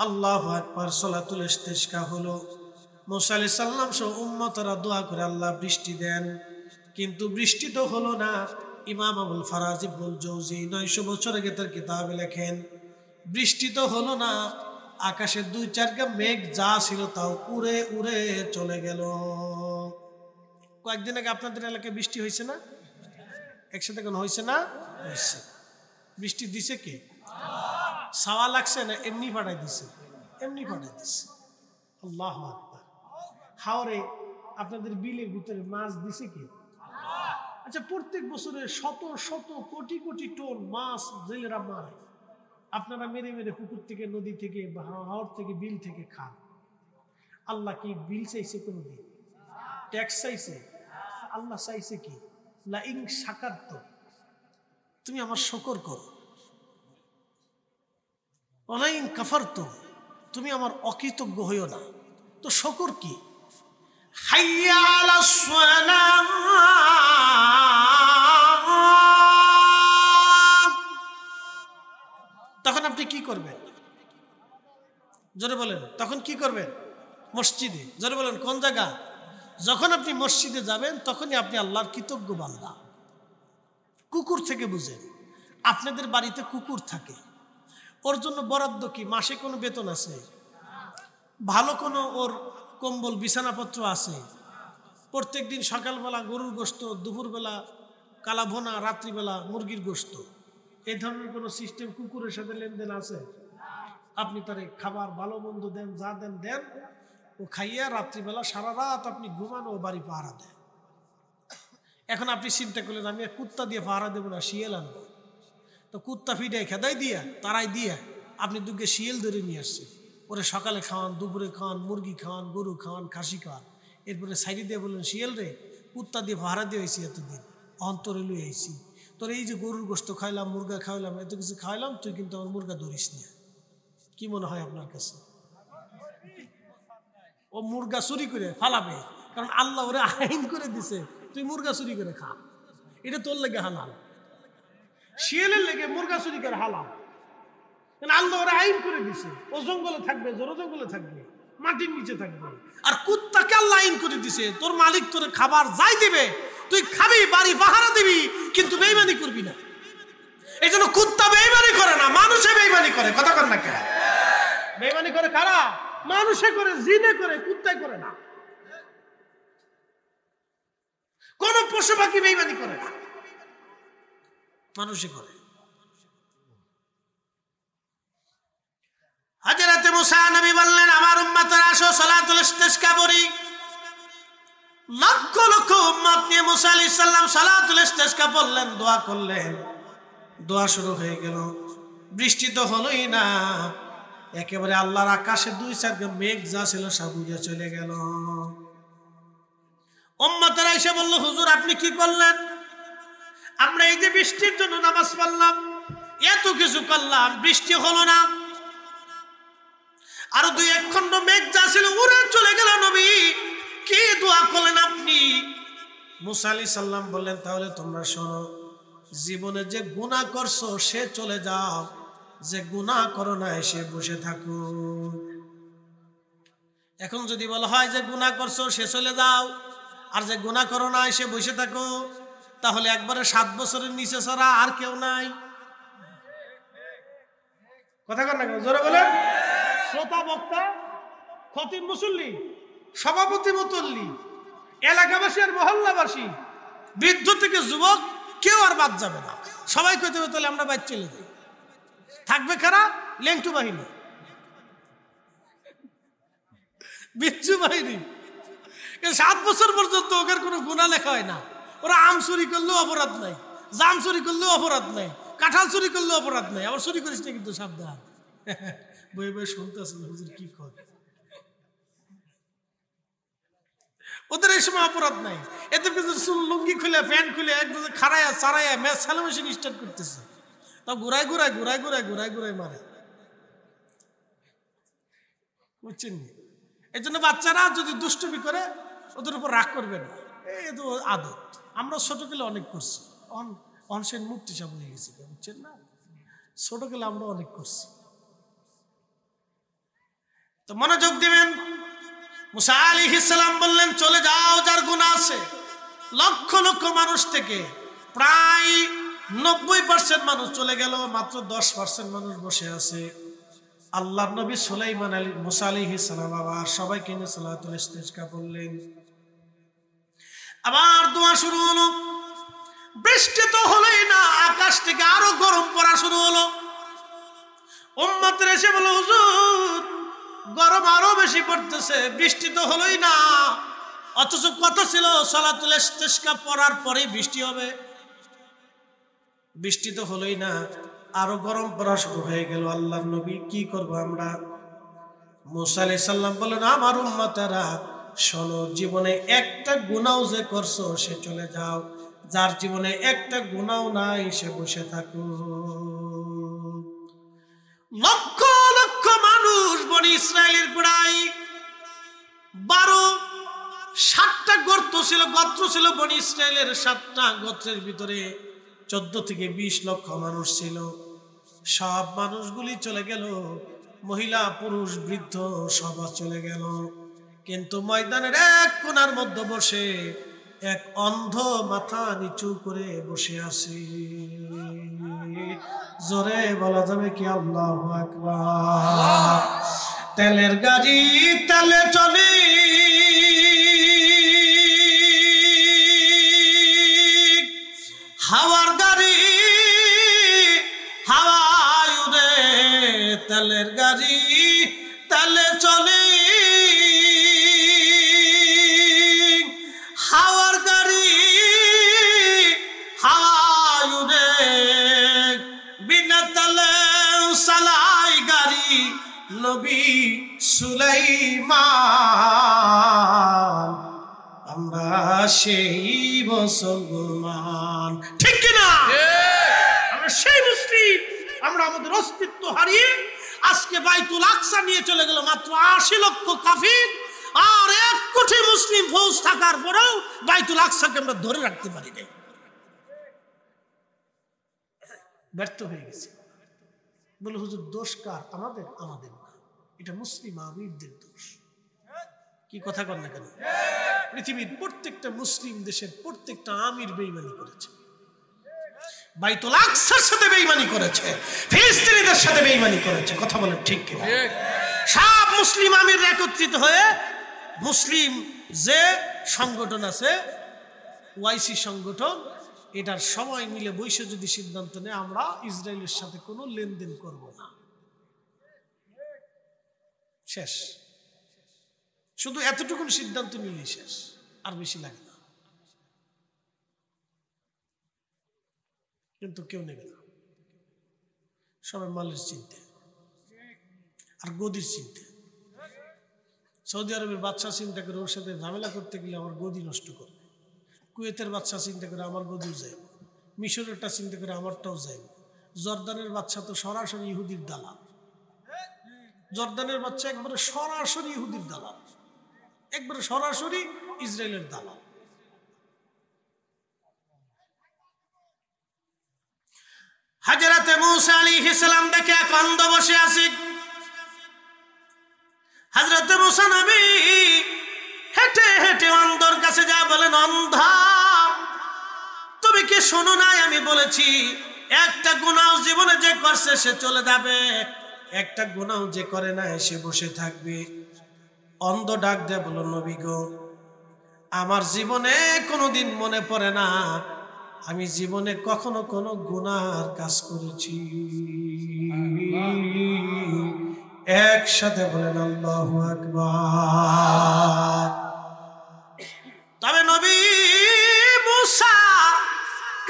আল্লাহু আকবার, সালাতুল ইস্তিসকা হলো। মুসা আলাইহিস সালাম সহ উম্মতরা দোয়া করে আল্লাহ বৃষ্টি দেন, কিন্তু বৃষ্টি তো হলো না। ইমাম আবুল ফারাজ ইবনুল জাওজি 900 বছর আগে তার কিতাবে লেখেন, বৃষ্টি তো হলো না, আকাশে 2-4 মেঘ যা ছিল তাও উড়ে উড়ে চলে গেল। কয়েকদিন আগে আপনাদের এলাকায় বৃষ্টি হয়েছে না? একসাথে কোন হয়েছে না? হয়েছে। বৃষ্টি দিছে কে? সাওয়া লাগছে না এমনি পাঠাই দিছে? এমনি পাঠাই দিছে। আল্লাহু আকবার। হাওরে আপনাদের বিলের ভিতরে মাছ দিছে কে? আচ্ছা, প্রত্যেক বছরে শত শত কোটি কোটি টন মাছ জেলেরা মারে, আপনারা মেরে মেরে পুকুর থেকে, নদী থেকে, হাওর থেকে, বিল থেকে খান। আল্লাহ কি বিল চাইছে? কোনদিন ট্যাক্স চাইছে? আল্লাহ চাইছে কি? লা ইন শাকারতু, তুমি আমার শুকর করো, ওয়া ইন কাফারতু, তুমি আমার অকৃতজ্ঞ হইও না। তো শুকর কি? হাইয়া আলাস সালাহ, তখন আপনি কি করবেন? জোরে বলেন, তখন কি করবেন? মসজিদে। জোরে বলেন, কোন জায়গা? যখন আপনি মসজিদে যাবেন তখনই আপনি আল্লাহর কৃতজ্ঞ বান্দা। কুকুর থেকে বুঝেন, আপনাদের বাড়িতে কুকুর থাকে, ওর জন্য বরাদ্দ কি? মাসে কোনো বেতন আছে? ভালো কোনো ওর কম্বল বিছানাপত্র আছে? প্রত্যেক দিন সকালবেলা গরুর গোশত, দুপুরবেলা কালাভোনা, রাত্রিবেলা মুরগির গোশত, এই ধরনের কোনো সিস্টেম কুকুরের সাথে লেনদেন আছে? আপনি তারে খাবার ভালো মন্দ দেন, যা দেন দেন, ও খাইয়া রাত্রিবেলা সারা রাত আপনি ঘুমান, ও বাড়ি পাহারা দেয়। এখন আপনি চিন্তা করলেন আমি কুত্তা দিয়ে পাহারা দেবো না, শিয়াল আনবো। তো কুত্তা ফিডাই খেদাই দিয়া, তারাই দিয়া আপনি দুগে শিয়াল ধরে নিয়ে আসছেন। ওরে সকালে খাওয়ান, দুপুরে খাওয়ান, মুরগি খাওয়ান, গরু খাওয়ান, খাসি খাওয়ান। এরপরে সাইডে দিয়ে বললেন, শিয়াল রে, কুত্তা দিয়ে পাহারা দিয়ে হয়েছি এতদিন, অন্তরে লুই আইছি, তোর এই যে গরুর গোশত খাইলাম, মুরগা খাইলাম, এত কিছু খাইলাম, তুই কিন্তু আমার মুরগা ধরিস না। কি মনে হয় আপনার কাছে? ও মুরগা চুরি করে ফালাবে, কারণ আল্লাহ ওরে আইন করে দিছে তুই মুরগা চুরি করে খা, এটা তোর লেগে হালাল। শিয়ালের লেগে মুরগা চুরি করে হালাল, কারণ আল্লাহ ওরে আইন করে দিছে। ও জঙ্গলে থাকবে, জোর জঙ্গলে থাকবে, মাটির নিচে থাকবে। আর কুত্তাকে আল্লাহ আইন করে দিছে, তোর মালিক তোর খাবার যাই দিবে তুই খাবি, বাড়ি পাহারা দিবি, কিন্তু বেঈমানি করবি না। এই জন্য কুত্তা বেঈমানি করে না, মানুষে বেঈমানি করে। কথা কর না কেন? বেঈমানি করে কারা? মানুষে করে, জিনে করে, কুত্তায় করে না। কোন পশু পাখি বেঈমানি করে না, মানুষে করে। হযরত মুসা নবী বললেন, আমার উম্মতরা আসো সালাতুল ইস্তিসকা পড়ি। লক্ষ লক্ষ উম্মত নিয়ে মুসা আলাইহিস সালাম সালাতুল ইস্তিসকা পড়লেন, দোয়া করলেন। দোয়া শুরু হয়ে গেল, বৃষ্টি তো হলোই না। একেবারে আল্লাহর আকাশে 2-4 মেঘ যা ছিল সব উড়ে চলে গেল। উম্মতরা এসে বলল, হুজুর আপনি কি করলেন? আমরা এই যে বৃষ্টির জন্য নামাজ পড়লাম, এত কিছু করলাম, বৃষ্টি হলো না। আর 2-1 খন্ড মেঘ যা ছিল উড়ে চলে গেল। নবী কি দোয়া করলেন আপনি? মুসা আলাইহিস সালাম বললেন, তাহলে তোমরা শোনো, জীবনে যে গুনাহ করছো সে চলে যাও, যে গুনাহ করো না সে বসে থাকো। এখন যদি বলা হয় যে গুনাহ করছো সে চলে যাও, আর যে গুনাহ করো না সে বসে থাকো, তাহলে একবারে 7 বছরের নিচে ছাড়া আর কেউ নাই। কথা কর না কেন, জোরে বলেন। শ্রোতা, বক্তা, খতিব, মুসল্লি, সভাপতি, মুতল্লি, এলাকাবাসী আর মহল্লাবাসী, বৃদ্ধ থেকে যুবক, কেউ আর বাদ যাবে না। সবাই কইতে হবে তাহলে আমরা বাইরে চলে যাই। থাকবে কারা? লেংটু বাহিনী, বিচ্ছু বাহিনী। 7 বছর পর্যন্ত ওদের কোনো গুনাহ লেখা হয় না। ওরা আম চুরি করলেও অপরাধ নাই, জাম চুরি করলেও অপরাধ নাই, কাঁঠাল চুরি করলেও অপরাধ নাই। আবার চুরি করিস না কিন্তু সাবধান। বই বই শুনতেছেন হুজুর কি কর। ওদের এই সময় অপরাধ নাই। এদের কিন্তু লুঙ্গি খুলে, প্যান্ট খুলে একদম খাড়াইয়া চারাইয়া ম্যাচ সেলিব্রেশন স্টার্ট করতেছে। তা ঘুরাই ঘুরাই ঘুরাই ঘুরাই ঘুরাই ঘুরাই মারে, বুঝছেন? এই জন্য বাচ্চারা যদি দুষ্টুমি করে ওদের উপর রাগ করবেন না, এই তো আদত। আমরা ছোট গেলে অনেক করছি, অনসেন মুক্তি সব হয়ে গেছি, বুঝছেন না? ছোট গেলে আমরা অনেক করছি। তো মনোযোগ দিবেন। মুসা আলাইহিস সালাম বললেন, চলে যাও যার গুনাহ আছে। লক্ষ লক্ষ মানুষ থেকে প্রায় 90% মানুষ চলে গেল, মাত্র 10% মানুষ বসে আছে। আল্লাহর নবী সুলাইমান মুসা আলাইহিস সালাম আবার সবাইকে নিয়ে সালাতুল ইস্তিসকা পড়লেন। আবার দোয়া শুরু হলো। বৃষ্টি তো হলোই না, আকাশ থেকে আরো গরম পড়া শুরু হলো। উম্মতরা এসে বলল, হুজুর গরম আরো বেশি পড়তেছে, বৃষ্টি তো হলোই না। অথচ কথা ছিল সালাতুল ইস্তিসকা পড়ার পরেই বৃষ্টি হবে। বৃষ্টি তো হলোই না, আরো গরম পড়া শুরু হয়ে গেল। আল্লাহর নবী কি করব আমরা? মুসা আলাইহিস সালাম বললেন, আমার উম্মতেরা শোনো, জীবনে একটা গুনাহ যে করছো সে চলে যাও, যার জীবনে একটা গুনাহ নাই সে বসে থাকো। লক্ষ লক্ষ মানুষ বনি ইসরায়েলের প্রায় 7টা গর্ত ছিল, গোত্র ছিল বনি ইসরায়েলের। 7টা গোত্রের ভিতরে 14 থেকে 20 লক্ষ মানুষ ছিল। সব মানুষগুলি চলে গেল, মহিলা, পুরুষ, বৃদ্ধ সব চলে গেল। কিন্তু ময়দানের এক কোণার মধ্যে বসে এক অন্ধ মাথা নিচু করে বসে আছে। জোরে বলা যাবে কি আল্লাহু আকবার? তেলের গাড়ি তেলে চলে, হাওয়ার গাড়ি হাওয়ায় উড়ে, তেলের গাড়ি তেলে চলে, হাওয়ার গাড়ি হাওয়ায় উড়ে, বিনা তেলে চালাই গাড়ি নবী সুলাইমান। আমরা সেই মুসলমান, ঠিক কিনা? আমরা সেই মুসলিম। আমরা আমাদের অস্তিত্ব হারিয়ে আজকে বাইতুল আকসা নিয়ে চলে গেল মাত্র 80 লক্ষ কাফির, আর 1 কোটি মুসলিম ফৌজ থাকার পরেও বাইতুল আকসাকে আমরা ধরে রাখতে পারি নাই। ব্যর্থ হয়ে গেছে। বলে হুজুর দোষ কার? আমাদের? আমাদের না, এটা মুসলিম আমিরদের দোষ। কি কথা কর না কেন? পৃথিবীর প্রত্যেকটা মুসলিম দেশের প্রত্যেকটা আমির বেঈমানি করেছে, বাইতুল আকসার সাথে বেঈমানি করেছে, ফিলিস্তিনিদের সাথে বেঈমানি করেছে। কথা বলেন ঠিক কিনা? সব মুসলিম আমির একত্রিত হয়ে মুসলিম যে সংগঠন আছে ওয়াইসি সংগঠন, এটার সবাই মিলে বৈশ্য যদি সিদ্ধান্ত নেয় আমরা ইসরায়েলের সাথে কোনো লেনদেন করব না, শেষ। শুধু এতটুকু সিদ্ধান্ত নিলেই শেষ, আর বেশি লাগে না। কিন্তু কেউ নেবে না, সবাই মালের চিন্তা আর গদির চিন্তা। সৌদি আরবের বাদশা চিন্তা করে ওর সাথে ঝামেলা করতে গেলে আমার গদি নষ্ট করবে, কুয়েতের বাদশা চিন্তা করে আমার গদিও যাইব, মিশরেরটা চিন্তা করে আমারটাও যাইব, জর্দানের বাদশা তো সরাসরি ইহুদির দালাল, জর্দানের বাচ্চা একবারে সরাসরি ইহুদির দালাল, একবারে সরাসরি ইসরায়েলের দালাল। হযরতে মূসা আলাইহিস সালাম দেখে এক অন্ধ বসে আছে। হযরতে মূসা নবী হেঁটে হেঁটে অন্ধর কাছে যা বলেন, অন্ধা তুমি কি শোনো নাই আমি বলেছি একটা গুনাহ জীবনে যে করছে সে চলে যাবে, একটা গুনাহ যে করে না সে বসে থাকবে। অন্ধ ডাক দেয়া বলল, নবী গো, আমার জীবনে কোনোদিন মনে পড়ে না আমি জীবনে কখনো কোনো গুনাহর কাজ করেছি। একসাথে বলেন আল্লাহু আকবার। তবে নবী মূসা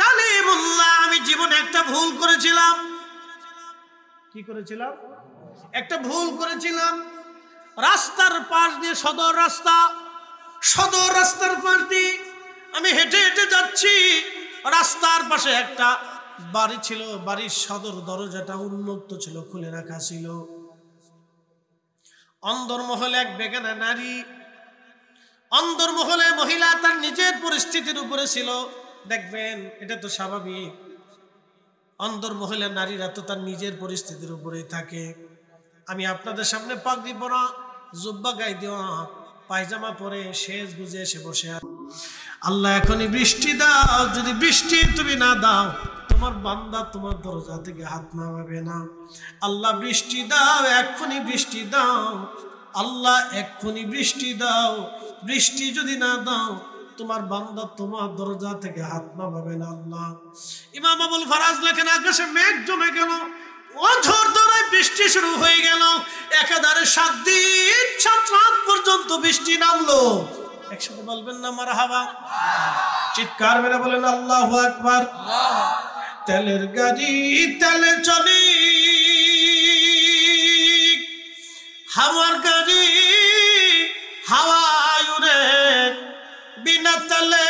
কালিমুল্লাহ, আমি জীবনে একটা ভুল করেছিলাম। কি করেছিলাম? একটা ভুল করেছিলাম। রাস্তার পাশ দিয়ে সদর রাস্তার পাশ দিয়ে আমি হেঁটে হেঁটে যাচ্ছি। রাস্তার পাশে একটা বাড়ি ছিল, বাড়ির সদর দরজাটা উন্মুক্ত ছিল, খুলে রাখা ছিল। অন্দরমহলে এক বেগানা নারী, অন্দরমহলে মহিলা তার নিজের পরিস্থিতির উপরে ছিল। দেখবেন এটা তো স্বাভাবিক, অন্দরমহলে নারীরা তো তার নিজের পরিস্থিতির উপরেই থাকে। আমি আপনাদের সামনে পাগড়ি পরা, জুব্বা গায়ে দেওয়া, পায়জামা পরে শেষ বুঝে এসে বসে। আল্লাহ এখনই বৃষ্টি দাও, যদি বৃষ্টি তুমি না দাও তোমার বান্দা তোমার দরজা থেকে হাত নামাবে না। আল্লাহ বৃষ্টি দাও, এক্ষুনি বৃষ্টি দাও, আল্লাহ এক্ষুনি বৃষ্টি দাও। বৃষ্টি যদি না দাও তোমার বান্দা তোমার দরজা থেকে হাত নামাবে না। আল্লাহ। ইমাম আবুল ফারাজ লেখেন, আকাশে মেঘ জমে গেল, অঝোর ধরে বৃষ্টি শুরু হয়ে গেল। একেবারে 7 দিন 7 রাত পর্যন্ত বৃষ্টি নামলো। একসাথে বলবেন না মারহাবা? চিৎকার মেরে বলেন আল্লাহু আকবার। তেলের গাড়ি তেলে চলি, হাওয়ার গাড়ি হাওয়ায় উড়ে, বিনা তেলে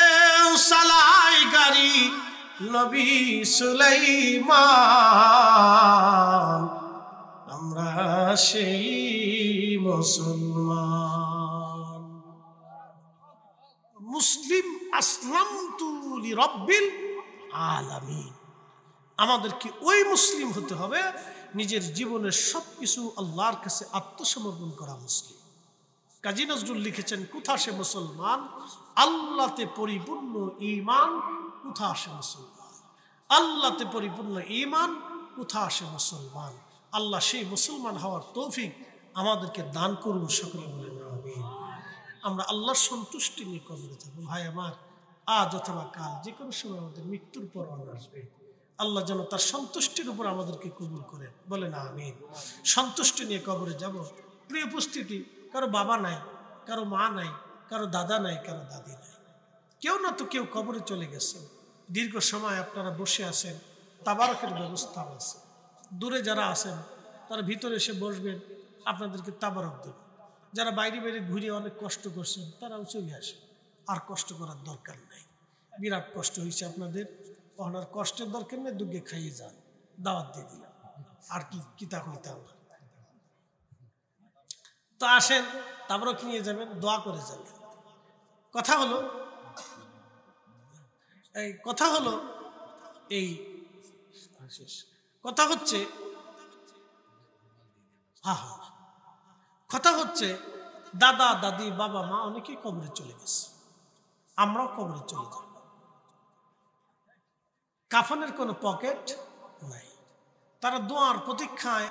চালাই গাড়ি নবী সুলাইমান। আমরা সেই মুসলমান, মুসলিম আসলামতু লিরাব্বিল আলামিন। আমাদেরকে ওই মুসলিম হতে হবে নিজের জীবনের সবকিছু আল্লাহর কাছে আত্মসমর্পণ করা মুসলিম। কাজী নজরুল লিখেছেন, কোথা সে মুসলমান, আল্লাহতে পরিপূর্ণ ঈমান, কোথা সে মুসলমান, আল্লাহতে পরিপূর্ণ ঈমান, কোথা সে মুসলমান। আল্লাহ সেই মুসলমান হওয়ার তৌফিক আমাদেরকে দান করুন, সকলে বলেন আমিন। আমরা আল্লাহর সন্তুষ্টি নিয়ে কবরে যাব। ভাই আমার, আজ অথবা কাল যে কোনো সময় আমাদের মৃত্যুর পর আসবে। আল্লাহ যেন তার সন্তুষ্টির উপর আমাদেরকে কবুল করেন, বলেন আমিন। সন্তুষ্টি নিয়ে কবরে যাব। প্রিয় উপস্থিতি, কারো বাবা নাই, কারো মা নাই, কারো দাদা নাই, কারো দাদি নাই, কেউ না তো কেউ কবরে চলে গেছে। দীর্ঘ সময় আপনারা বসে আছেন, তাবারকের ব্যবস্থা আছে। দূরে যারা আছেন তারা ভিতরে এসে বসবেন, আপনাদেরকে তাবারক দেবে। যারা বাইরে বাইরে ঘুরে অনেক কষ্ট করছেন তারাও চলে আসে, আর কষ্ট করার দরকার নাই। বিরাট কষ্ট হয়েছে আপনাদের, ওনার কষ্টের দরকার নেই, দুর্গে খাইয়ে যান, দাওয়াত দিয়ে দিলাম, আর কি কিতা হইতাম। তো আসেন, তাবারক নিয়ে যাবেন, দোয়া করে যাবেন। কথা হলো কথা হচ্ছে দাদা দাদি বাবা মা অনেকেই কবরে চলে গেছে, আমরাও কবরে চলে যাব। কাফনের কোনো পকেট নাই, তারা দোয়ার প্রতীক্ষায়